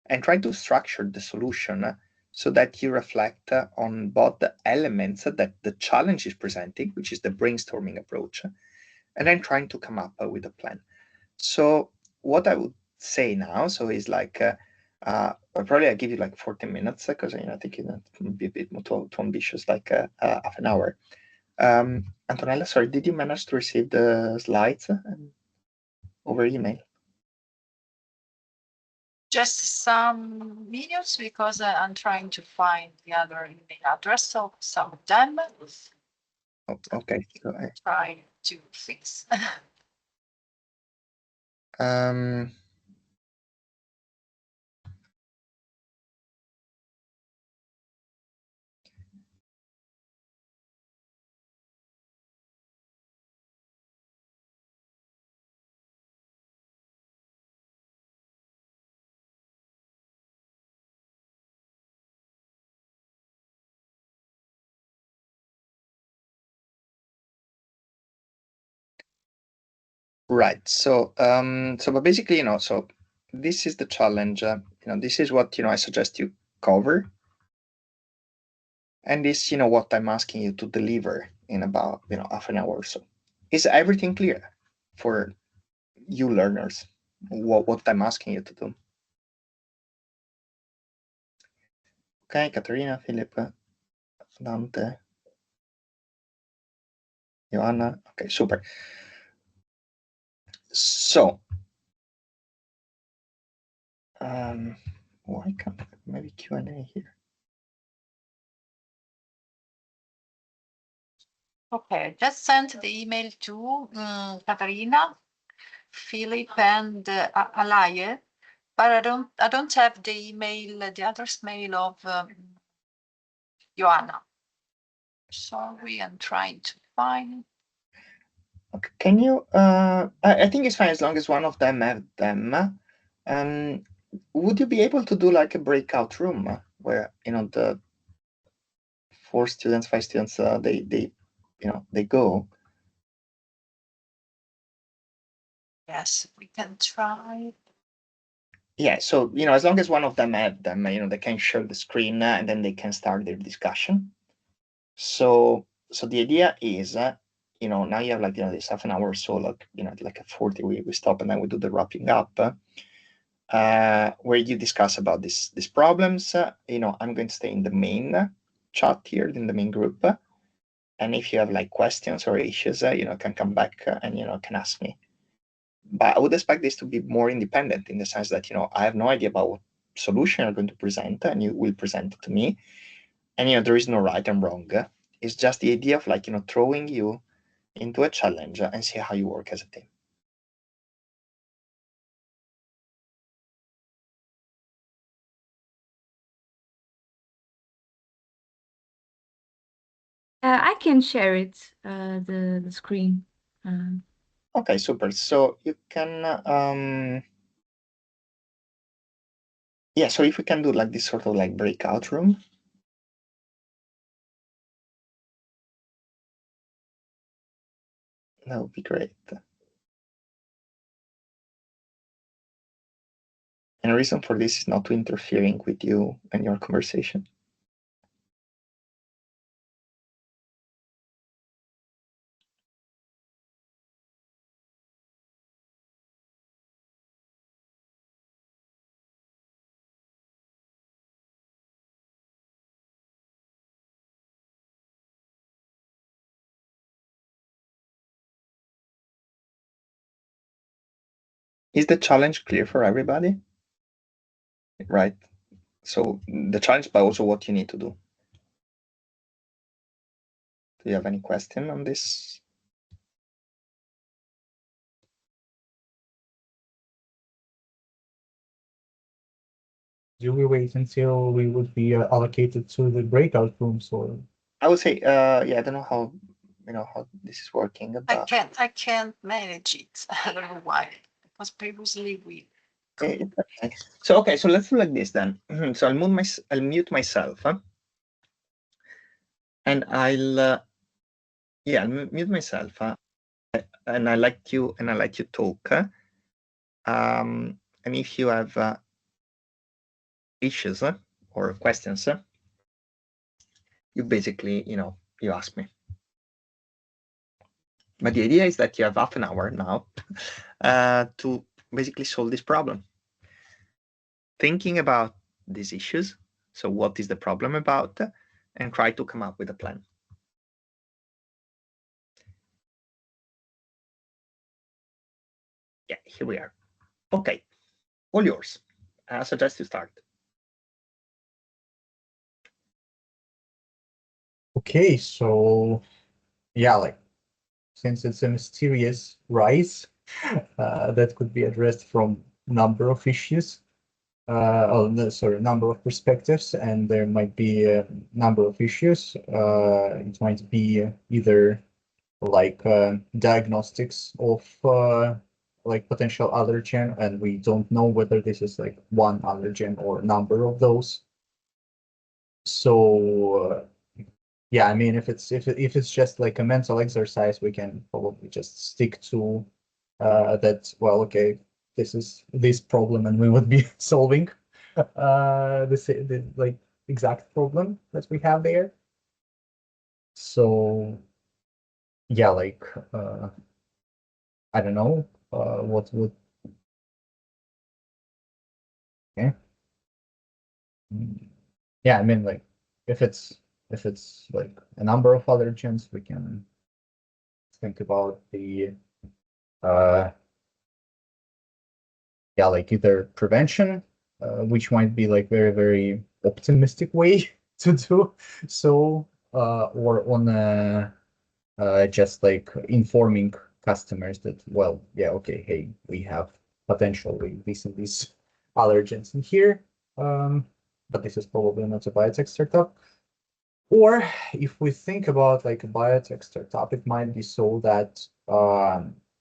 and try to structure the solution so that you reflect on both the elements that the challenge is presenting, which is the brainstorming approach, and then trying to come up with a plan. So what I would say now, is like, probably I give you like 14 minutes because I think it would be a bit more too ambitious, like half an hour. Antonella, sorry, did you manage to receive the slides over email? Just some minutes because I'm trying to find the other email address of some of them. Oh, okay. So Try to fix. Right. So, but basically, so this is the challenge. This is what I suggest you cover, and this, what I'm asking you to deliver in about half an hour or so. Is everything clear for you learners? What I'm asking you to do? Okay, Caterina, Philip, Dante, Joanna. Okay, super. So, why can't maybe Q&A here? Okay, just sent the email to Katarina, Philip, and Alaye, but I don't have the email, the address mail of Joanna. Sorry, I'm trying to find. Okay, can you? I think it's fine as long as one of them have them. Would you be able to do like a breakout room where the 4 students, 5 students, they go? Yes, we can try. Yeah, so as long as one of them have them, they can share the screen and then they can start their discussion. So the idea is, now you have like this half an hour or so, like like a 40, we stop and then we do the wrapping up. Where you discuss about these problems. I'm going to stay in the main chat here, in the main group. And if you have like questions or issues, can come back and, can ask me. But I would expect this to be more independent in the sense that, I have no idea about what solution you're going to present and you will present it to me. And, there is no right and wrong. It's just the idea of like, throwing you into a challenge and see how you work as a team. I can share it, the screen. Okay, super. So you can Yeah, so if we can do like this sort of like breakout room. That would be great. And the reason for this is not to interfering with you and your conversation. Is the challenge clear for everybody? Right. So the challenge, but also what you need to do. Do you have any question on this? Do we wait until we would be allocated to the breakout rooms, or? I would say, yeah, I don't know how, how this is working. But I can't manage it. I don't know why. Because previously we. okay. So okay, so let's do like this then. So I'll mute myself, and I'll mute myself, and I let you talk. And if you have issues or questions, you basically, you ask me. But the idea is that you have half an hour now to basically solve this problem. Thinking about these issues, so what is the problem about, and try to come up with a plan. Yeah, here we are. Okay, all yours. I suggest you start. Okay, so yeah, like since it's a mysterious rise, that could be addressed from number of issues, number of perspectives, and there might be a number of issues. It might be either like diagnostics of like potential allergen, and we don't know whether this is like one allergen or a number of those. So yeah, I mean, if it's just like a mental exercise, we can probably just stick to that. Well, okay, this is this problem, and we would be solving the like exact problem that we have there. So yeah, like I don't know what would. Yeah. Yeah, I mean, like if it's like a number of allergens, we can think about the uh yeah, like either prevention, which might be like very, very optimistic way to do so, or on just like informing customers that, well, yeah, okay, hey, we have potentially these and these allergens in here, but this is probably not a biotech startup. Or if we think about like a biotech startup, it might be so that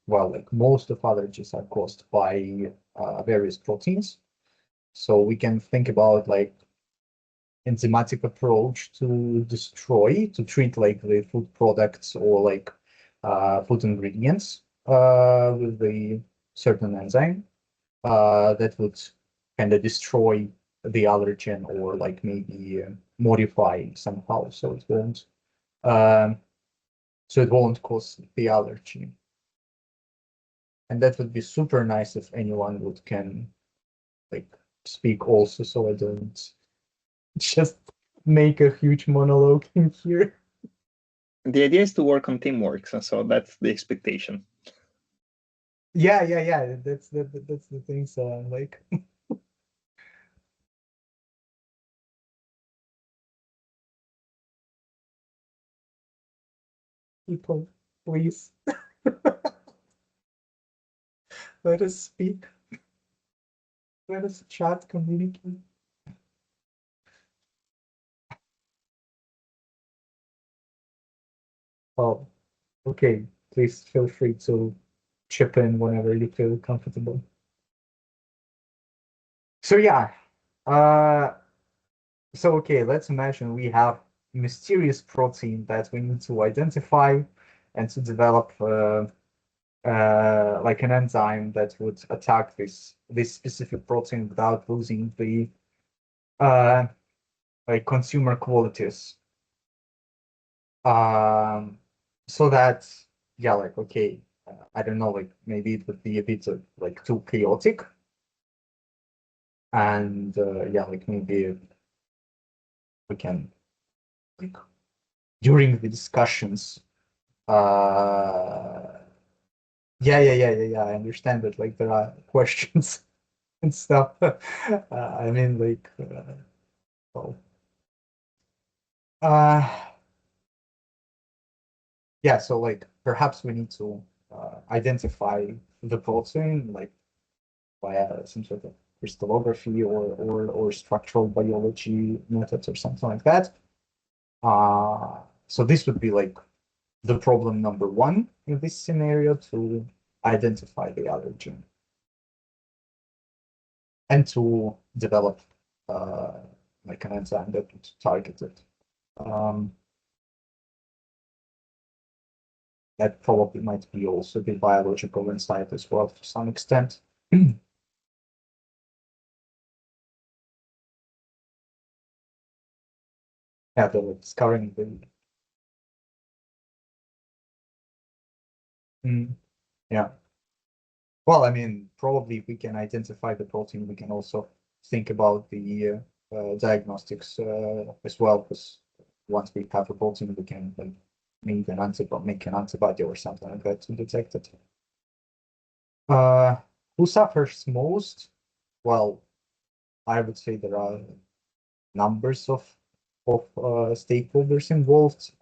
well, like most of allergies are caused by various proteins. So we can think about like enzymatic approach to treat like the food products or like food ingredients with the certain enzyme that would kind of destroy the allergen or like maybe modify somehow um, so it won't cause the allergy. And that would be super nice if anyone would can like speak also, so I don't just make a huge monologue in here. The idea is to work on teamwork, so that's the expectation. Yeah. That's the thing. So I'm like, people, please let us speak. Let us chat, communicate. Oh, okay. Please feel free to chip in whenever you feel comfortable. So yeah, So okay, let's imagine we have mysterious protein that we need to identify and to develop like an enzyme that would attack this specific protein without losing the like consumer qualities. So that yeah, like okay, I don't know, like maybe it would be a bit like too chaotic, and yeah, like maybe we can like during the discussions. Yeah. I understand that like there are questions and stuff. I mean, like, well, uh, yeah. So like, perhaps we need to identify the protein like via some sort of crystallography or structural biology methods or something like that. So this would be like the problem number one in this scenario, to identify the allergen and to develop uh, like an enzyme that would target it. That probably might be also the biological insight as well to some extent. Yeah, the discovering the yeah. Well, I mean, probably if we can identify the protein, we can also think about the diagnostics as well, because once we have a protein, we can like make an antibody or something like that to detect it. Who suffers most? Well, I would say there are numbers of stakeholders involved.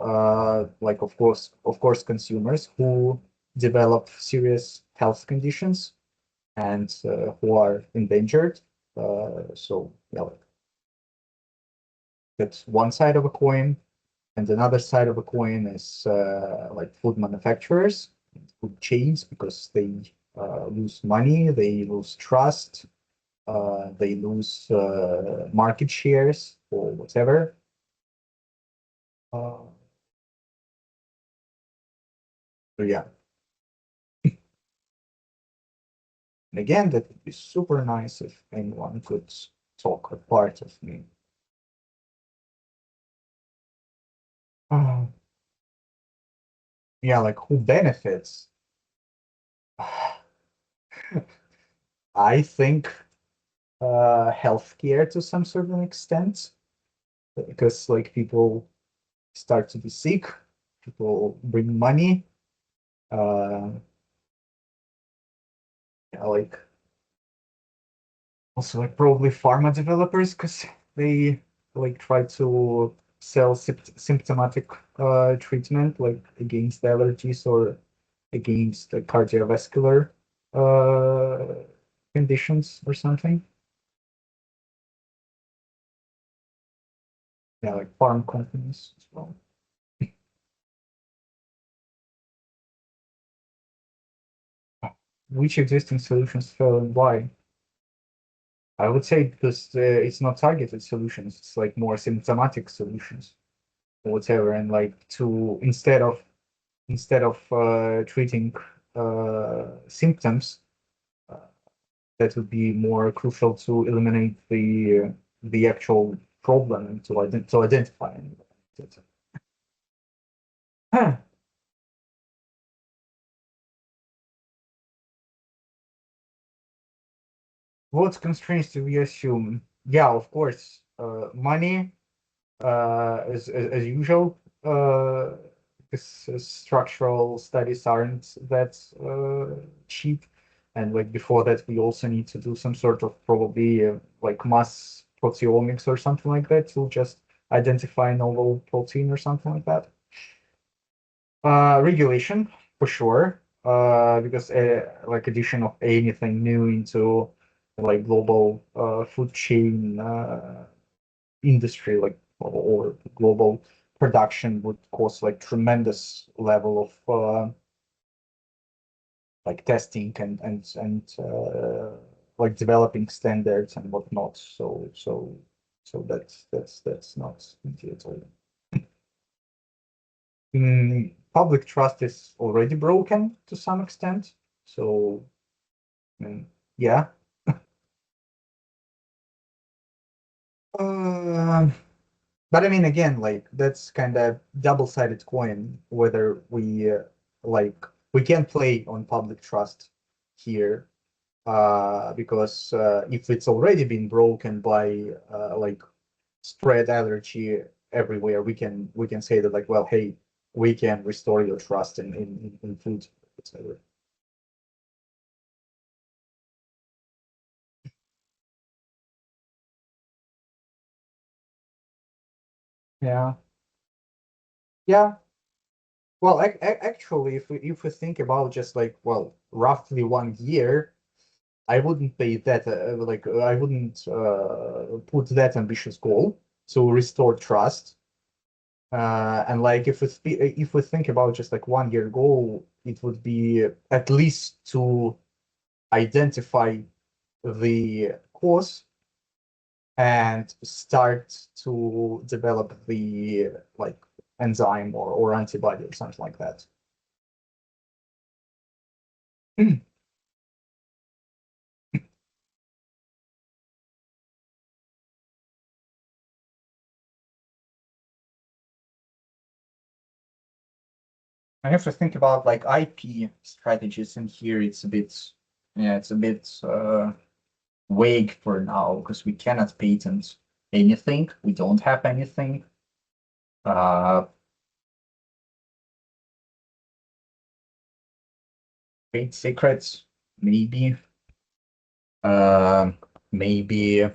Like of course, consumers who develop serious health conditions and who are endangered. So yeah, like, that's one side of a coin, and another side of a coin is like food manufacturers, food chains, because they lose money, they lose trust, they lose market shares or whatever. So yeah, and again, that would be super nice if anyone could talk a part of me. Uh, yeah, like who benefits? I think healthcare to some certain extent, because like people start to be sick, people bring money, yeah, like also like probably pharma developers, because they like try to sell symptomatic treatment like against allergies or against the cardiovascular uh, conditions or something. Yeah, like farm companies as well. Which existing solutions fail and why? I would say because it's not targeted solutions, it's like more symptomatic solutions or whatever, and like to instead of treating symptoms, uh, that would be more crucial to eliminate the actual problem and to identify it. Huh. What constraints do we assume? Yeah, of course, money, as usual, because structural studies aren't that cheap. And like before that, we also need to do some sort of probably like mass proteomics or something like that to just identify novel protein or something like that. Regulation for sure, because like addition of anything new into like global food chain industry, like or global production would cause like tremendous level of like testing and like developing standards and whatnot. So that's not easy at all. Public trust is already broken to some extent. So yeah. But I mean, again, like that's kind of double-sided coin, whether we like we can play on public trust here, because if it's already been broken by like spread allergy everywhere, we can say that like, well, hey, we can restore your trust in food, etc. Yeah. Yeah. Well, actually, if we think about just like, well, roughly 1 year, I wouldn't pay that I wouldn't put that ambitious goal to restore trust. And like if we think about just like 1 year goal, it would be at least to identify the cause and start to develop the like enzyme or antibody or something like that. I have to think about like IP strategies in here. It's a bit, yeah, it's a bit vague for now because we cannot patent anything. We don't have anything. Trade secrets, maybe. Maybe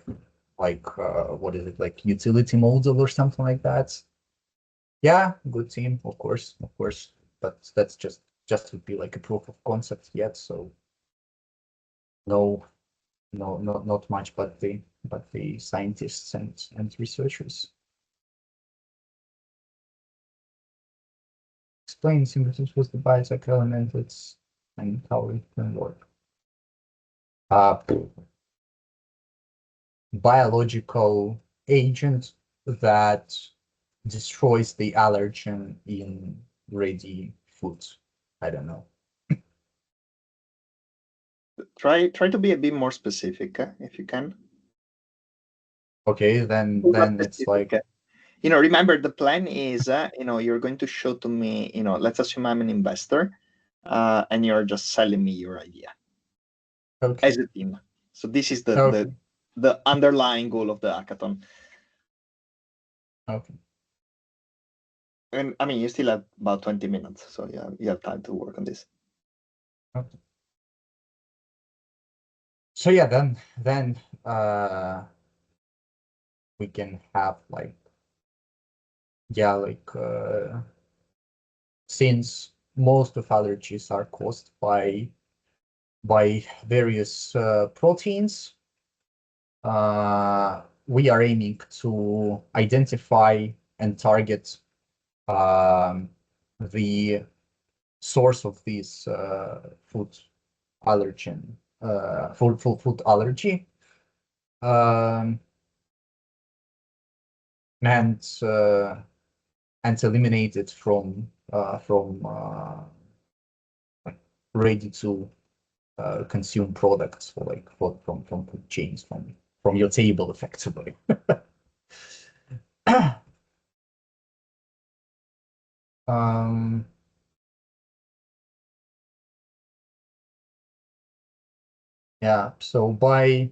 like what is it, like utility model or something like that. Yeah, good team, of course, but that's just would be like a proof of concept yet. So no, not much, but the scientists and researchers. Explain synthesis with the biotech element, and how it can work. Biological agent that destroys the allergen in ready food. I don't know. Try to be a bit more specific, if you can. Okay, then it's like, remember the plan is, you're going to show to me, let's assume I'm an investor, and you're just selling me your idea okay, as a team. So this is okay, the underlying goal of the hackathon. okay. And I mean, you still have about 20 minutes, so yeah, you have time to work on this. Okay. So yeah, then we can have like, yeah, like since most of allergies are caused by various proteins, we are aiming to identify and target the source of this food allergen, food allergy, and eliminate it from ready to consume products, for like from food chains, from your table effectively. Yeah, so by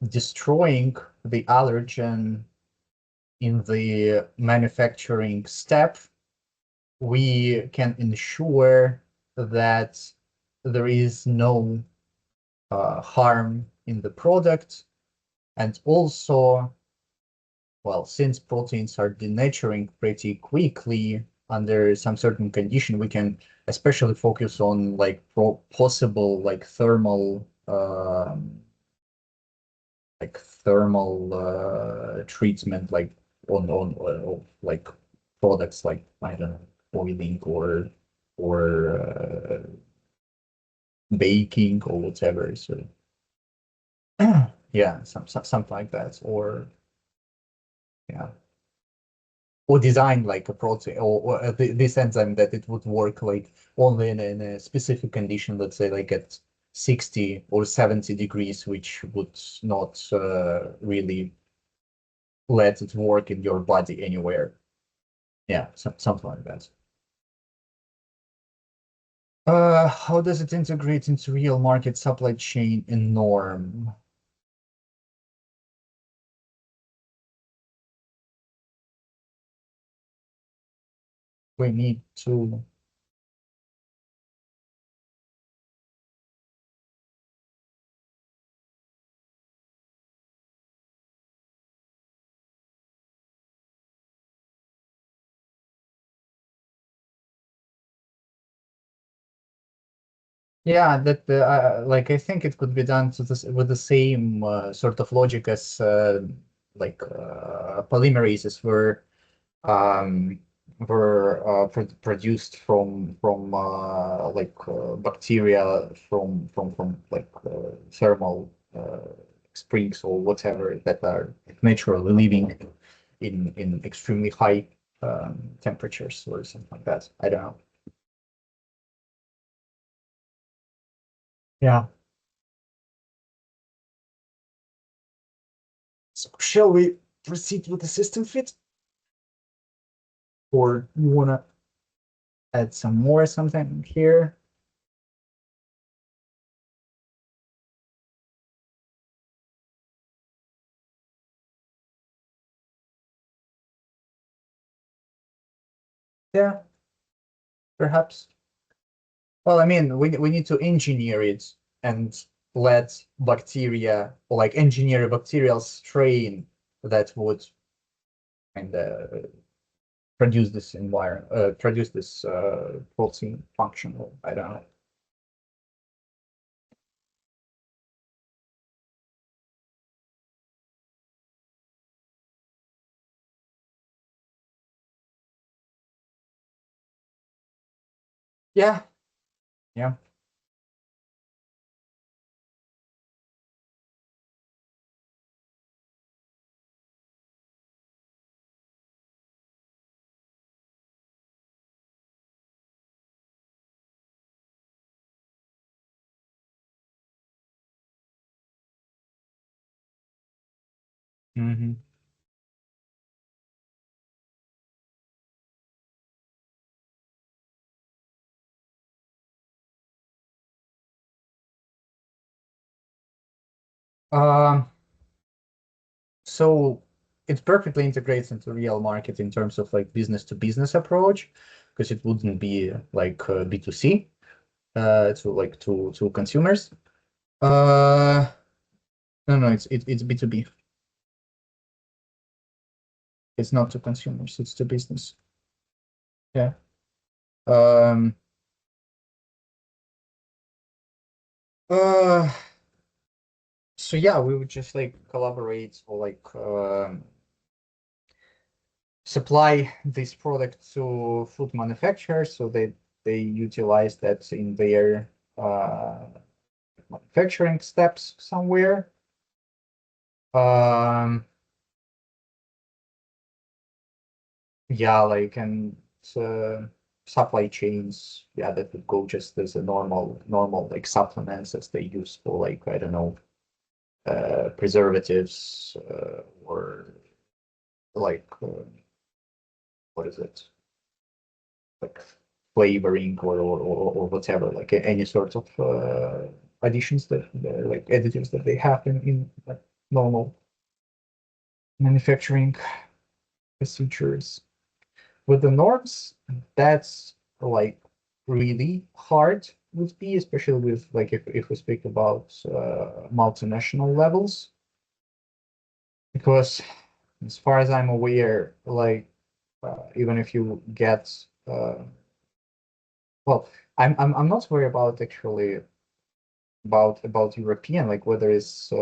destroying the allergen in the manufacturing step, we can ensure that there is no harm in the product. And also, well, since proteins are denaturing pretty quickly under some certain condition, we can especially focus on like possible like thermal treatment, like on like products like, I don't know, boiling or baking or whatever. So yeah, something like that, or yeah, or design like a protein or this enzyme that it would work like only in a specific condition, let's say like at 60 or 70 degrees, which would not really let it work in your body anywhere. Yeah, something like that. How does it integrate into real market supply chain and norm? We need to. Yeah, that like I think it could be done to this with the same sort of logic as like polymerases um, were produced from like bacteria from like thermal springs or whatever that are naturally living in extremely high temperatures or something like that. I don't know. Yeah. So shall we proceed with the system fit? Or you want to add some more something here? Yeah, perhaps. Well, I mean, we need to engineer it and let bacteria, or like engineer a bacterial strain that would kind of produce this environment, produce this protein function. Or I don't know. Yeah, yeah. Mm-hmm. Um, so it perfectly integrates into real market in terms of like business to business approach, because it wouldn't be like B2C to like to consumers. Uh, no, it's B2B. It's not to consumers, it's to business. Yeah. Um, uh, so yeah, we would just like collaborate or like supply this product to food manufacturers so they utilize that in their manufacturing steps somewhere. Um, yeah, like and uh, supply chains, yeah, that would go just as a normal like supplements as they use for like I don't know preservatives or like what is it like flavoring or whatever like any sort of additions that like additives that they have in like, normal manufacturing procedures. With the norms, that's like really hard would be, especially with like if we speak about multinational levels, because as far as I'm aware, like even if you get well, I'm not worried about actually about European, like whether this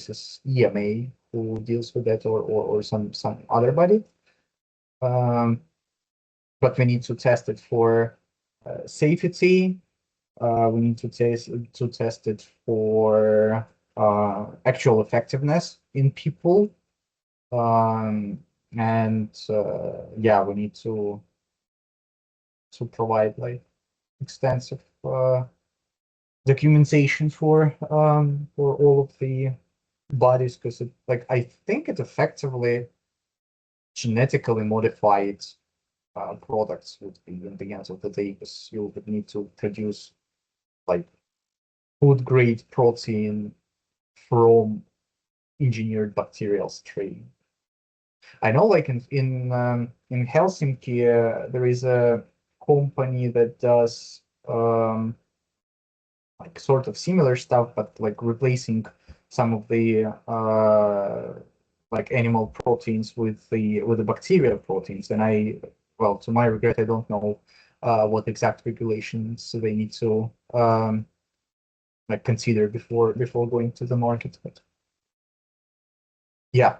is EMA who deals with that or some other body. Um, but we need to test it for safety We need to test it for actual effectiveness in people. And yeah, we need to provide like extensive documentation for all of the bodies, because like I think it effectively genetically modified products would be in the end of the day, because you would need to produce like food grade protein from engineered bacterial strain. I know, like in Helsinki, there is a company that does like sort of similar stuff, but like replacing some of the like animal proteins with the bacterial proteins. And well, to my regret, I don't know what exact regulations they need to like consider before going to the market. But yeah.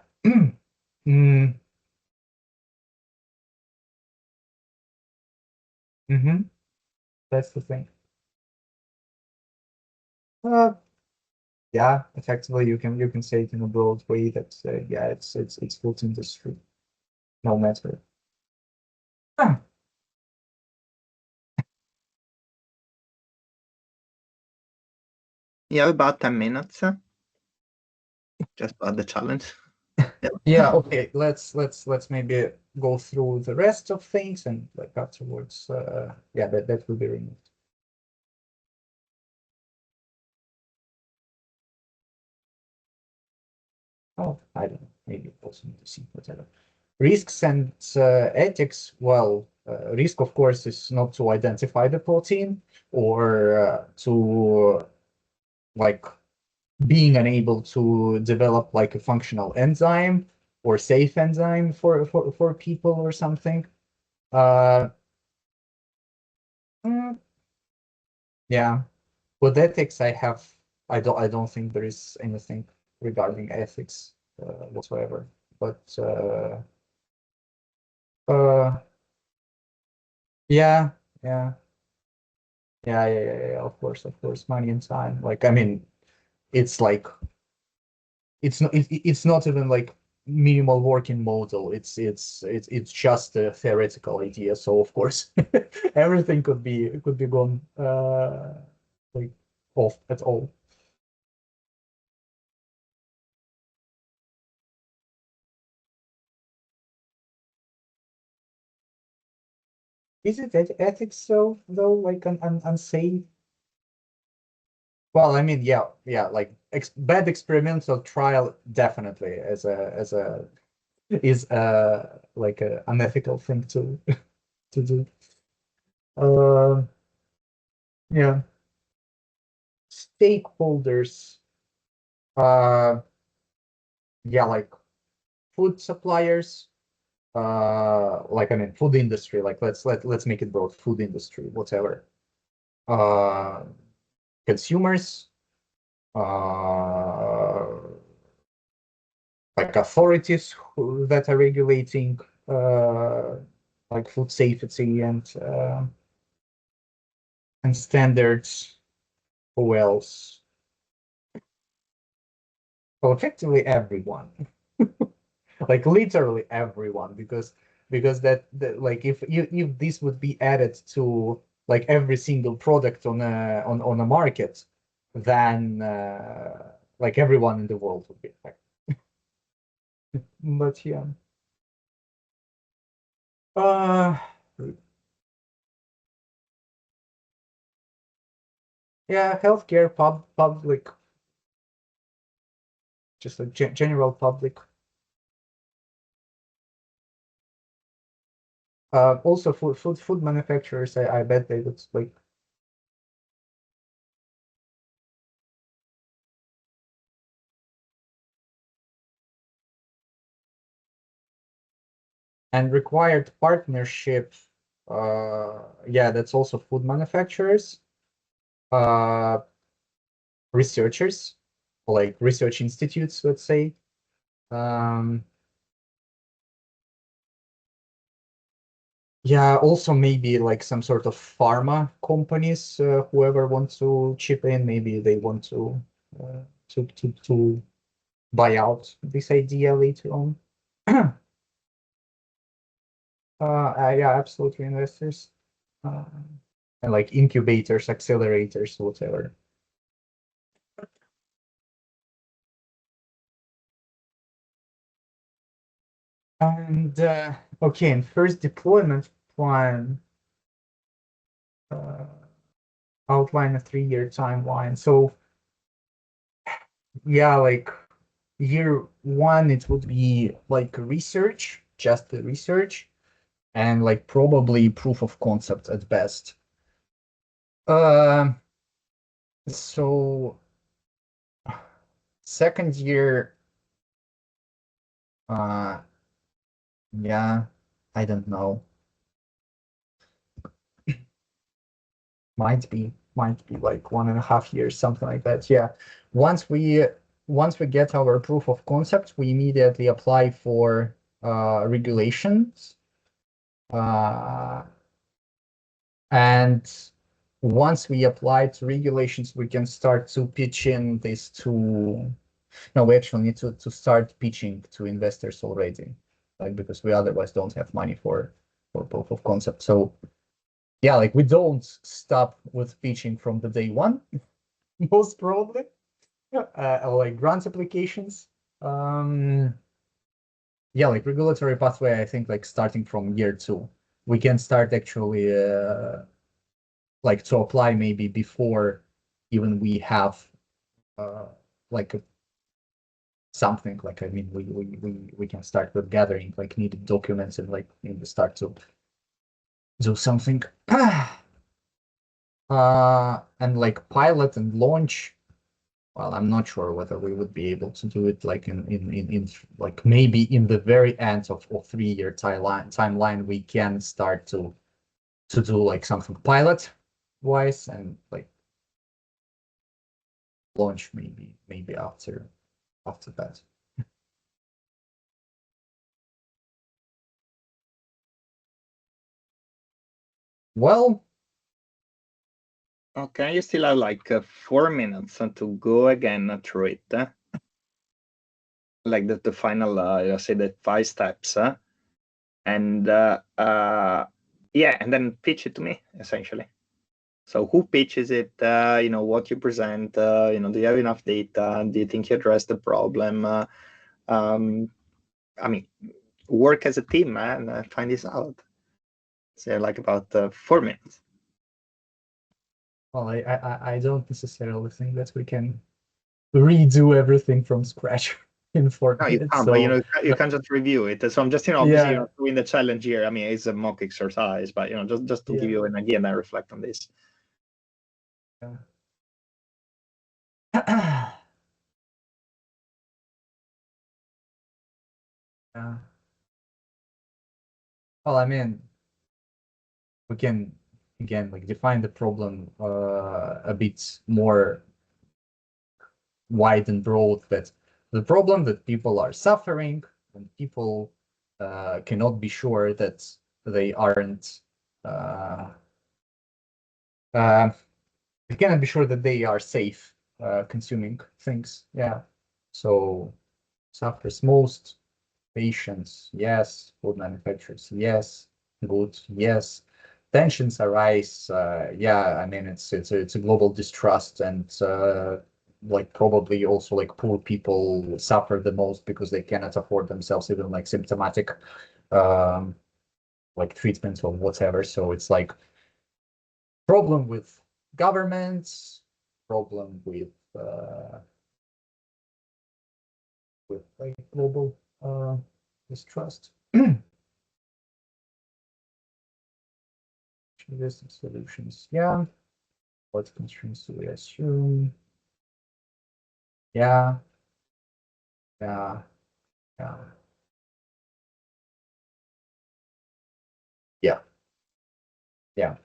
Mm. Mm-hmm. That's the thing. Yeah, effectively, you can say it in a broad way that yeah, it's food industry, no matter. Ah, You have about 10 minutes, just about the challenge. yeah, okay. Let's maybe go through the rest of things, and like afterwards, yeah, that will be removed. Oh, I don't know. Maybe also need to see whatever. Risks and ethics. Well, risk, of course, is not to identify the protein or to like being unable to develop like a functional enzyme or safe enzyme for people or something. Uh, mm, yeah, with ethics, I don't think there is anything regarding ethics whatsoever. But uh, yeah, yeah, yeah. Of course, money and time. Like, I mean, it's like it's not even like minimal working model. It's just a theoretical idea. So of course, everything could be gone like off at all. Is it ethics though, like an unsafe? Well, I mean, yeah, like bad experimental trial definitely as a is like a unethical thing to do. Uh, yeah, stakeholders. Yeah, like food suppliers. Like I mean, food industry. Like let's make it broad. Food industry, whatever. Uh, consumers. Uh, like authorities that are regulating like food safety and standards. Who else? Well, effectively everyone, like literally everyone, because that like if this would be added to like every single product on a market, then like everyone in the world would be affected. But yeah. Uh, yeah, healthcare, public, just a general public. Also food manufacturers, I bet they would like. And required partnership, yeah, that's also food manufacturers, uh, researchers, like research institutes, let's say. Um, Yeah, also maybe like some sort of pharma companies, whoever wants to chip in, maybe they want to buy out this idea later on. Yeah, absolutely, investors, and like incubators, accelerators, whatever. And okay, and first deployment plan, outline a 3-year timeline. So yeah, like year 1, it would be like research, just the research, and like probably proof of concept at best. So second year, yeah, I don't know. Might be like 1.5 years, something like that. Yeah. Once we get our proof of concept, we immediately apply for regulations. And once we apply to regulations, we can start to pitch in this to. No, we actually need to start pitching to investors already, like because we otherwise don't have money for proof of concept. So yeah, like we don't stop with pitching from the day one, most probably. Like grant applications. Yeah, like regulatory pathway, I think like starting from year 2, we can start actually like to apply maybe before even we have like something like, I mean, we can start with gathering like needed documents and like maybe start to do something. And like pilot and launch, well, I'm not sure whether we would be able to do it like in like maybe in the very end of 3-year timeline we can start to do like something pilot wise, and like launch maybe after that. Well, Okay, you still have like 4 minutes to go again through it. Like the final, let's say the 5 steps. And yeah, and then pitch it to me, essentially. So who pitches it? What you present, do you have enough data? Do you think you address the problem? I mean, work as a team, man, find this out. So like about 4 minutes. well, I don't necessarily think that we can redo everything from scratch in 4 No, you minutes. can't, So but you can just review it. So I'm just, obviously, yeah. doing the challenge here. I mean, it's a mock exercise, but just to give you an idea and I reflect on this. Yeah. Yeah. Well, I mean, we can again like define the problem a bit more wide and broad, that the problem that people are suffering and people cannot be sure that they aren't they cannot be sure that they are safe consuming things. Yeah. So suffers most patients, yes. Food manufacturers, yes. Good, yes. Tensions arise. Yeah, I mean it's a global distrust, and like probably also like poor people suffer the most because they cannot afford themselves even like symptomatic like treatments or whatever. So it's like problem with governments, problem with like global distrust. Business solutions, yeah. What constraints do we assume? Yeah, yeah, yeah, yeah, yeah.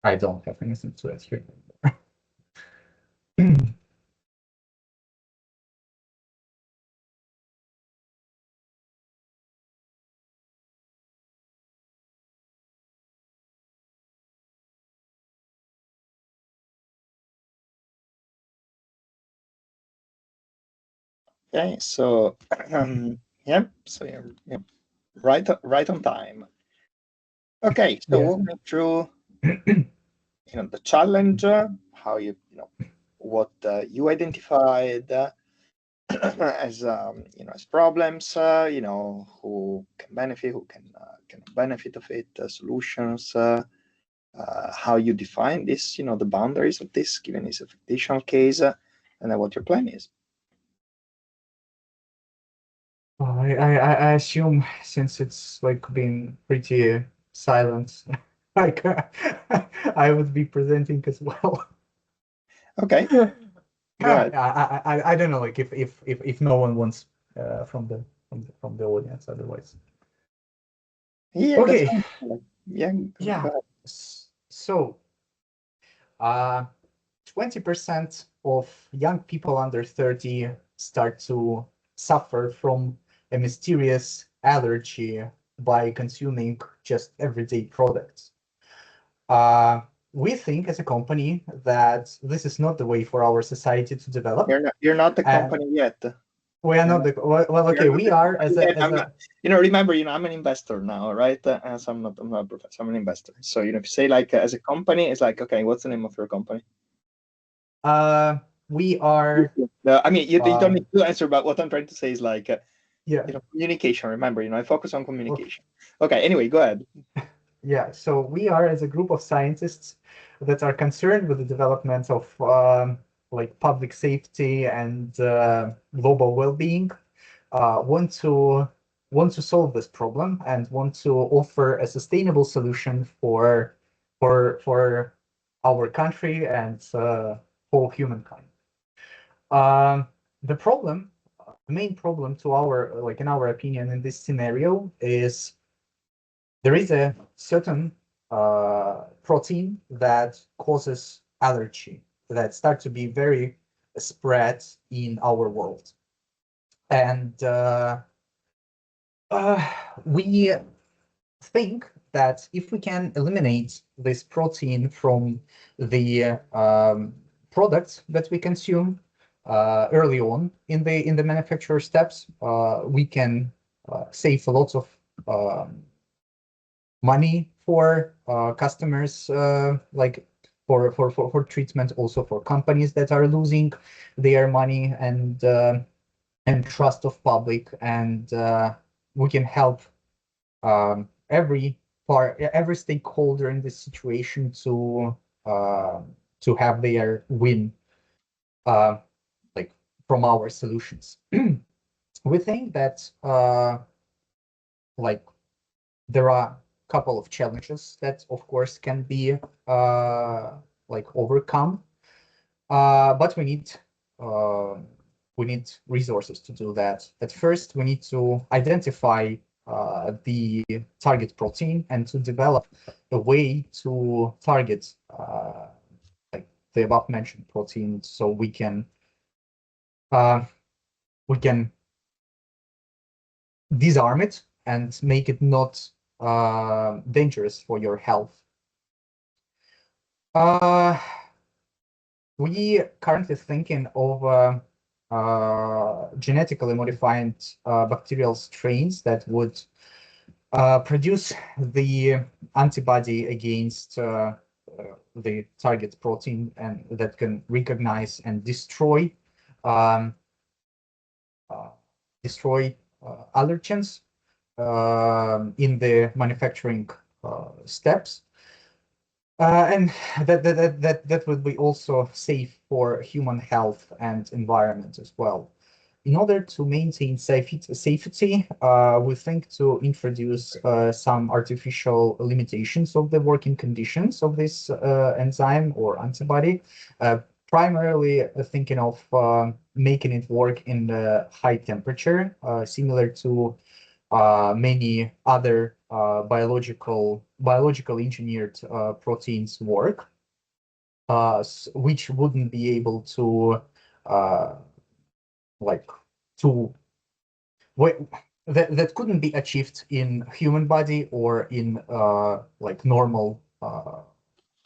I don't have anything to add here. Okay, so yeah, so you're right on time. Okay, so Yeah. walk me through the challenge, how what you identified as as problems, who can benefit, who can benefit of it, solutions, how you define this, the boundaries of this, given it's a fictional case, and then what your plan is. I assume, since it's like been pretty silent, like I would be presenting as well. Okay, go ahead. I don't know, like if no one wants from the audience, otherwise. Yeah, Okay. Yeah, Yeah. go ahead. So, 20% of young people under 30 start to suffer from a mysterious allergy by consuming just everyday products. We think as a company that this is not the way for our society to develop. You're not the company yet. We are not the well. Okay, we are as a. Remember, I'm an investor now, right? So I'm not a professor. I'm an investor. So if you say like as a company, it's like, okay, what's the name of your company? We are. I mean, you don't need to answer, but what I'm trying to say is like, yeah, communication. Remember, I focus on communication. Okay. Anyway, go ahead. Yeah. So we are as a group of scientists that are concerned with the development of like public safety and global well-being. Want to solve this problem and want to offer a sustainable solution for our country and whole humankind. The problem, the main problem to our, like in our opinion, in this scenario is there is a certain protein that causes allergy that start to be very spread in our world. And we think that if we can eliminate this protein from the products that we consume early on in the manufacturer steps, we can save a lot of money for customers, like for treatment, also for companies that are losing their money and trust of public, and we can help every stakeholder in this situation to have their win, like from our solutions. We think that like there are a couple of challenges that of course can be like overcome, but we need resources to do that. At first, we need to identify the target protein and to develop a way to target like the above mentioned protein, so we can disarm it and make it not dangerous for your health. We currently thinking of genetically modified bacterial strains that would produce the antibody against the target protein, and that can recognize and destroy allergens in the manufacturing steps. And that would be also safe for human health and environment as well. In order to maintain safety, we think to introduce some artificial limitations of the working conditions of this enzyme or antibody, primarily thinking of making it work in the high temperature, similar to many other biological engineered proteins work, which wouldn't be able to like to that couldn't be achieved in human body or in like normal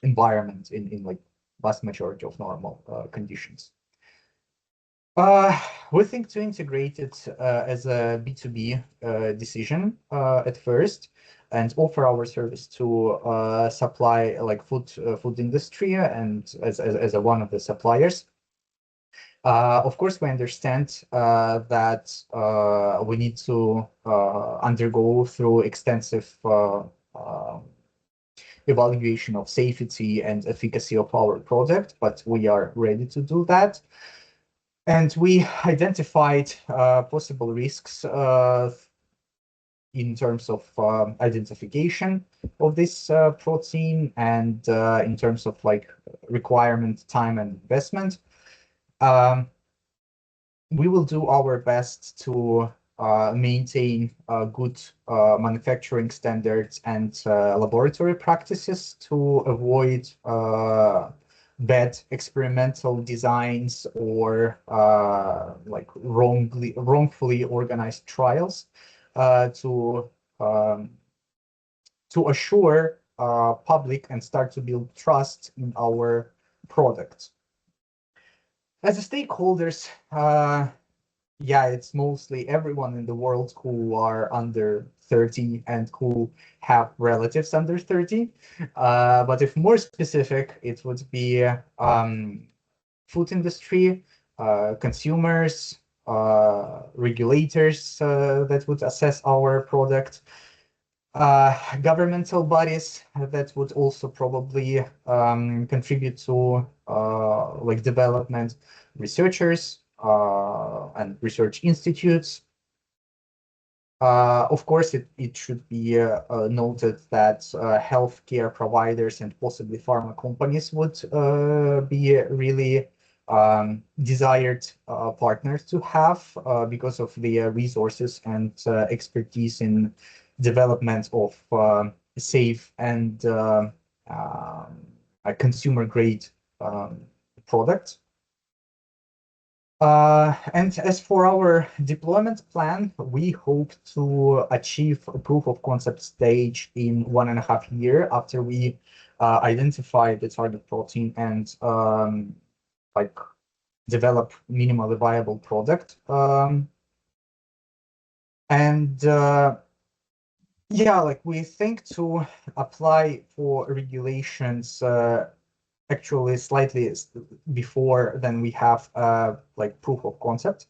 environment, in like vast majority of normal conditions. We think to integrate it as a B2B decision at first, and offer our service to supply like food industry and as a one of the suppliers. Of course, we understand that we need to undergo through extensive evaluation of safety and efficacy of our product, but we are ready to do that. And we identified possible risks in terms of identification of this protein and in terms of like requirement, time, and investment. We will do our best to maintain good manufacturing standards and laboratory practices to avoid bad experimental designs or like wrongfully organized trials to assure public and start to build trust in our product. As a stakeholders, yeah, it's mostly everyone in the world who are under 30 and who have relatives under 30. But if more specific, it would be food industry, consumers, regulators that would assess our product, governmental bodies that would also probably contribute to like development, researchers and research institutes. Of course, it should be noted that healthcare providers and possibly pharma companies would be really desired partners to have because of the resources and expertise in development of safe and consumer-grade products. And as for our deployment plan, we hope to achieve a proof of concept stage in 1.5 years after we identify the target protein and like develop minimally viable product. Yeah, like we think to apply for regulations actually slightly before than we have like proof of concept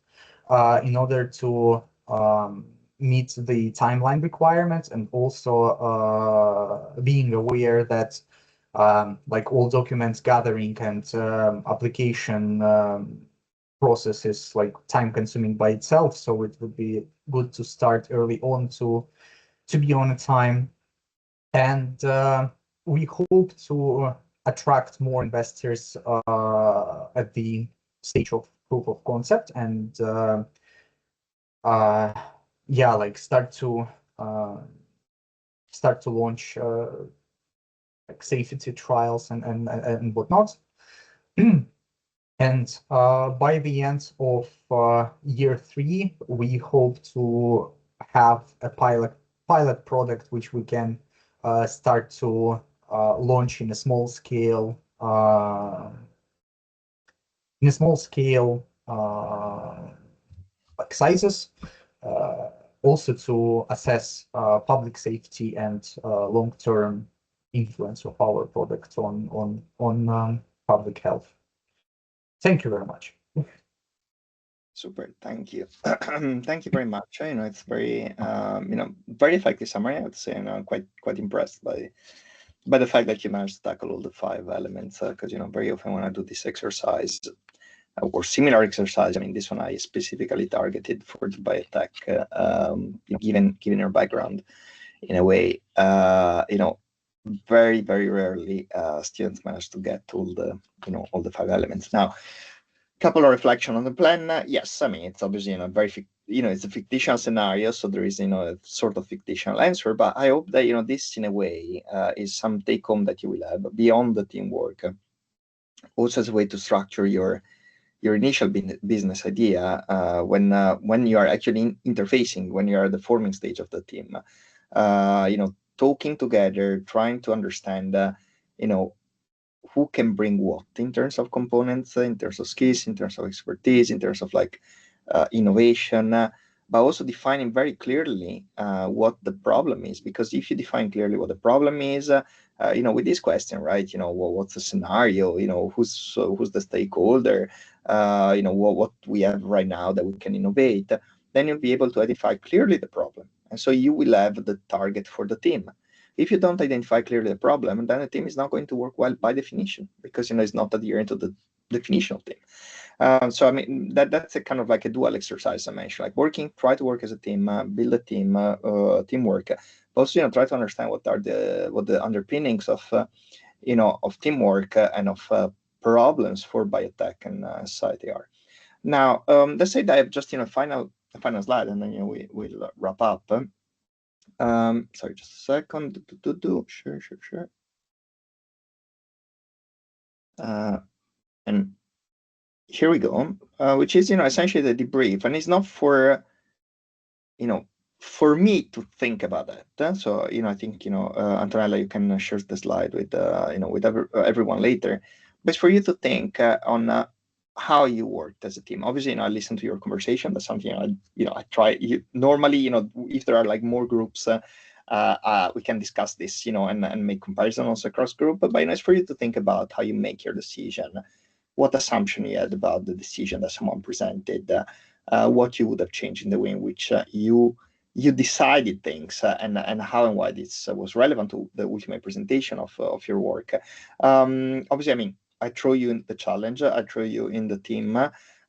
in order to meet the timeline requirements, and also being aware that like all documents gathering and application process is like time consuming by itself. So it would be good to start early on to be on time. And we hope to attract more investors at the stage of proof of concept, and yeah, like start to launch like safety trials and whatnot. And by the end of year 3, we hope to have a pilot product which we can start to launch in a small scale like sizes, also to assess public safety and long-term influence of our product on public health. Thank you very much. Super, thank you. Thank you very much. It's very, very effective summary, I would say, and I'm quite impressed by the fact that you managed to tackle all the 5 elements, because, very often when I do this exercise or similar exercise, I mean, this one I specifically targeted for the biotech, given your background in a way, very, very rarely students manage to get all the 5 elements. Now, couple of reflection on the plan. Yes, I mean, it's obviously it's a fictitious scenario, so there is a sort of fictitious answer. But I hope that this in a way is some take home that you will have beyond the teamwork, also as a way to structure your initial business idea when you are actually interfacing, when you are at the forming stage of the team. Talking together, trying to understand who can bring what in terms of components, in terms of skills, in terms of expertise, in terms of like innovation, but also defining very clearly what the problem is. Because if you define clearly what the problem is, with this question, right, what's the scenario, who's the stakeholder, what we have right now that we can innovate, then you'll be able to identify clearly the problem. And so you will have the target for the team. If you don't identify clearly the problem, then the team is not going to work well by definition, because it's not adhering to the definition of team. So I mean that's a kind of like a dual exercise I mentioned, like try to work as a team, build a team, teamwork. But also try to understand what the underpinnings of of teamwork and of problems for biotech and society are. Now let's say that I have just a final slide, and then we'll wrap up. Sorry, just a second. Sure. And here we go, which is essentially the debrief, and it's not for for me to think about that. So I think Antonella, you can share the slide with with everyone later, but it's for you to think on how you worked as a team. Obviously, I listen to your conversation. That's something I try. Normally, if there are like more groups, we can discuss this, and make comparisons across group. But it's for you to think about how you make your decision, what assumption you had about the decision that someone presented, what you would have changed in the way in which you decided things, and how and why this was relevant to the ultimate presentation of your work. Obviously, I throw you in the challenge, I throw you in the team,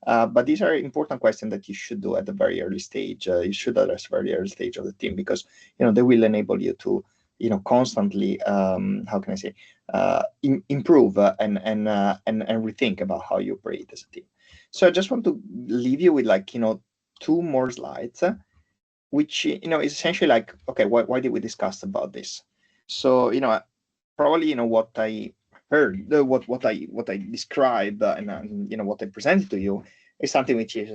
but these are important questions that you should do at the very early stage. You should address very early stage of the team, because they will enable you to constantly how can I say improve and rethink about how you operate as a team. So I just want to leave you with like 2 more slides, which is essentially like, okay, why did we discuss about this? So probably what I heard, what I described, and what I presented to you is something which is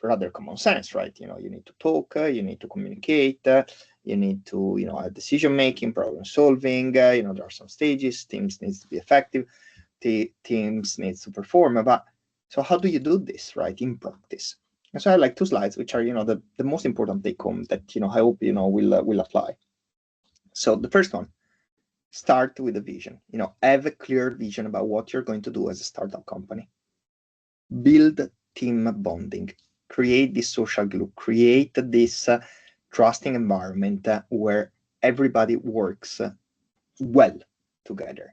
rather common sense, right? You need to talk, you need to communicate, you need to have decision making, problem solving. There are some stages. Teams needs to be effective. Teams needs to perform. But so how do you do this, right, in practice? And so I have like 2 slides, which are the most important take home that I hope will apply. So the first one, start with a vision. Have a clear vision about what you're going to do as a startup company. Build team bonding. Create this social glue. Create this trusting environment where everybody works well together.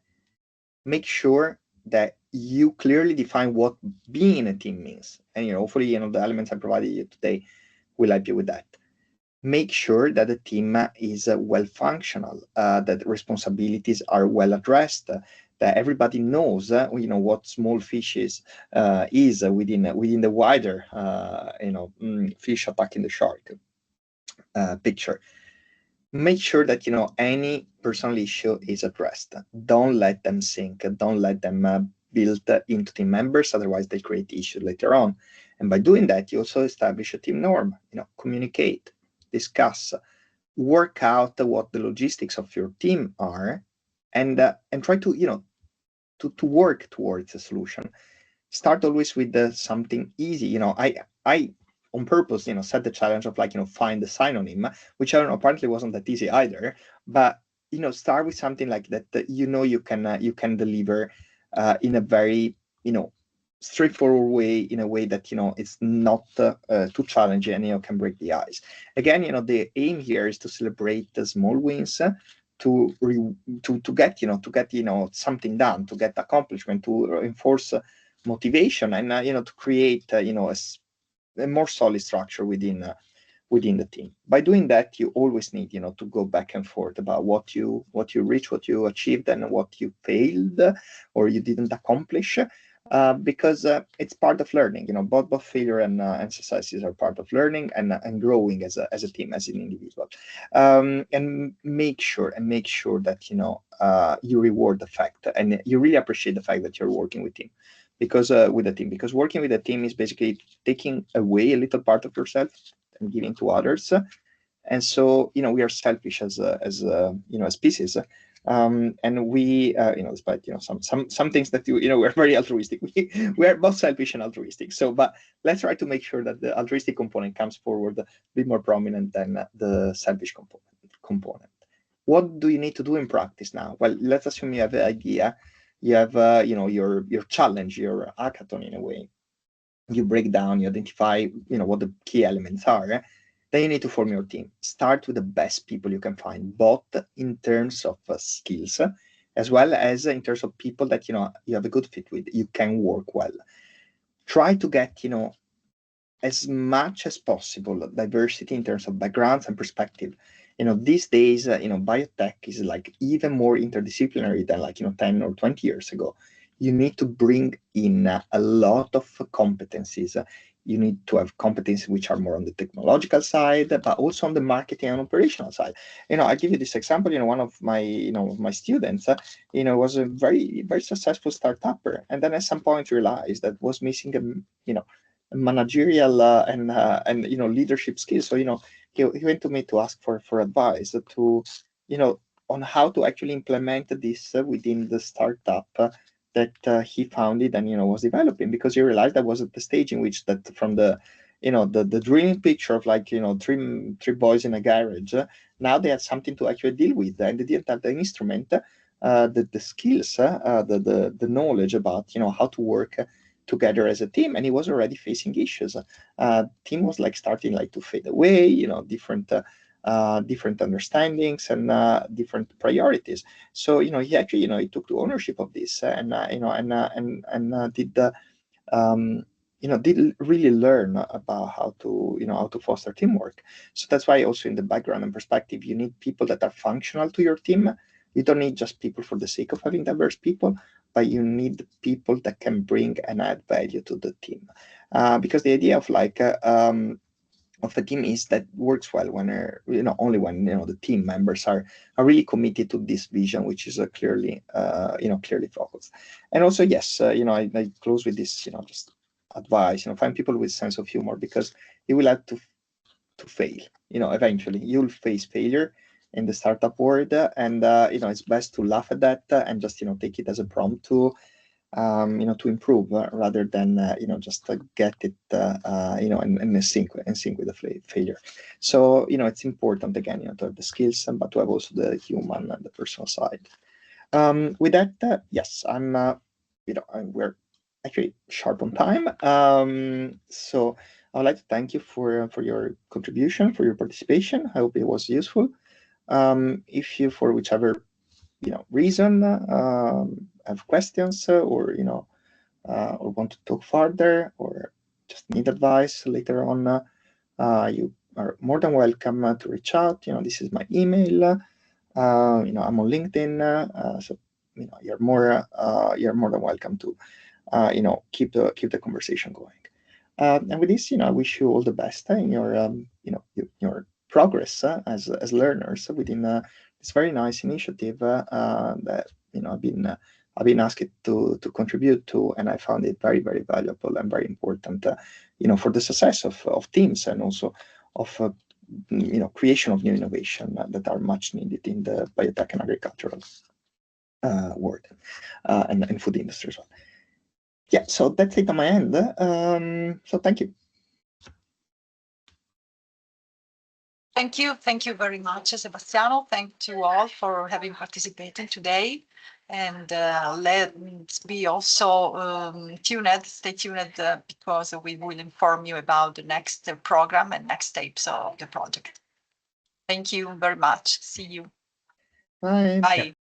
Make sure that you clearly define what being in a team means, and hopefully the elements I provided you today will help you with that. Make sure that the team is well functional, that responsibilities are well addressed, that everybody knows what small fish is within the wider fish attacking the shark picture. Make sure that any personal issue is addressed. Don't let them sink. Don't let them build into team members, otherwise they create issues later on. And by doing that, you also establish a team norm. Communicate, discuss, work out what the logistics of your team are, and try to to work towards a solution. Start always with something easy. I on purpose set the challenge of like find the synonym, which I don't know, apparently wasn't that easy either. But start with something like that you can deliver in a very straightforward way, in a way that it's not too challenging and can break the ice. Again, the aim here is to celebrate the small wins, to get something done, to get accomplishment, to reinforce motivation, and to create a more solid structure within the team. By doing that, you always need to go back and forth about what you reached, what you achieved, and what you failed or you didn't accomplish, because it's part of learning. Both failure and successes are part of learning and growing as a team, as an individual. And make sure that you reward the fact, and you really appreciate the fact that you're working with team. Because working with a team is basically taking away a little part of yourself and giving to others. And so we are selfish as a species, And we, despite some things that we're very altruistic. We are both selfish and altruistic. So, but let's try to make sure that the altruistic component comes forward a bit more prominent than the selfish component. What do you need to do in practice now? Well, let's assume you have an idea, you have your challenge, your hackathon in a way. You break down, you identify what the key elements are. Then you need to form your team. Start with the best people you can find, both in terms of skills, as well as in terms of people that you have a good fit with, you can work well. Try to get as much as possible diversity in terms of backgrounds and perspective. These days, biotech is like even more interdisciplinary than like 10 or 20 years ago. You need to bring in a lot of competencies. You need to have competencies which are more on the technological side, but also on the marketing and operational side. I give you this example. One of my students, was a very, very successful startupper, and then at some point realized that was missing a managerial and leadership skills. So he went to me to ask for advice to on how to actually implement this within the startup that he founded and was developing, because he realized that was at the stage in which that from the the dreaming picture of like three boys in a garage, now they had something to actually deal with, and they didn't have the instrument, the skills, the knowledge about how to work together as a team, and he was already facing issues. Team was like starting like to fade away, different understandings and different priorities. So he actually he took the ownership of this and did really learn about how to foster teamwork. So that's why also in the background and perspective, you need people that are functional to your team. You don't need just people for the sake of having diverse people, but you need people that can bring and add value to the team. Because the idea of like of a team is that works well when only when the team members are really committed to this vision, which is clearly clearly focused. And also, yes, I close with this, just advice, find people with sense of humor, because you will have to fail. Eventually you'll face failure in the startup world, and it's best to laugh at that and just take it as a prompt to improve rather than just get it in sync with the failure. So it's important again to have the skills, but to have also the human and the personal side. With that, yes, we're actually sharp on time. So I would like to thank you for your contribution, for your participation. I hope it was useful. If you, for whichever reason, have questions or or want to talk further or just need advice later on, you are more than welcome to reach out. This is my email. I'm on LinkedIn, so you're more than welcome to keep the conversation going. And with this, I wish you all the best in your your progress as learners within this very nice initiative that I've been asked to contribute to, and I found it very, very valuable and very important, for the success of teams, and also of creation of new innovation that are much needed in the biotech and agricultural world and food industry as well. Yeah, so that's it on my end. So thank you. Thank you very much, Sebastiano. Thank you all for having participated today. And let's be also stay tuned because we will inform you about the next program and next steps of the project. Thank you very much. See you. Bye. Bye.